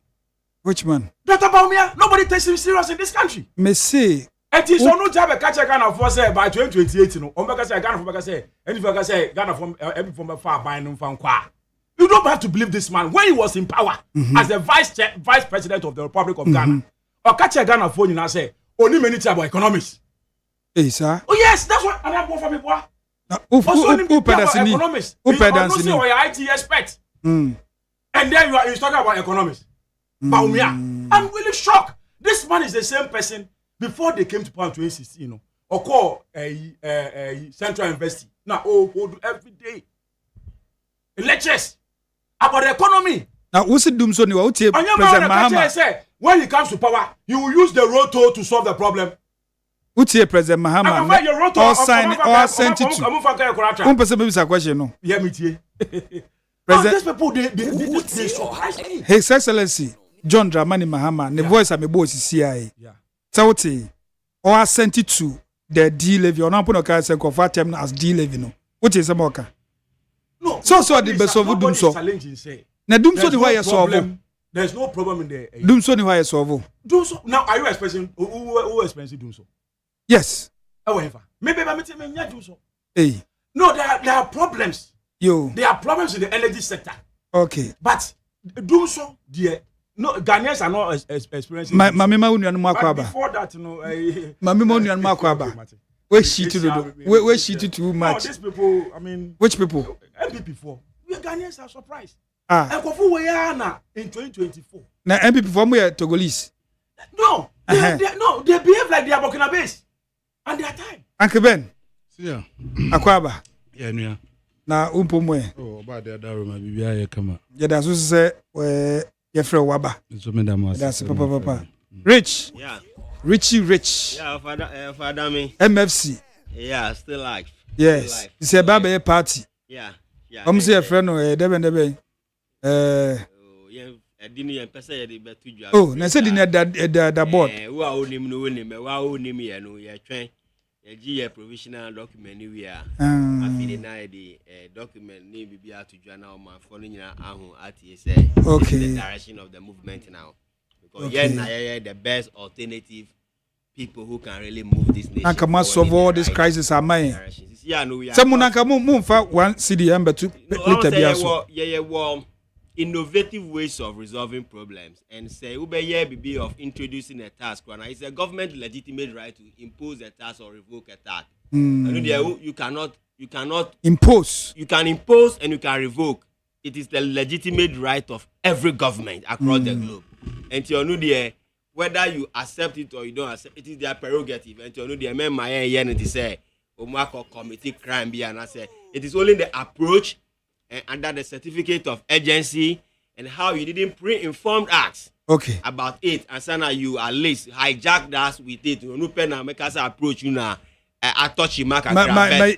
Which man? Dr. Baumia. Nobody takes him serious in this country. Messi. It is no job a catch Ghana for say by 2028. No. Omega say Ghana for say. Any for say Ghana from every from far by no from kwa. You don't have to believe this man when he was in power as the vice president of the Republic of Ghana. Or catch Ghana for you now say only many about economics. Hey, sir. Oh yes, that's what I'm going for me, boy. Economics. You are IT expert. And then you're talking about economics. Baumia. I'm really shocked. This man is the same person before they came to power in 2016, you know. Or call Central University. Now, do every day. Lectures about the economy. Now, what's it doom so new? President Mahama when he comes to power, he will use the road toll to solve the problem. Utie President Mahama or sent it to. Person maybe a question no. Yeah, me too. President, these people they surprise me. His Excellency John Dramani Mahama, the voice of my boss is CIA. Yeah. Sauti or sent it to the D levy or not put a car convert them as D levy no. What is a mocha? No. So the best of doom so. Na doom so the why you solve. There's no problem in there. Doom so the why you solve. Doom so now are you expressing who expensive doom so? Yes. However, maybe do so. Hey. No, there are problems. There are problems in the energy sector. Okay. But do so, dear. No, Ghanaians are not experiencing. But before that, no. Where she to do? Where she to too much? No, these people. I mean, which people? MP4. We Ghanaians are surprised. And in 2024. Now MP4 we are Togolese. No, they behave like they are Burkinabes. And their time. Uncle Ben. Yeah. Akwaba. Yeah. Na umpomwe. Oh, about the other room, bibia ye kama. Yeah, that's what say your friend Waba. That's papa. Rich. Yeah. Richie Rich. Yeah, Father me. MFC. Yeah, still live. Yes. It's a baby party. Yeah. I'm say a friend debe. Oh, na said in the board. Who are only no ya train. A provisional document we are. I deny the document name be to journal my following at the direction of the movement now. Because the best alternative people who can really move this nation. And come solve all this crisis are mine. Someone can move one CDM but to innovative ways of resolving problems and say be of introducing a task. It's a government legitimate right to impose a task or revoke a task. You cannot impose. You can impose and you can revoke. It is the legitimate right of every government across the globe. And whether you accept it or you don't accept it, is their prerogative. And you know the member say committee crime be and I say It is only the approach under the certificate of urgency and how you didn't pre-informed us about it. And so now you at least hijacked us with it. You know, pen and make us approach you now. I touch you, mark and my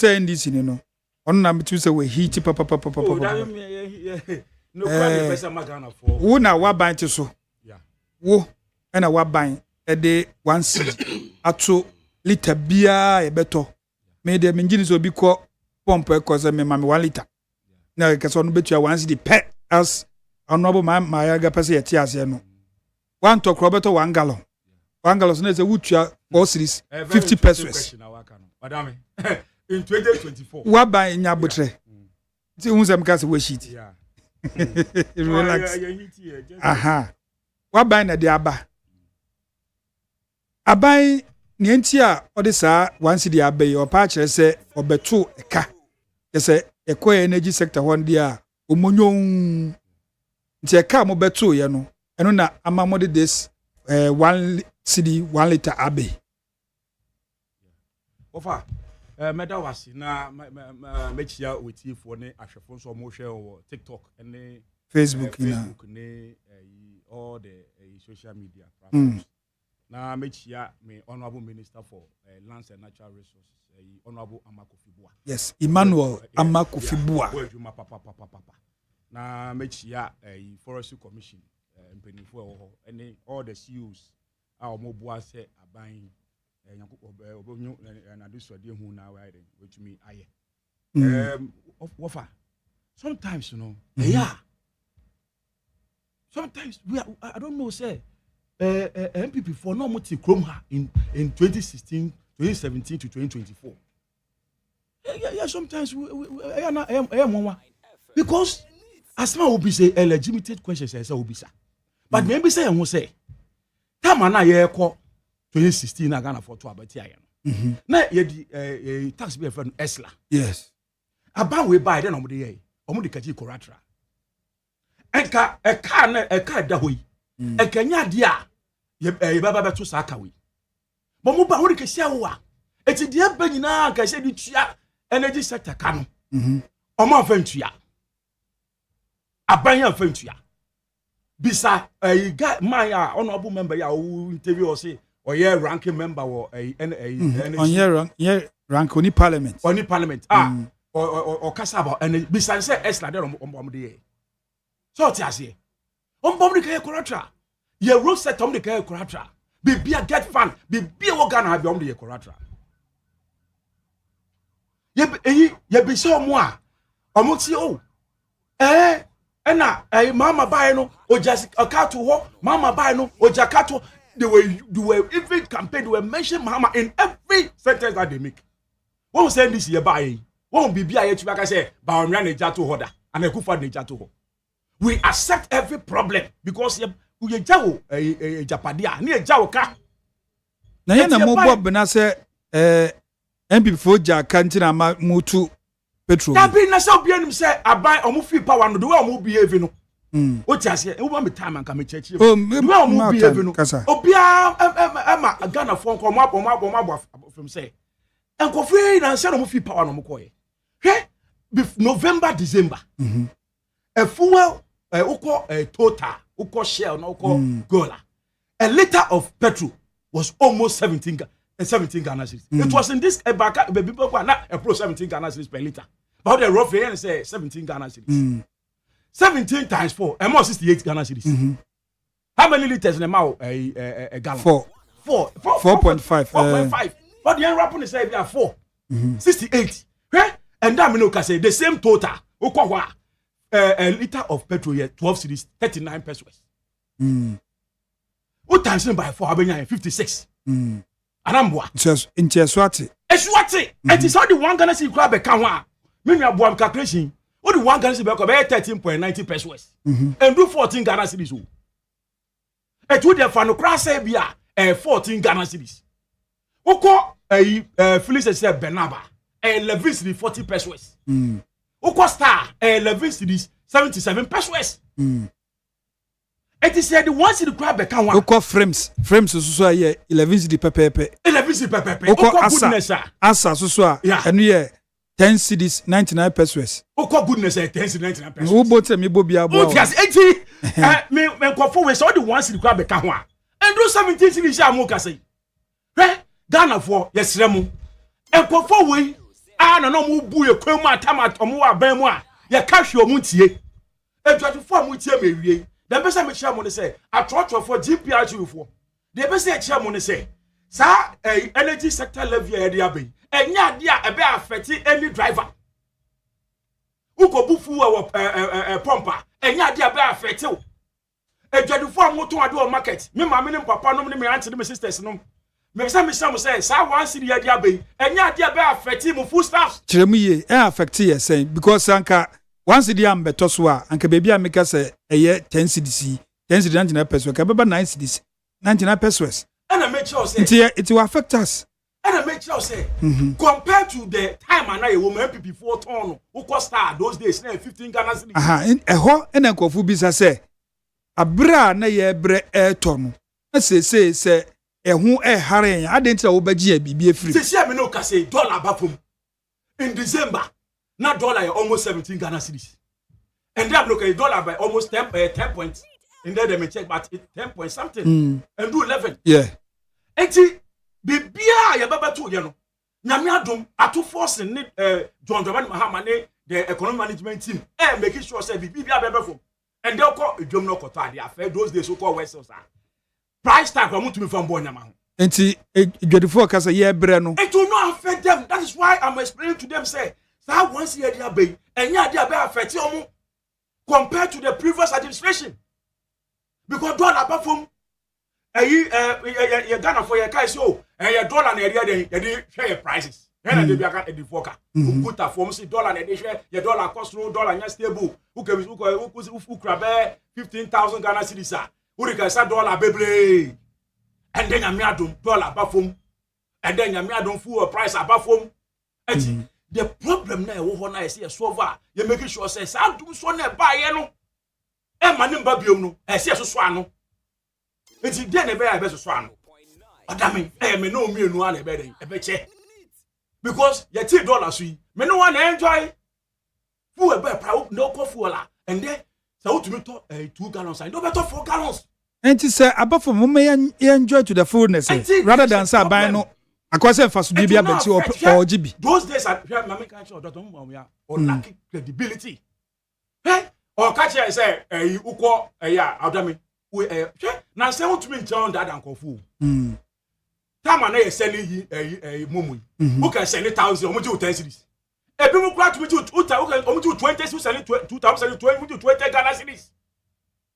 NDC no. On na bitu say we heat papa. No kwani pesa magana for. Wo na waban te so. Yeah. Wo na waban e de 1 cedi ato liter bia e beto. Me de menjini so bi ko pump e ko say me mame 1 liter. Na ke so no betua 1 cedi pe as honorable my yaga pese yeti ase no. 1 to kro beto 1 gallon. 1 gallon so na say wutua 4 cedis 50 pesos. Madam in 2024 waban nya botre. Ti unsem ka se we shit. Yeah. Relax. Aha. Waban na de aba. Aban ni enti a ode saa wansi de abai o pa kire se obeto eka. Yese ekọ energy sector hon dia omonyon nti eka mo beto ye no. Eno na amamode this 1 cedi 1 liter abai. Ofa meda wasi na mechia weti for ne ahwefo so mo hwe o TikTok and Facebook ne all the social media platforms. Na mechia me honorable minister for lands and natural resources honorable Amakofibua. Yes, Emmanuel Amakofibua. Papa. Na mechia forestry commission mpenifo ho and all the CEOs a omoboa se aban sometimes you know sometimes I don't know say MPP for no multi chrome in 2016 2017 to 2024 yeah sometimes because as ma will be say a legitimate question say will be sir but maybe say I say time na ye call 2016 na Ghana for to abati aye no na ye di tax be friend Esla yes aban we buy then omde ye omde kaji corratra enka eka da hoyi enka nya de a ye baba beto saka we bo mo ba ho de kesia wo a eti de ba nyina ka se di tua energy sector ka no omo afantua aban ya afantua bisa guy my honorable member ya interview or say or yeah ranking member or rank oni parliament or kasa about and bisa say extra there on the so ti ase on bom de kay corratra ye road set on de kay corratra bibia get fan bibia wo Ghana have on de corratra ye be so mo a omo ti o ena mama buy no oja akato ho mama buy no oja akato. They were even campaign. They were mentioning Mama in every sentence that they make. What was saying this year by? What will be a to say? Baumran Jato Hoda and a Kufa Jato Ho. We accept every problem because we jawo Japadia near Jawoka. Na ye na mo bob na say MP for ja kantina mutu petrol. That be na so be him say abai omufi power no the way omu behave no. What just here? Over me time and come church. Oh, me behave no. Obia Emma Ghana phone call mo from say. And go free na say no fit power no mo koye. Hey, November December. A fuel uko total uko shell no uko gola. A liter of petrol was almost 17 Ghana cedis. It was in this baby na a pro 17 Ghana cedis per liter. But the rough here say 17 Ghana cedis. 17 times 4, almost 68 Ghana cedis. How many liters in a mouth a gallon? 4.5. 4.5. But the end rapping say they are 4. 68. And that mean say the same total. A liter of petrol here 12 cedis 39 pesos. What times by 4 have 56. Anambwa. In Swati. Swati. And it's only 1 Ghana cedi grab a can. Mean you have calculation. What the 1 Ghana cedi be 13.90 pesos. And do 14 Ghana cedis. Et would the fan crash be 14 Ghana cedis. Oko Phyllis said Benaba 11 cedis 40 pesos. Oko Star 11 cedis 77 pesos. It is said the one city crab be kan wa. Oko frames so aye 11 cedi pepepe. 11 cedi pepepe. Oko goodness asa so a enu ye 10 cedis 99 pesos. Oko goodness 10 cedis 99 pesos. Wo bote me bo bia bo. O tias enti me nkofo we so the one city crab be kan wa. And do 17 cedis sha mo ka say. Ghana for yesremu. Nkofo we na no mu bu ye kwam atama omo wa ban mu a ye ka hwe omo tie. Edwatufo mu tie mewie. The person me chairman say a trotro for GPRG for. The person chairman say sa energy sector levy e dey abai. Enya dia e be affect any driver. Uko bufu wa pompa. Enya dia be affect o. Edwadufo amoto ade o market. Me ma me ne papa no me auntie me sisters no. Me say sa one city e dey abai. Enya dia be affect mu full staff. Chiremu ye e affect ye say because anka once the am beto so a anka baby ameka say eye 10 cedis 99 pesos ka beba 9 cedis 99 pesos and I make sure say it will affect us and I make sure say compared to the time and I woman before turn who cost star those days na 15 Ghana cedis eho en enkofu bi say abra na ye bre turn na say ehu hare adenti wo bagie bibi afiri say me no ka say dollar bafom in December now dollar almost 17 Ghana cedis. And they have looked at dollar by almost 10 points. And then they may check, but it's 10 point something. And do 11. Yeah. And see, the beer, ya baba too, you know. Nyamiadum, at 2 force in John Dramani Mahamane, the economic management team, and making sure say the beer baba. And they'll call a Jom no Kota, the affair, those days so called West Sosa. Price tag, I want to be from Bonyaman. And see, the forecast a year, Breno. It will not affect them. That is why I'm explaining to them, say, so once year, they are bay, and ya, they are bay affect you. Compared to the previous administration, because dollar apart from you Ghana for your guys, your dollar and area share your prices. And they be account the forecast. Who put a form see dollar and they share your dollar cost no dollar and stable. Who can who grab 15,000 Ghana cedis? Who can say dollar baby? And then you dollar apart from, and then you full price apart from. The problem now wo na say solver you make sure say sa dum so na ba ye no e ma ne ba biom no e say so ano enti dey na be ya be so ano odame me no mienu ana be dey e be che because ye $10 so yi me no wan enjoy fuel be pra no ko fuel la and then sa wo to me to 2 gallons I no better 4 gallons enti say above for me enjoy to the fullness rather than say buy no akwase faso bibia benti or GB. Those days I mama can show Dr. Mumia or lack credibility. Hey, or catch here say uko ya adami we na say want to me tell that and kofu. Time na you selling mumu. Who can sell 1,000 or 10 cedis. E bi mu kwa to me to 20 who selling 2020 Ghana cedis.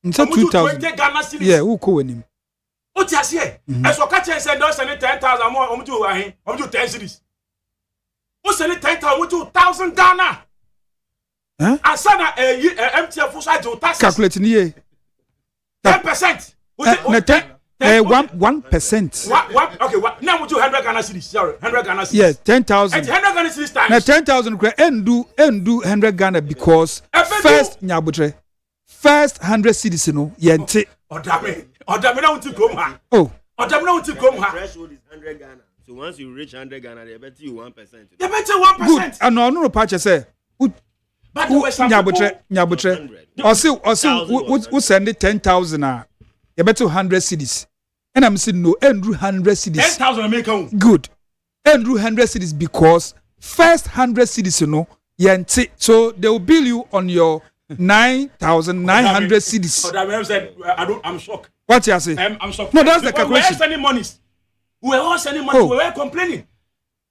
Into 2000 Ghana cedis. Yeah, who ko wenim. What you say? As for catching said, don't send 10,000 more. I'm doing 10 cities. What's sending 10,000 to 1,000 Ghana? I said MTF for side to tax. Calculating ye 10%. 1%. Okay, what now? Would you 100 Ghana cities? Sorry, 100 Ghana cities. Yes, 10,000. 100 Ghana cities times. Now 10,000 and do 100 Ghana because first nyabutre first 100 cities no yente. Odame na unti kom ha. Oh. Odame na unti kom ha. Threshold is 100 Ghana. So once you reach 100 Ghana, they bet you 1%. They bet you 1%. Good. And no patch say. But nyabutre. Or send 10,000 you bet 100 cities. And I'm saying no, Andrew 100 cities. 10,000 American. Good. Andrew 100 cities because first 100 cities yente. So they will bill you on your 9,900 cities. I'm shocked. What you say? I'm shocked. No, that's the calculation. We were sending monies. We were all sending money. We were complaining.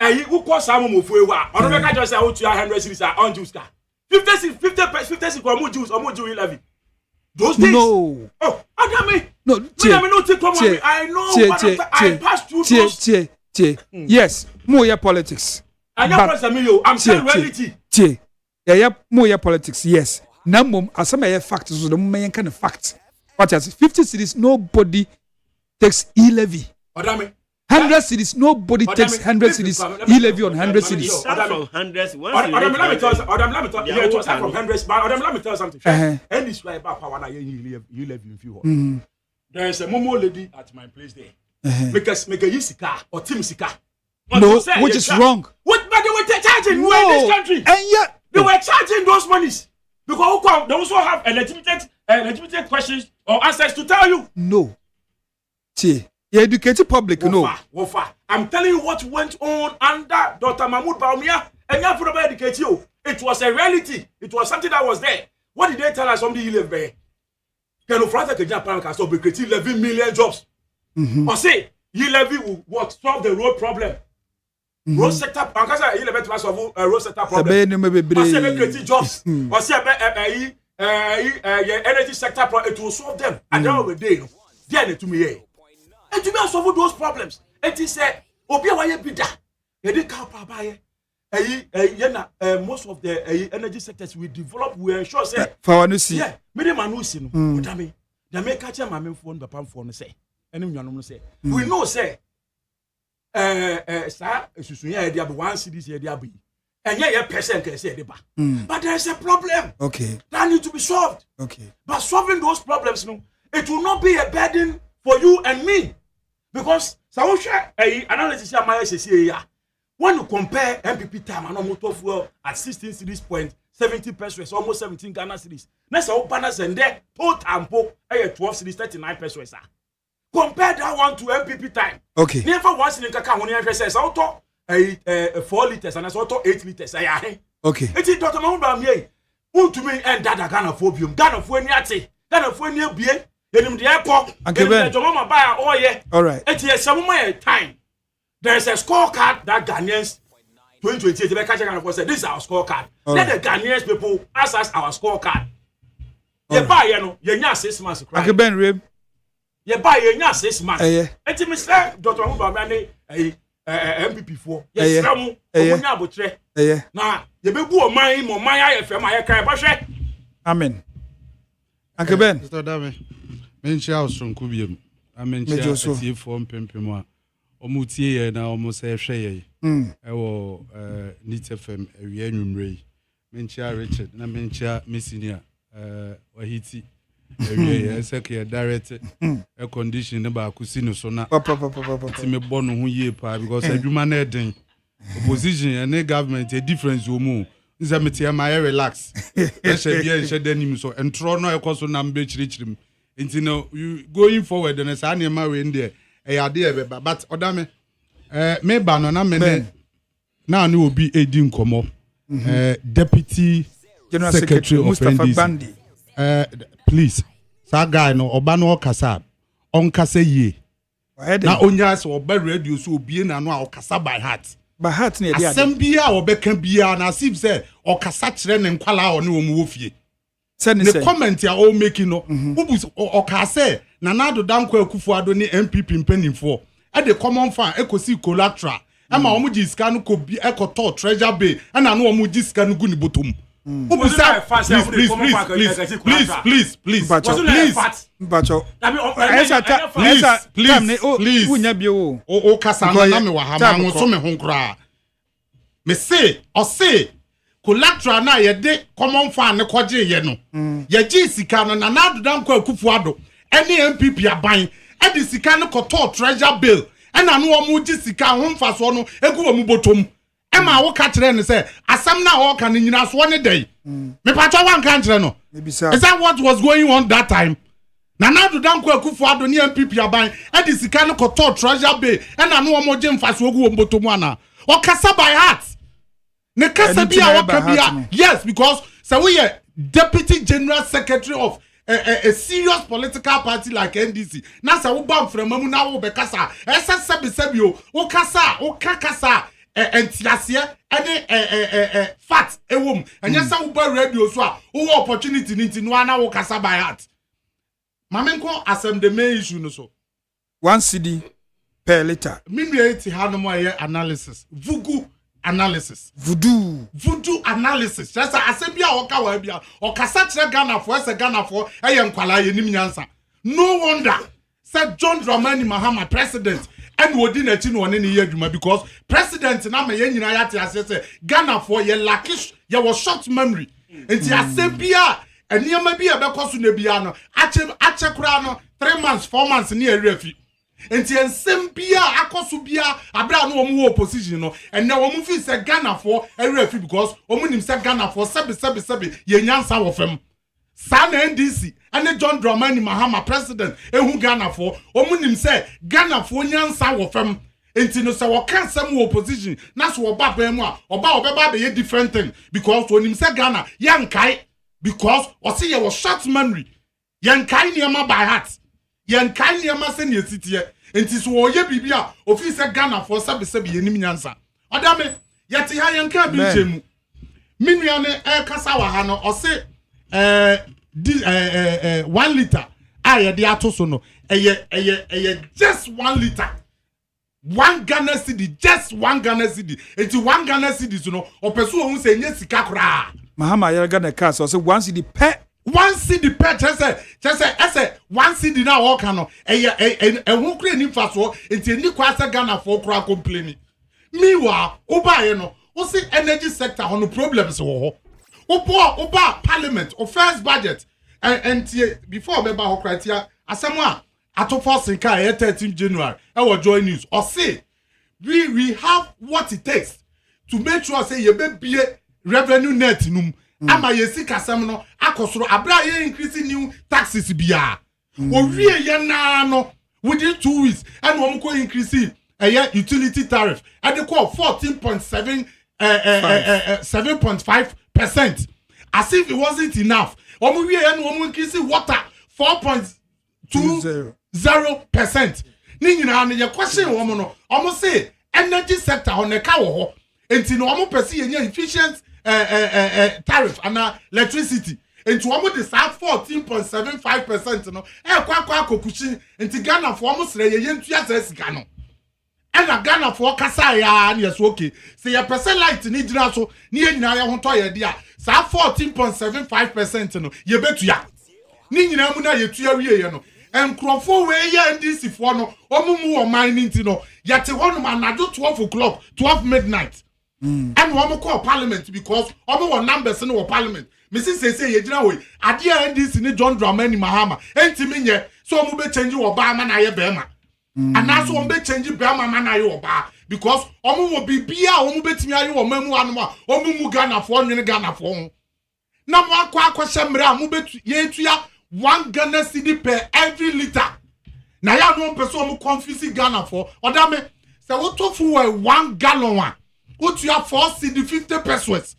And who cost some of you? I don't know. I just say, 100 cities are on juice. 50 or more juice or more juice levy. Those days. No. Oh, Adami. No. I know. I passed through those. Yes. More politics. I'm saying reality. Yeah, more politics. Yes. Namum, as some fact is the main kind of fact. What is 50 cities? Nobody takes e-levy. 100 100 cities. Nobody takes 100 cities. He levy on 100 cities. Start from hundreds. Let me tell you from hundreds. But let me tell you something. And this way about power you live in few. There is a Momo lady at my place there. Because make a Yisika or Tim Sika. No, which is wrong. What? But they were charging in this country. And yet they were charging those monies because they also have a legitimate questions or answers to tell you. No. See, the educated public, Wofa. I'm telling you what went on under Dr. Mahmoud Baumia and you have to educate you. It was a reality. It was something that was there. What did they tell us? Somebody live there. Can you France can stop creating 11 million jobs? Or say, you levy will what solve the road problem. Road sector, you levy solve road sector problem. Or say, creating jobs. Or say, energy sector problem. It will solve them. At the end of the day, they need to me. And to me, solve those problems. And he said, Obia waye bida. Yedi kapa baye. Most of the energy sectors we develop, we ensure say. Yeah, many manusi no. Odame. The make catch my main phone, the palm phone say. Any you say. We know say. Sir, susunya there be 1 city here there be. And yeah, person can say deba. But there is a problem. Okay. That need to be solved. Okay. But solving those problems, no, it will not be a burden for you and me, because so share analysis when you compare MPP time and motor fuel at 16 cities point 70 pesos, almost 17 Ghana cedis. Next all banners and there total ampo 12 cities 39 pesos. Compare that one to MPP time. Okay. Never once in Kaka when you say auto 4 liters and auto 8 liters. Okay. It is Dr. Mahmoud Bamiye. Who to me and that Ghana phobium. Ghana for any ati. Ghana for any bien. All right. Time. There is a scorecard that Ghanaians 2028 this is our scorecard. Let the Ghanaians people ask us our scorecard. You buy 6 months. Uncle Ben Rib. You buy 6 months. And to Mr. Dr. Mubamani MPP4. Yes, now you be go my FM I Amen. Uncle Ben. Mr. Dame. Menchia osron kubiem. Amenchia tie mpempem a omutie na omose hwe ewo Nit FM ewie nwumre. Menchia Richard na menchia Messinia wahiti ewie secretary director e condition ne ba akusi no so na ti me bɔ no ho yie pa because adwuma na eden opposition and government a difference wo mu nza metia ma relax e she bia e she danim so entro no e koso na mbe chirichirim. Until now, you going forward and say I ma we in there. But odame me ba no na me na no obi edin komo. Deputy General Secretary of Mustafa Bandi. Please, that guy no oba no kasa on kasa ye. Na onya so oba radio so obi na no a kasa by heart. By heart na dia. Asem bia obeka bia na sim say o kasa kire ne nkwala o ne o mu ofie. The comment you are all making no oka say Nanado Danko Akufo-Addo ni MPP mpanimfo e the common fan ekosi collateral e ma omo gi sika no ko bi e ko to treasure bay e na no omo gi sika no gu ni bottom please o kasa na me wa ha ma nso me ho nkra me say o say collateral na ye de common fan ne koje ye no ye gi sika no na Nanado Danko Akufo-Addo any MPP aban e de sika no ko to treasure bill e na no omo gi sika ho mfaso no egu omo botom e ma wo ka kire ne say asam na wo ka ne nyina so ne dai me pacha wan ka kire no is that what was going on that time? Nanado Danko Akufo-Addo ni MPP aban e de sika no ko to treasure bill e na no omo gi mfaso egu omo botom ana o kasa by heart. Ne kasa bia wakabia. Yes, because so we are Deputy General Secretary of a serious political party like NDC. Na sa wo bam framamu na wo be kasa. Esa sebisebio, wo kasa, wo kakasa entiasie ene fat ewom. Anya sa wo ba radio so a wo opportunity nti no ana wo kasa by heart. Mamenko asem the main issue no so. 1 cedi per liter. Minwe ti hanom aye analysis. Analysis. Voodoo analysis. Just asebia oka wa bia. Okasa kire Ghana for ese Ghana for eye nkwala ye nim nyansa. No wonder said John Dramani Mahama president and we didn't know one any year because president na me yen nyina yate ase say Ghana for ye lackish ye was short memory enti ase bia eniema bia be koso na bia no ache kura no 3 months 4 months ni erefi enti ensem bia akoso bia abra no omu opposition no and na omu fi say Ghana for erefi because omu nim say Ghana for sebe ye nyansa wo fam Sana NDC and John Dramani Mahama president ehu Ghana for omunim say Ghana for nyansa wo fam enti no say wo kan sam opposition na so oba ba mu a oba obeba be different thing because onim say Ghana yankai because o say ye was short memory yankai niam by heart yankai niam say ne sitie enti so wo ye bibia o fi say Ghana for sebe ye nim nyansa odame yete ha yanka bi chemu minua ne kasa wa ha no o say 1 liter aye de atoso no eye just 1 liter 1 Ghana cedi just 1 Ghana cedi enti 1 Ghana cedi so no opeso ohun se nye sika kra Mahama yere Ghana car so say 1 cedi per 1 cedi per ese 1 cedi na wo kan no eye ehun kra ni faso enti ni kwa se Ghana for kra complain miwa obaye no o say energy sector hono problems wo ho Oba parliament or first budget and before member ho criteria asemwa atofo sinka 13 January e will join news or say we have what it takes to make sure say ye be revenue net num ama ye sika sem no akosoro abra ye increase new taxes bia o wie ye na no within 2 weeks and we go increase utility tariff and they call 14.7 7.5%. As if it wasn't enough. Omu wie and omu increase water 4.20%. Ni nyina na ye question omu no. Omu say energy sector on the ka wo ho. Enti no omu pesi ye efficient tariff and electricity. Enti omu de sa 14.75% no. Kwa kokuchi enti Ghana for omu sere ye ntua sa sika no. And a Ghana for Kasa ya and yes okay. Say your percent light ni jina so ni nyina ya ho to ye dia. Sa 14.75% no ye betu ya. Ni nyina mu na ye tu ya wie ye no. Enkrofo we ye NDC for no omumu o mining ti no. Yete ho no anado 12 o'clock, 12 midnight. And we call parliament because omo won numbers no parliament. Mrs. say ye jina we ade NDC ni John Dramani Mahama. Enti minye so omu be change wo ba ma na ye be ma. And that's one be change Brahma man ayo ba because omu wo bibia omu betimi ayo mamu anoma omu mu Ghana for nwene Ghana for na mo akwa semre amu betu ye tuya 1 Ghana cedi per every liter na ya no person omu confuse Ghana for odame se wo tofu 1 gallon a wo tuya 4 cedi 50 pesos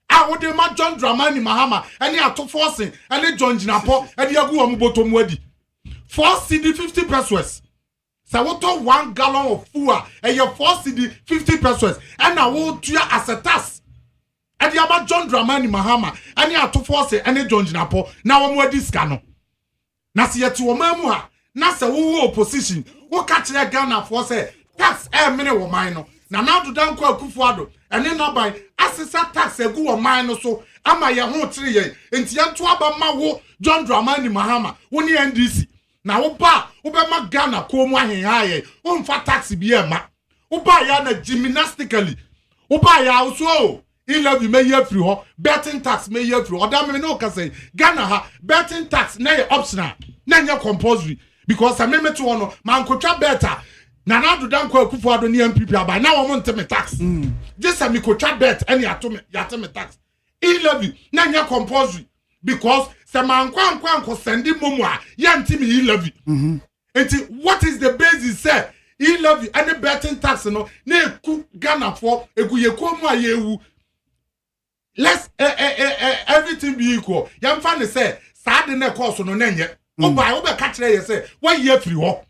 a wo de ma John Dramani Mahama eni atofo sen eni John Jinapo eni agu omu botom wadi 4 cedi 50 pesos. So what 1 gallon of fuel and your 4 cedi 50 pesos and I will do as a task. And you about John Dramani Mahama and you have to force it and John Jinapo now I'm with this cano. Nasi yet to a Nasa who opposition who catch their Ghana for say tax minute or minor. Now to down call Kufuado and then now by assessor tax a go or minor so am I a whole 3 years in Tiantuaba Mawo John Dramani Mahama when you NDC. Na oba ma Ghana ko mu ahenhaye o mfa tax bia ma oba ya na gymnastically oba ya so levy me ye free ho betting tax me ye free oda me no ka say Ghana ha betting tax na ye optional na nya compulsory because I me to no man kotwa better na do dan kwa kufu ado ni MPP aba na wo monte me tax just me kotwa bet any ato me tax levy na nya compulsory because se man kwa sending momo a yanti me levy enti what is the basis say levy any betting tax no na eku Ghana for egu yeku mu a yewu let's everything be equal yam fa ne say sa de na course no na nye oba wo be ka kire ye say why ye free ho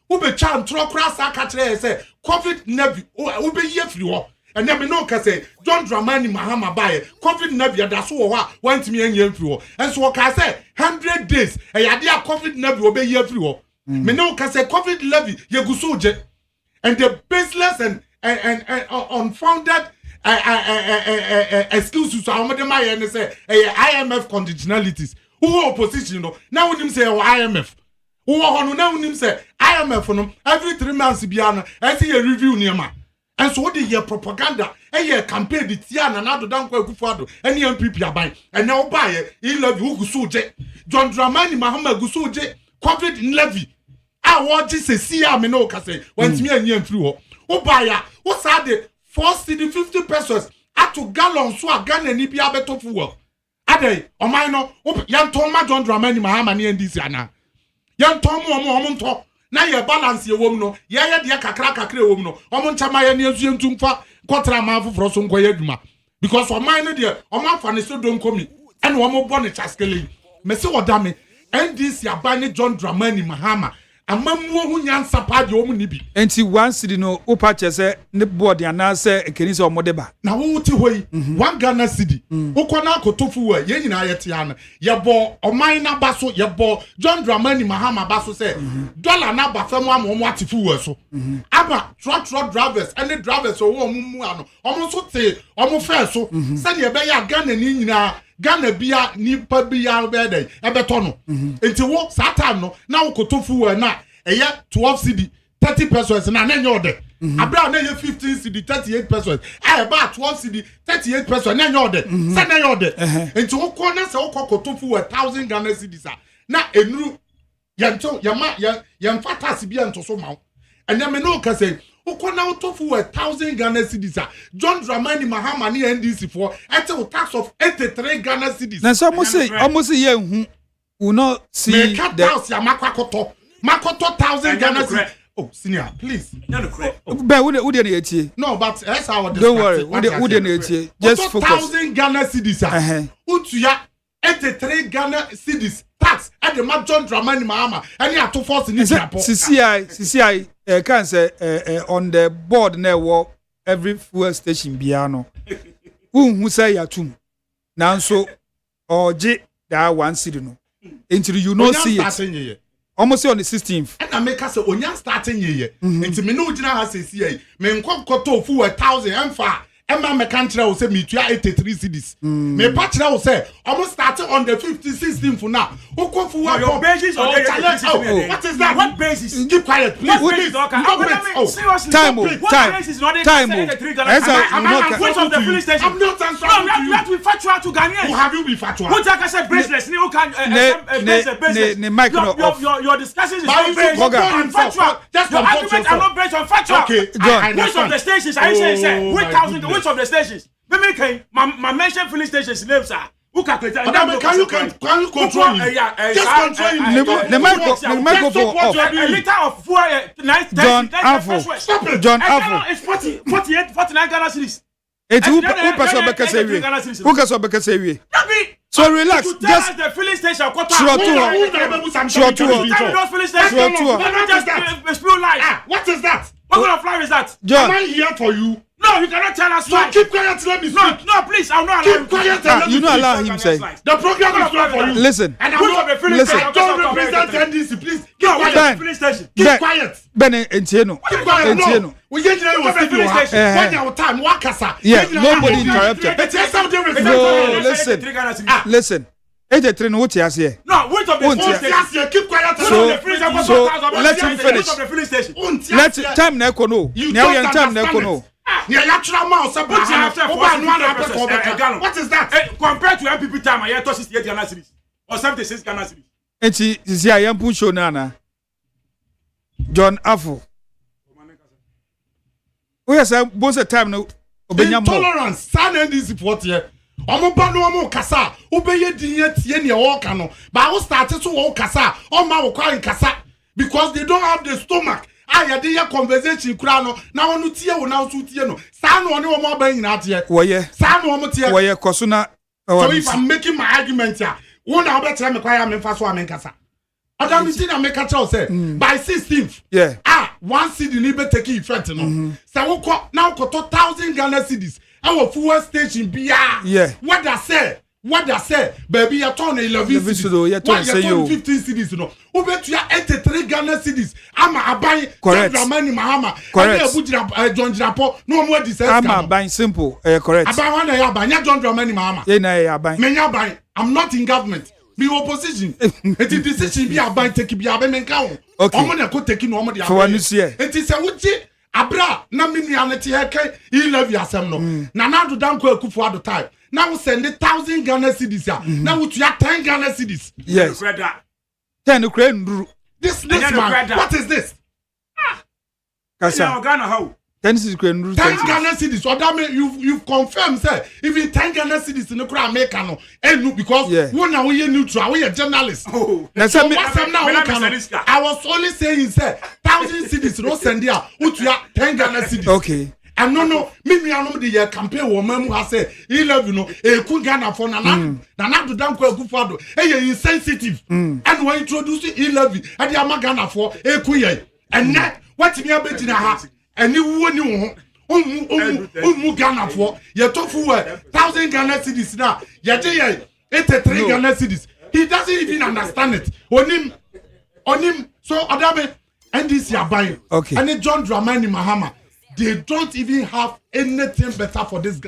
wo be chan tro kra sa ka kire ye say COVID nevi wo be ye free ho and then me no ka say John Dramani Mahama bae COVID nevi da so wo ha want me anya free ho and so ka say 100 days e ya de COVID nevi wo be ye free ho me no ka say COVID levy ye guso je and the baseless and unfounded excuses so how my and say IMF conditionalities who opposition no now when him say IMF who no now when him say IMF no every 3 months biano I see a review niema and so what the year propaganda and year campaign the tiana na do dan kwa Akufo-Addo and the MPP aban and now buy he love you gusuje John Dramani Mahama gusuje COVID levy I want to see me no kase want me and yen through o buy ya what's the 450 pesos at to gallon so a gun and ni bia beto fuel ade o man no yan ton ma John Dramani Mahama ni ndisi ana yan ton mo nto na ye balance ye wom no ye de kakra e wom no omo nchama ye ne azu ntumfa kotra ma foforo so nkoye adwuma because o man no de o ma fa ne so don komi ene o mo bo ne chaskele me se odame ndc abane John Dramani Mahama amamuo hu nyansa pa de omu ni bi enti one city no opa chese ne board ana se ekeni se omode ba na wo ti hoyi one Ghana city ukona akotofu wa ye nyina ayete ana ye bo oman na ba so ye bo John Dramani Mahama ba so se dollar na ba fam amomo atifu wa so aba truck drivers and drivers o wo mu ano omo so te omo fe so se ye be ya Ghana ni nyina Ghana bia ni pa bia be dey ebeto no enti wo satan no na ukotofu wa na eye 12 cedi 30 pesos na na nyode abra na ye 15 cedi 38 pesos ba 12 cedi 38 pesos na nyode se na nyode enti wo ko na se wo kotofu wa 1000 Ghana cedis na enuru yanto yamfa tax bia nto so mawo enya me no ka say ukona utofu 1000 Ghana cedis John Dramani Mahama ni NDC for at a tax of 83 Ghana cedis na so almost ye hu will not see the house ya makoto 1000 Ghana cedis. Oh, senior, please. But we didn't eat. No, but that's our. Don't worry, we didn't eat. Just focus. 1000 Ghana cedis. Utuya 83 Ghana cedis tax at the John Dramani Mahama and you have to force in this report. CCI can say on the board now every fuel station biano. Who say ya too? Now so or J that one city no. Until you know see it. Almost on the 16th. And I make us onya starting ye. Until me no jina ha CCI. Me nko koto fu 1000 emfa. Emma me country will say me to 83 cedis. Me partner will say almost starting on the 16th for now. Your basis on the what is that? What basis? Keep quiet, please. Seriously. Time. What basis is not time. Which of the police station? I'm not answering. No, you have to be factual to Ghanaians. Who have you been factual? What I said bracelets. You can your discussions is not based on factual. Your arguments are not based on factual. Okay, which of the stations are you saying? Which of the stations? My mention filling stations names are. Who calculate? Can you control him? Just control him. The microphone off. A liter of fuel. John Afo. Stop it. John Afo. It's 49 Ghana cedis. It's who person beka say we. Who person beka say we. So relax. Just the filling station. Sure What is that? What kind of flower is that? John. Am I here for you? No, you cannot tell us why. Keep quiet, let me speak. No, please, I'll not allow you. Keep quiet, let me you don't speak. allow him say. The program is not for you. Listen. And I don't represent NDC. Please keep quiet. Keep quiet. Ben Entieno. Keep quiet. No. We get there with you. When your time, Wakasa. Yeah, nobody interrupted. No, listen. 83 no what you say. No, which of the stations? Keep quiet. So let him finish. Let time na ekono. Now you time na ekono. What is that? Compared to MPP time, I had 68 Ghana cedis or 76 Ghana cedis. Enti sisi ayam push nana. John Afo. We say both time no obenya mo. Intolerance. San NDC support here. Omo ba no omo kasa obeye dinye tie ne wo ka no ba wo start so wo kasa o ma wo kwa kasa because they don't have the stomach aya dey conversation kura no na wonu tie wo na so tie no sa no one wo mo ba nyina tie woye sa no wo tie woye koso na so if I'm making my argument here wo na obe tell me kwa ya me fa so am kasa Adam see na make tell say by 16th one cedi ni be take effect no say wo ko na wo to 1000 Ghana cedis our fuel station bia what I say baby you turn 11 cedis you turn 15 cedis no we bet you 83 Ghana cedis ama aban Dramani Mahama and John Drapo no more this ama aban simple correct aban one ya aban John Dramani Mahama na ya aban me ya aban I'm not in government Be opposition. It is decision be about taking be abenka. Okay. Omo na ko taking no omo de. For one year. It is a wuti abra na minianity heke e levy asem no. Na na do dan ko akufo ado time. Now we send 1,000 Ghana cedis ya. Now we have 10 Ghana cedis. Yes. 10 Ukraine. This man. What is this? Kasa. Ghana how? 10 Ukraine. 10 Ghana cedis. So that mean you've confirmed say even 10 Ghana cedis in the crowd make no. And because when now we neutral, we are journalists. Oh. So I was only saying say 1,000 cedis no send here. What you have 10 Ghana cedis. Okay. And no, me anom the year campaign woman who has said he love you know ku Ghana for nana do dan ko akufado insensitive and when introduce he love you and the Ghana for ku ye and that what me abeti na ha and you woni ho Ghana for ye tofu 1,000 Ghana cedis na ye dey 83 Ghana cedis. He doesn't even understand it. On him so Odame and this ya buying. Okay. And John Dramani Mahama. They don't even have anything better for this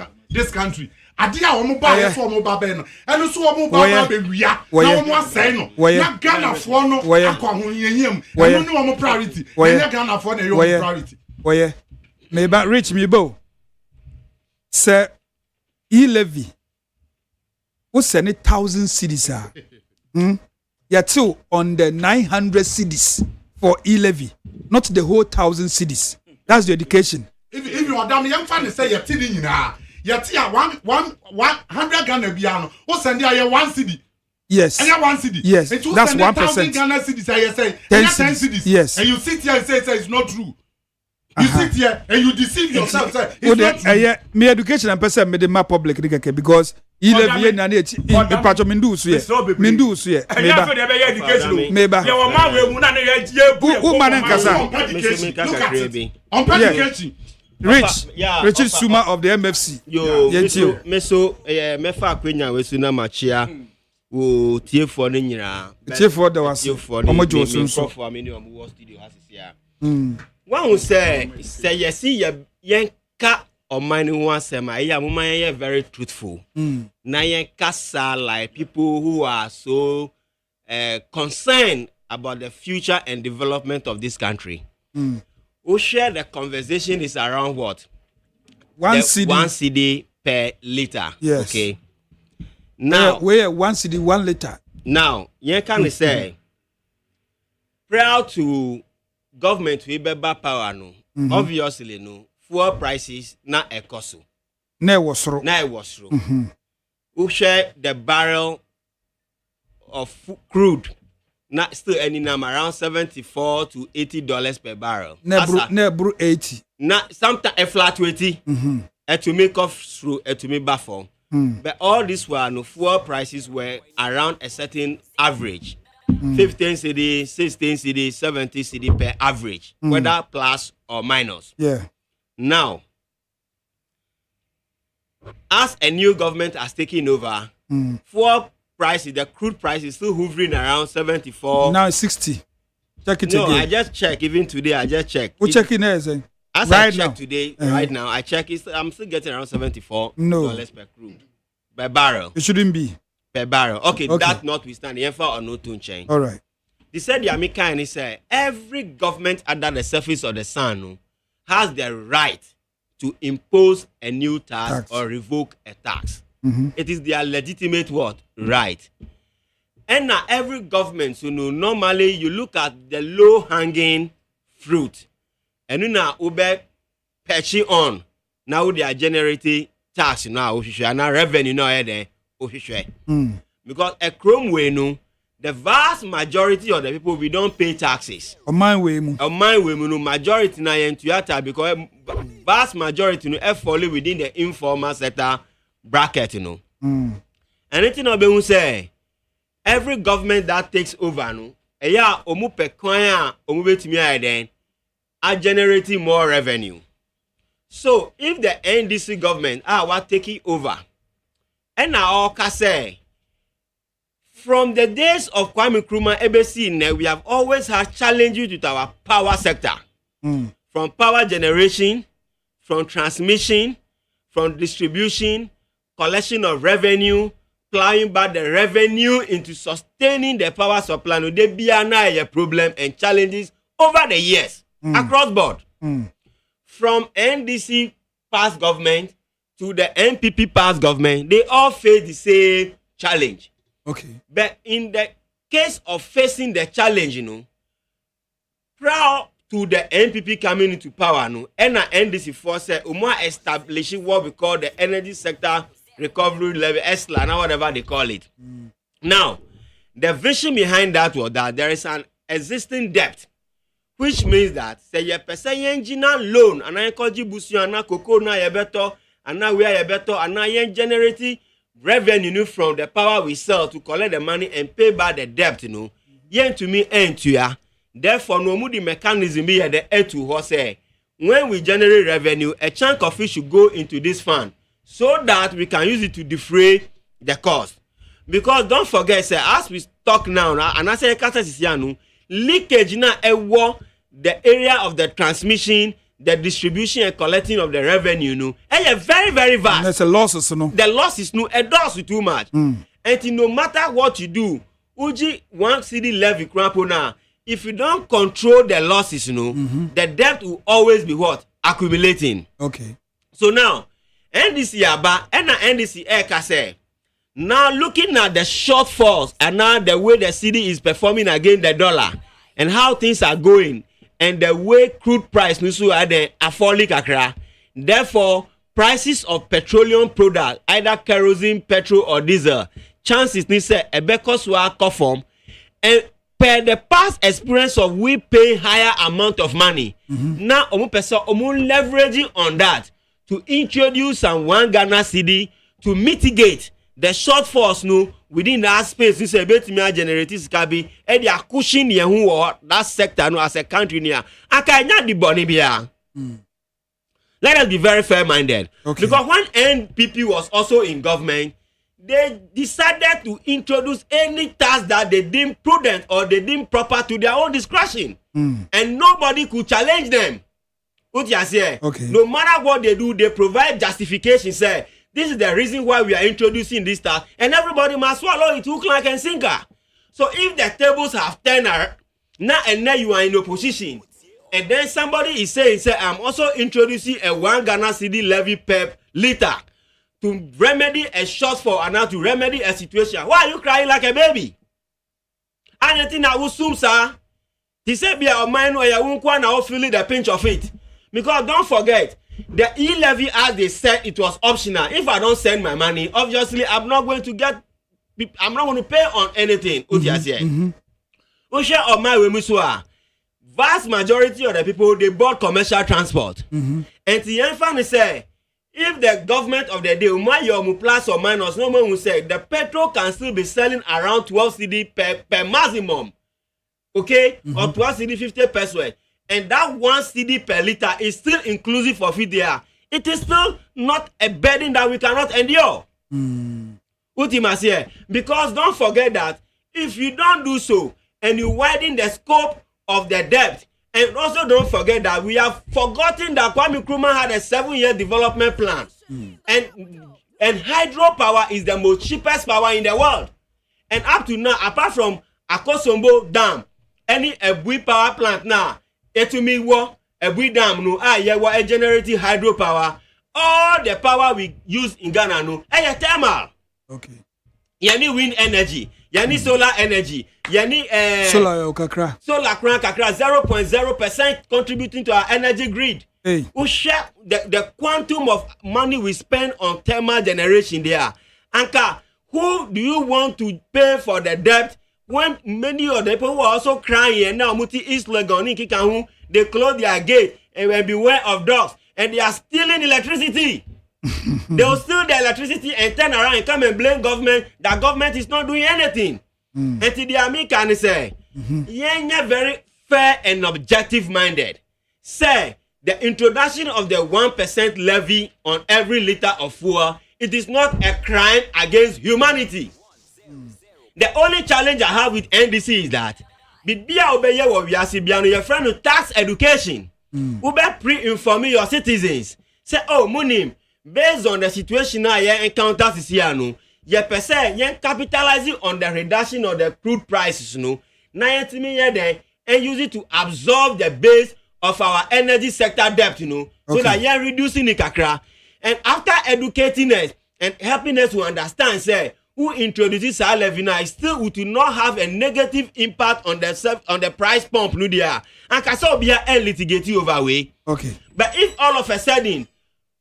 country. Adia omo ba so omo ba be no. Eno so omo ba be wia. Na omo asai no. Na Ghana for no akwa hoyeyem. Eno ni omo priority. Na Ghana for na yo priority. Oye. Me ba rich me bo. Say e-levy. We send 1,000 cedis ah. Yeah, too on the 900 cedis for e-levy, not the whole 1,000 cedis. That's the education. If you are done, young fan say you're telling now. You're 100 Ghana Biano. What's send you 1 cedi? Yes. And 1 cedi. Yes. That's 1%. Ghana cedis. I say 10 cedis. Yes. And you sit here and say it's not true. You sit here and you deceive yourself. Say it's not true. Yeah, me education and person me the my public because e-levy na na echi patcho mindu so ye. Mindu so ye. Meba. You man we mu na na ye die bu. Who man nkasa? On education. Richard Suma of the MFC. Yo, meso mefa akwenya wesu na machia wo tie for ne nyira. Tie for da was. Omojo sunso. For me ni omo studio hasisia. One who say yesi yenka oman who asema iya mama ye very truthful. Na yenka sa like people who are so concerned about the future and development of this country. Who share the conversation is around what? 1 cedi. 1 cedi per liter. Yes. Okay. Now where 1 cedi 1 liter. Now, you can say prior to government we be power no. Obviously no. Fuel prices na ekoso. Na wasro. Who share the barrel of crude? Na still earning around $74 to $80 per barrel. Nebru 80. Na sometimes a flat 80. To make off through to make buffer. But all this while no fuel prices were around a certain average. 15 cedi, 16 cedi, 70 cedi per average, whether plus or minus. Yeah. Now, as a new government has taken over, fuel prices, the crude price is still hovering around 74. Now it's 60. Check it no, again. I just check. Even today, I just check. We're checking as right I check now. Today, right now, I check. I'm still getting around $74 per crude per barrel. It shouldn't be per barrel. Okay. That notwithstanding, or no tune change. All right. They said the American is every government under the surface of the sun has the right to impose a new tax. Or revoke a tax. It is their legitimate right. And now every government, normally you look at the low-hanging fruit, and now Uber patching on. Now they are generating tax now, and now revenue now because a chrome way the vast majority of the people we don't pay taxes. My way, majority na yentuyata because vast majority fall within the informal sector bracket, Anything I be say, every government that takes over, omu pekwanya omu betimi then are generating more revenue. So if the NDC government are taking over, and now say from the days of Kwame Nkrumah ABC, we have always had challenges with our power sector. From power generation, from transmission, from distribution, collection of revenue, plowing back the revenue into sustaining the power supply, no, there be a problem and challenges over the years across board. From NDC past government to the NPP past government, they all face the same challenge. Okay. But in the case of facing the challenge, prior to the NPP coming into power, and NDC force establishing what we call the energy sector recovery levy, ESLA, now whatever they call it. Now, the vision behind that was that there is an existing debt, which means that say your person engineer loan and I call you busu and na cocoa na yebeto and now we are yebeto and now generating revenue from the power we sell to collect the money and pay back the debt, yen to me and to ya. Therefore, no more the mechanism be the air to horse. When we generate revenue, a chunk of it should go into this fund so that we can use it to defray the cost. Because don't forget, say, as we talk now, and I say, leakage now the area of the transmission, the distribution and collecting of the revenue, and very, very vast. And there's a losses, The losses, a dose too much. And no matter what you do, Uji one city levy crap now. If you don't control the losses, the debt will always be what? Accumulating. Okay. So now, NDC Aba and NDC Eka say, now looking at the shortfalls and now the way the city is performing against the dollar and how things are going and the way crude price are the falling kakra. Therefore, prices of petroleum products, either kerosene, petrol or diesel, chances ni say ebekos wa conform and per the past experience of we pay higher amount of money. Now omu person omu leveraging on that to introduce some one Ghana cedi to mitigate the shortfalls within that space. This is betimi generate sikabi e dia cushion ye hu that sector as a country near akanya di boni bia. Let us be very fair minded. Okay. Because when NPP was also in government, they decided to introduce any task that they deemed prudent or they deemed proper to their own discretion. And nobody could challenge them. Okay. No matter what they do, they provide justification. Say, this is the reason why we are introducing this task. And everybody must swallow it, hook, line, and sinker. So if the tables have turned now and then you are in opposition, and then somebody is saying, I'm also introducing a 1 Ghana cedi levy per liter to remedy a shortfall and now to remedy a situation. Why are you crying like a baby? Anything I will assume, sir. He said, be a man or you won't now feel the pinch of it. Because don't forget, the e-levy, as they said, it was optional. If I don't send my money, obviously I'm not going to pay on anything. Vast majority of the people, they bought commercial transport. And the infant say, if the government of the day, plus or minus, no one will say the petrol can still be selling around 12 cedi per maximum. Okay? Or 12 cedi 50 pesos. And that 1 cedi per liter is still inclusive of it there. It is still not a burden that we cannot endure. Because don't forget that if you don't do so and you widen the scope of the debt, and also don't forget that we have forgotten that Kwame Nkrumah had a 7-year development plan. And hydropower is the most cheapest power in the world. And up to now, apart from Akosombo Dam, any Ebui power plant now, Etumi Wo, Ebui Dam, generating hydropower, all the power we use in Ghana, thermal. Okay. Yani wind energy, yani solar energy, yani solar kakra 0.0% contributing to our energy grid. Hey. We share the quantum of money we spend on thermal generation there. Anka, who do you want to pay for the debt when many of the people who are also crying and now Muti East Legon, they close their gate and will beware of dogs and they are stealing electricity. They will steal the electricity and turn around and come and blame government that government is not doing anything. And to the American say, you're very fair and objective minded. Say the introduction of the 1% levy on every liter of fuel, it is not a crime against humanity. The only challenge I have with NDC is that your friend with tax education, ube pre-informing your citizens. Say, oh, Munim, based on the situation I encounter this year, ye per se yen capitalizing on the reduction of the crude prices no na yetimi ye then and use it to absorb the base of our energy sector debt so that yen reducing the kakra and after educating us and helping us to understand say who introduces our levy now still we do not have a negative impact on the price pump no there and kasa be a litigate over way. Okay. But if all of a sudden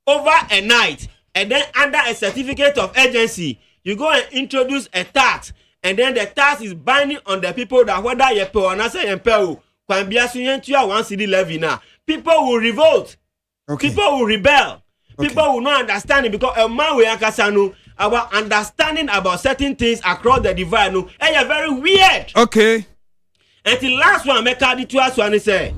over a night and then under a certificate of agency you go and introduce a tax and then the tax is binding on the people that whether you pay or not say you pay can be assuming to your 1 cedi levy now people will revolt. People will rebel. People will not understand it because a man we akasano our understanding about certain things across the divide no is very weird. Okay. And the last one make the two one say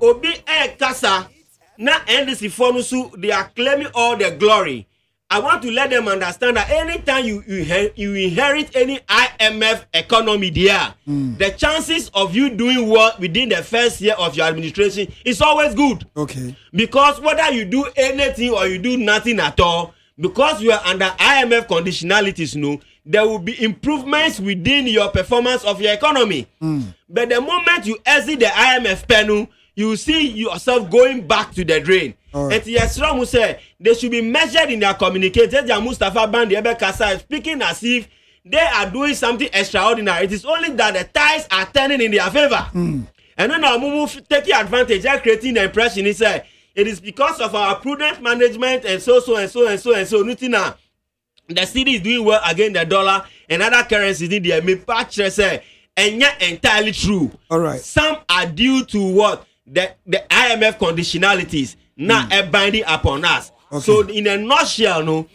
obi kasa na NDC fonusu they are claiming all the glory. I want to let them understand that anytime you inherit any IMF economy there, the chances of you doing well within the first year of your administration is always good. Okay. Because whether you do anything or you do nothing at all, because you are under IMF conditionalities, there will be improvements within your performance of your economy. But the moment you exit the IMF panel, you see yourself going back to the drain. And yes, Ramu say they should be measured in their communication. Mustafa Bandi Ebekasa speaking as if they are doing something extraordinary. It is only that the tides are turning in their favor. And then Mumu taking advantage and creating the impression he said it is because of our prudent management and so. Nutina, the city is doing well against the dollar and other currencies in there. Me patch say and not entirely true. All right. Some are due to what the IMF conditionalities now binding upon us. Okay. So in a nutshell,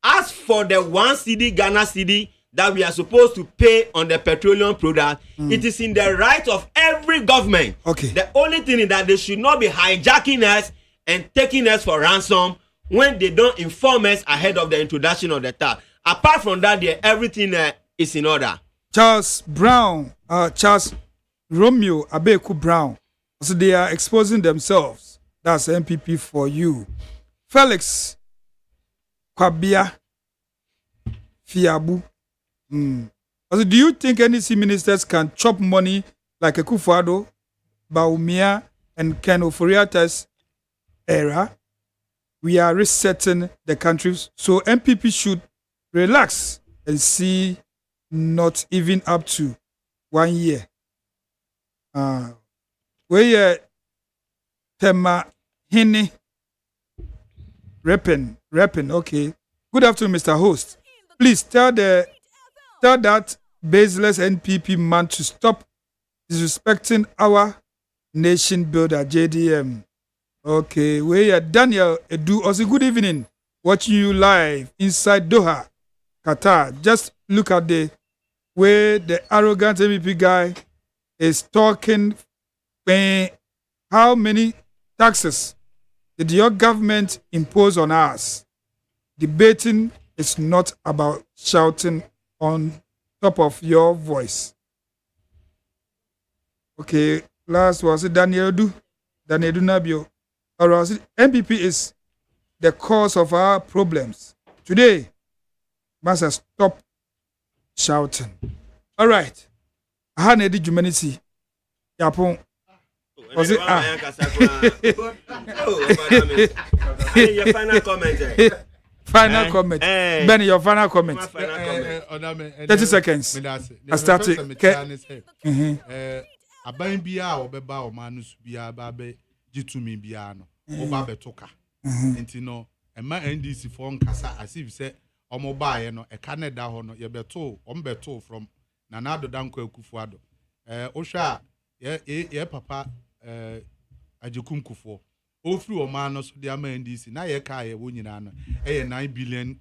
as for the 1 cedi Ghana cedi that we are supposed to pay on the petroleum product, it is in the right of every government. Okay. The only thing is that they should not be hijacking us and taking us for ransom when they don't inform us ahead of the introduction of the tax. Apart from that, everything is in order. Charles Romeo Abeku Brown. So they are exposing themselves. That's MPP for you. Felix Kwabia Fiabu. Also, do you think NEC ministers can chop money like Akufo-Addo, Bawumia, and Ken Ofori-Attah's era? We are resetting the country, so MPP should relax and see not even up to 1 year. Where Tema Hini Reppin. Okay. Good afternoon, Mr. Host. Please tell that baseless NPP man to stop disrespecting our nation builder, JDM. Okay. Where Daniel Edu. Also, good evening. Watching you live inside Doha, Qatar. Just look at the way the arrogant NPP guy is talking. How many taxes did your government impose on us? Debating is not about shouting on top of your voice. Okay, last was Daniel Du Nabio. Or was it MPP is the cause of our problems. Today, must stop shouting. All right. I had a humanity. Yapon. Was it? Your final comment. Final comment. Benny, your final comment. 30 seconds. I started. Aban bia obeba o manus bia ba be gitumi bia no oba betoka enti no ema NDC for nkasa as if say omo baaye no e Canada ho no ye beto ombeto from Nanado Danko Akufo-Addo ohwa ye papa Ajekum Kufo ofri o man no so de ama NDC na ye ka ye wo nyina no 9 billion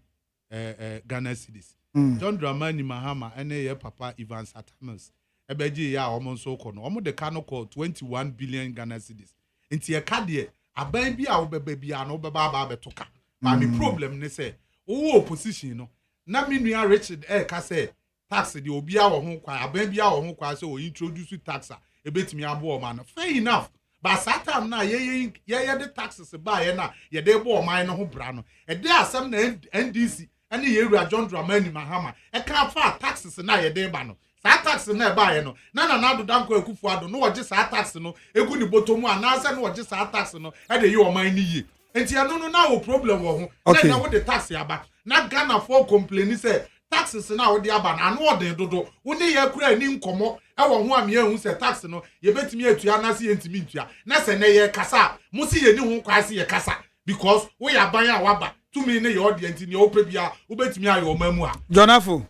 Ghana cedis. John Dramani Mahama ene ye papa Ivan Satanos ebeji ya omo so ko no omo de ka no call 21 billion Ghana cedis. Nti ye ka de aban bi a wo beba bia no beba ba betoka. But the problem ne say wo opposition no na menua Richard ka say tax de obi a wo ho kwa aban bi a wo ho kwa say o introduce tax a ebetimi abo o man. Fair enough. But satam na ye the taxes ba ye na ye de bo man no ho bra no. E de asem na NDC ene ye Ewura John Dramani Mahama. E kan fa taxes na ye de ba no. Sa tax na ba ye no. Na do danko Akufo-Addo no oje sa tax no egu ni botomu anase no oje sa tax no e de ye o man ni yi. Enti anu no na wo problem wo ho. Na wo the tax ya ba. Na Ghana for complain say taxes na wo de aba na anu odin dodo. Wo ne ye kura ni nkomo e wo ho am ye hu say tax no ye betimi atua na se yentimi ntua. Na se ne ye kasa musi ye ni hu kwa se ye kasa because wo ya ban ya waba tumi ne ye audience ni o prebia wo betimi ayo o mamu a. Jonafo.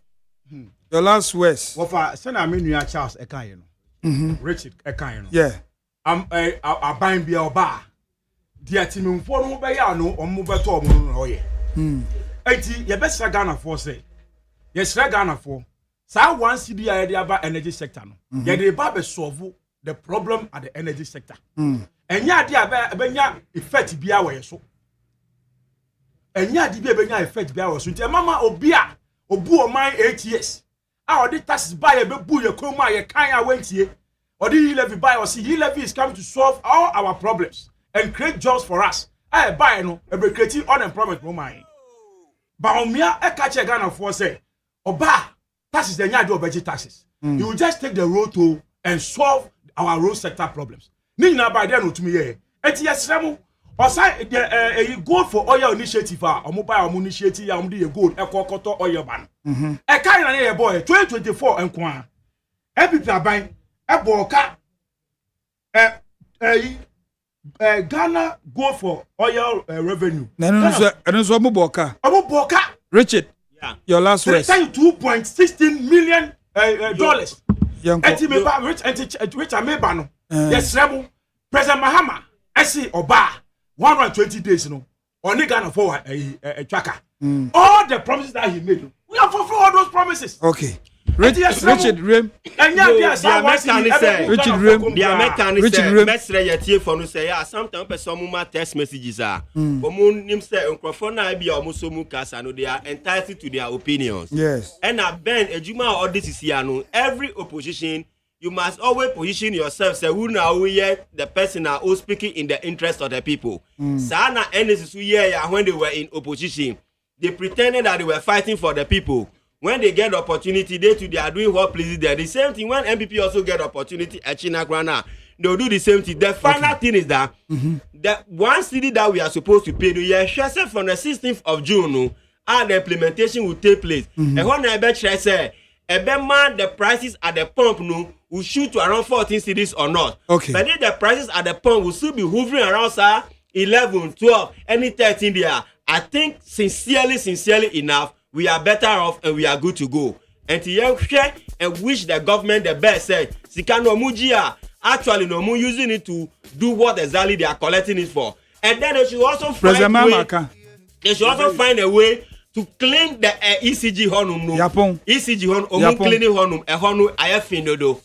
Your last words. Wofa sena me nua Charles ekan ye no. Richard ekan ye no. Yeah. Aban bia oba. Dia timimfo no be ya no omo beto omo no ye. Enti ye be sra Ghana for say. Ye sra Ghana for. Sa one city ya dey aba energy sector no. Ye dey ba be solve the problem at the energy sector. Enya dey abenya effect bia we so. Enya dey abenya effect bia we so. Nti mama obi a obu o man 8 years. A odi taxes buy e be bu ye kroma ye kan ya wentie. Odi levy buy or see levy is coming to solve all our problems and create jobs for us. I buy no e be create unemployment no man. Ba omia e ka che Ghana for say oba taxes dey nya do obegi taxes. You will just take the road to and solve our road sector problems. Ni na by there no tumi ye. Enti yesremu osai the gold for oil initiative omo buy omo initiative ya omo dey gold e kokoto oil ban. E kai na ye boy 2024 enko a. EPP aban e boka Ghana go for oil revenue. No so boka. Richard. Yeah. Your last words. $2.16 million dollars. Enti me ba rich ameba no. Yes remo President Mahama esi oba 120 days no. Only Ghana for a tracker. All the promises that he made. We have fulfilled all those promises. Okay. Richard Rim. Richard Rim. The American mestre yetie for no say sometimes person muma text messages are. Omun nim say nkrofo na bia omusomu kasa no they are entitled to their opinions. Yes. And Ben ejuma all this is here no every opposition you must always position yourself say who now we the person who speaking in the interest of the people. Sana NSS when they were in opposition they pretended that they were fighting for the people. When they get the opportunity, they are doing what pleases them. The same thing when MPP also get the opportunity at Chinagrana, they'll do the same thing. The final thing is that the one city that we are supposed to pay the year from the 16th of June, and the implementation will take place. And when I bet say, the prices at the pump will shoot to around 14 cities or not. Okay. But if the prices at the pump will still be hovering around 11, 12, any 13 there. I think sincerely enough, we are better off and we are good to go. And to share and wish the government the best. Said, Sikano Mujia actually no more using it to do what exactly they are collecting it for. And then they should also find a way to clean the ECG honum no. ECG honum cleaning honum a honum I have find do.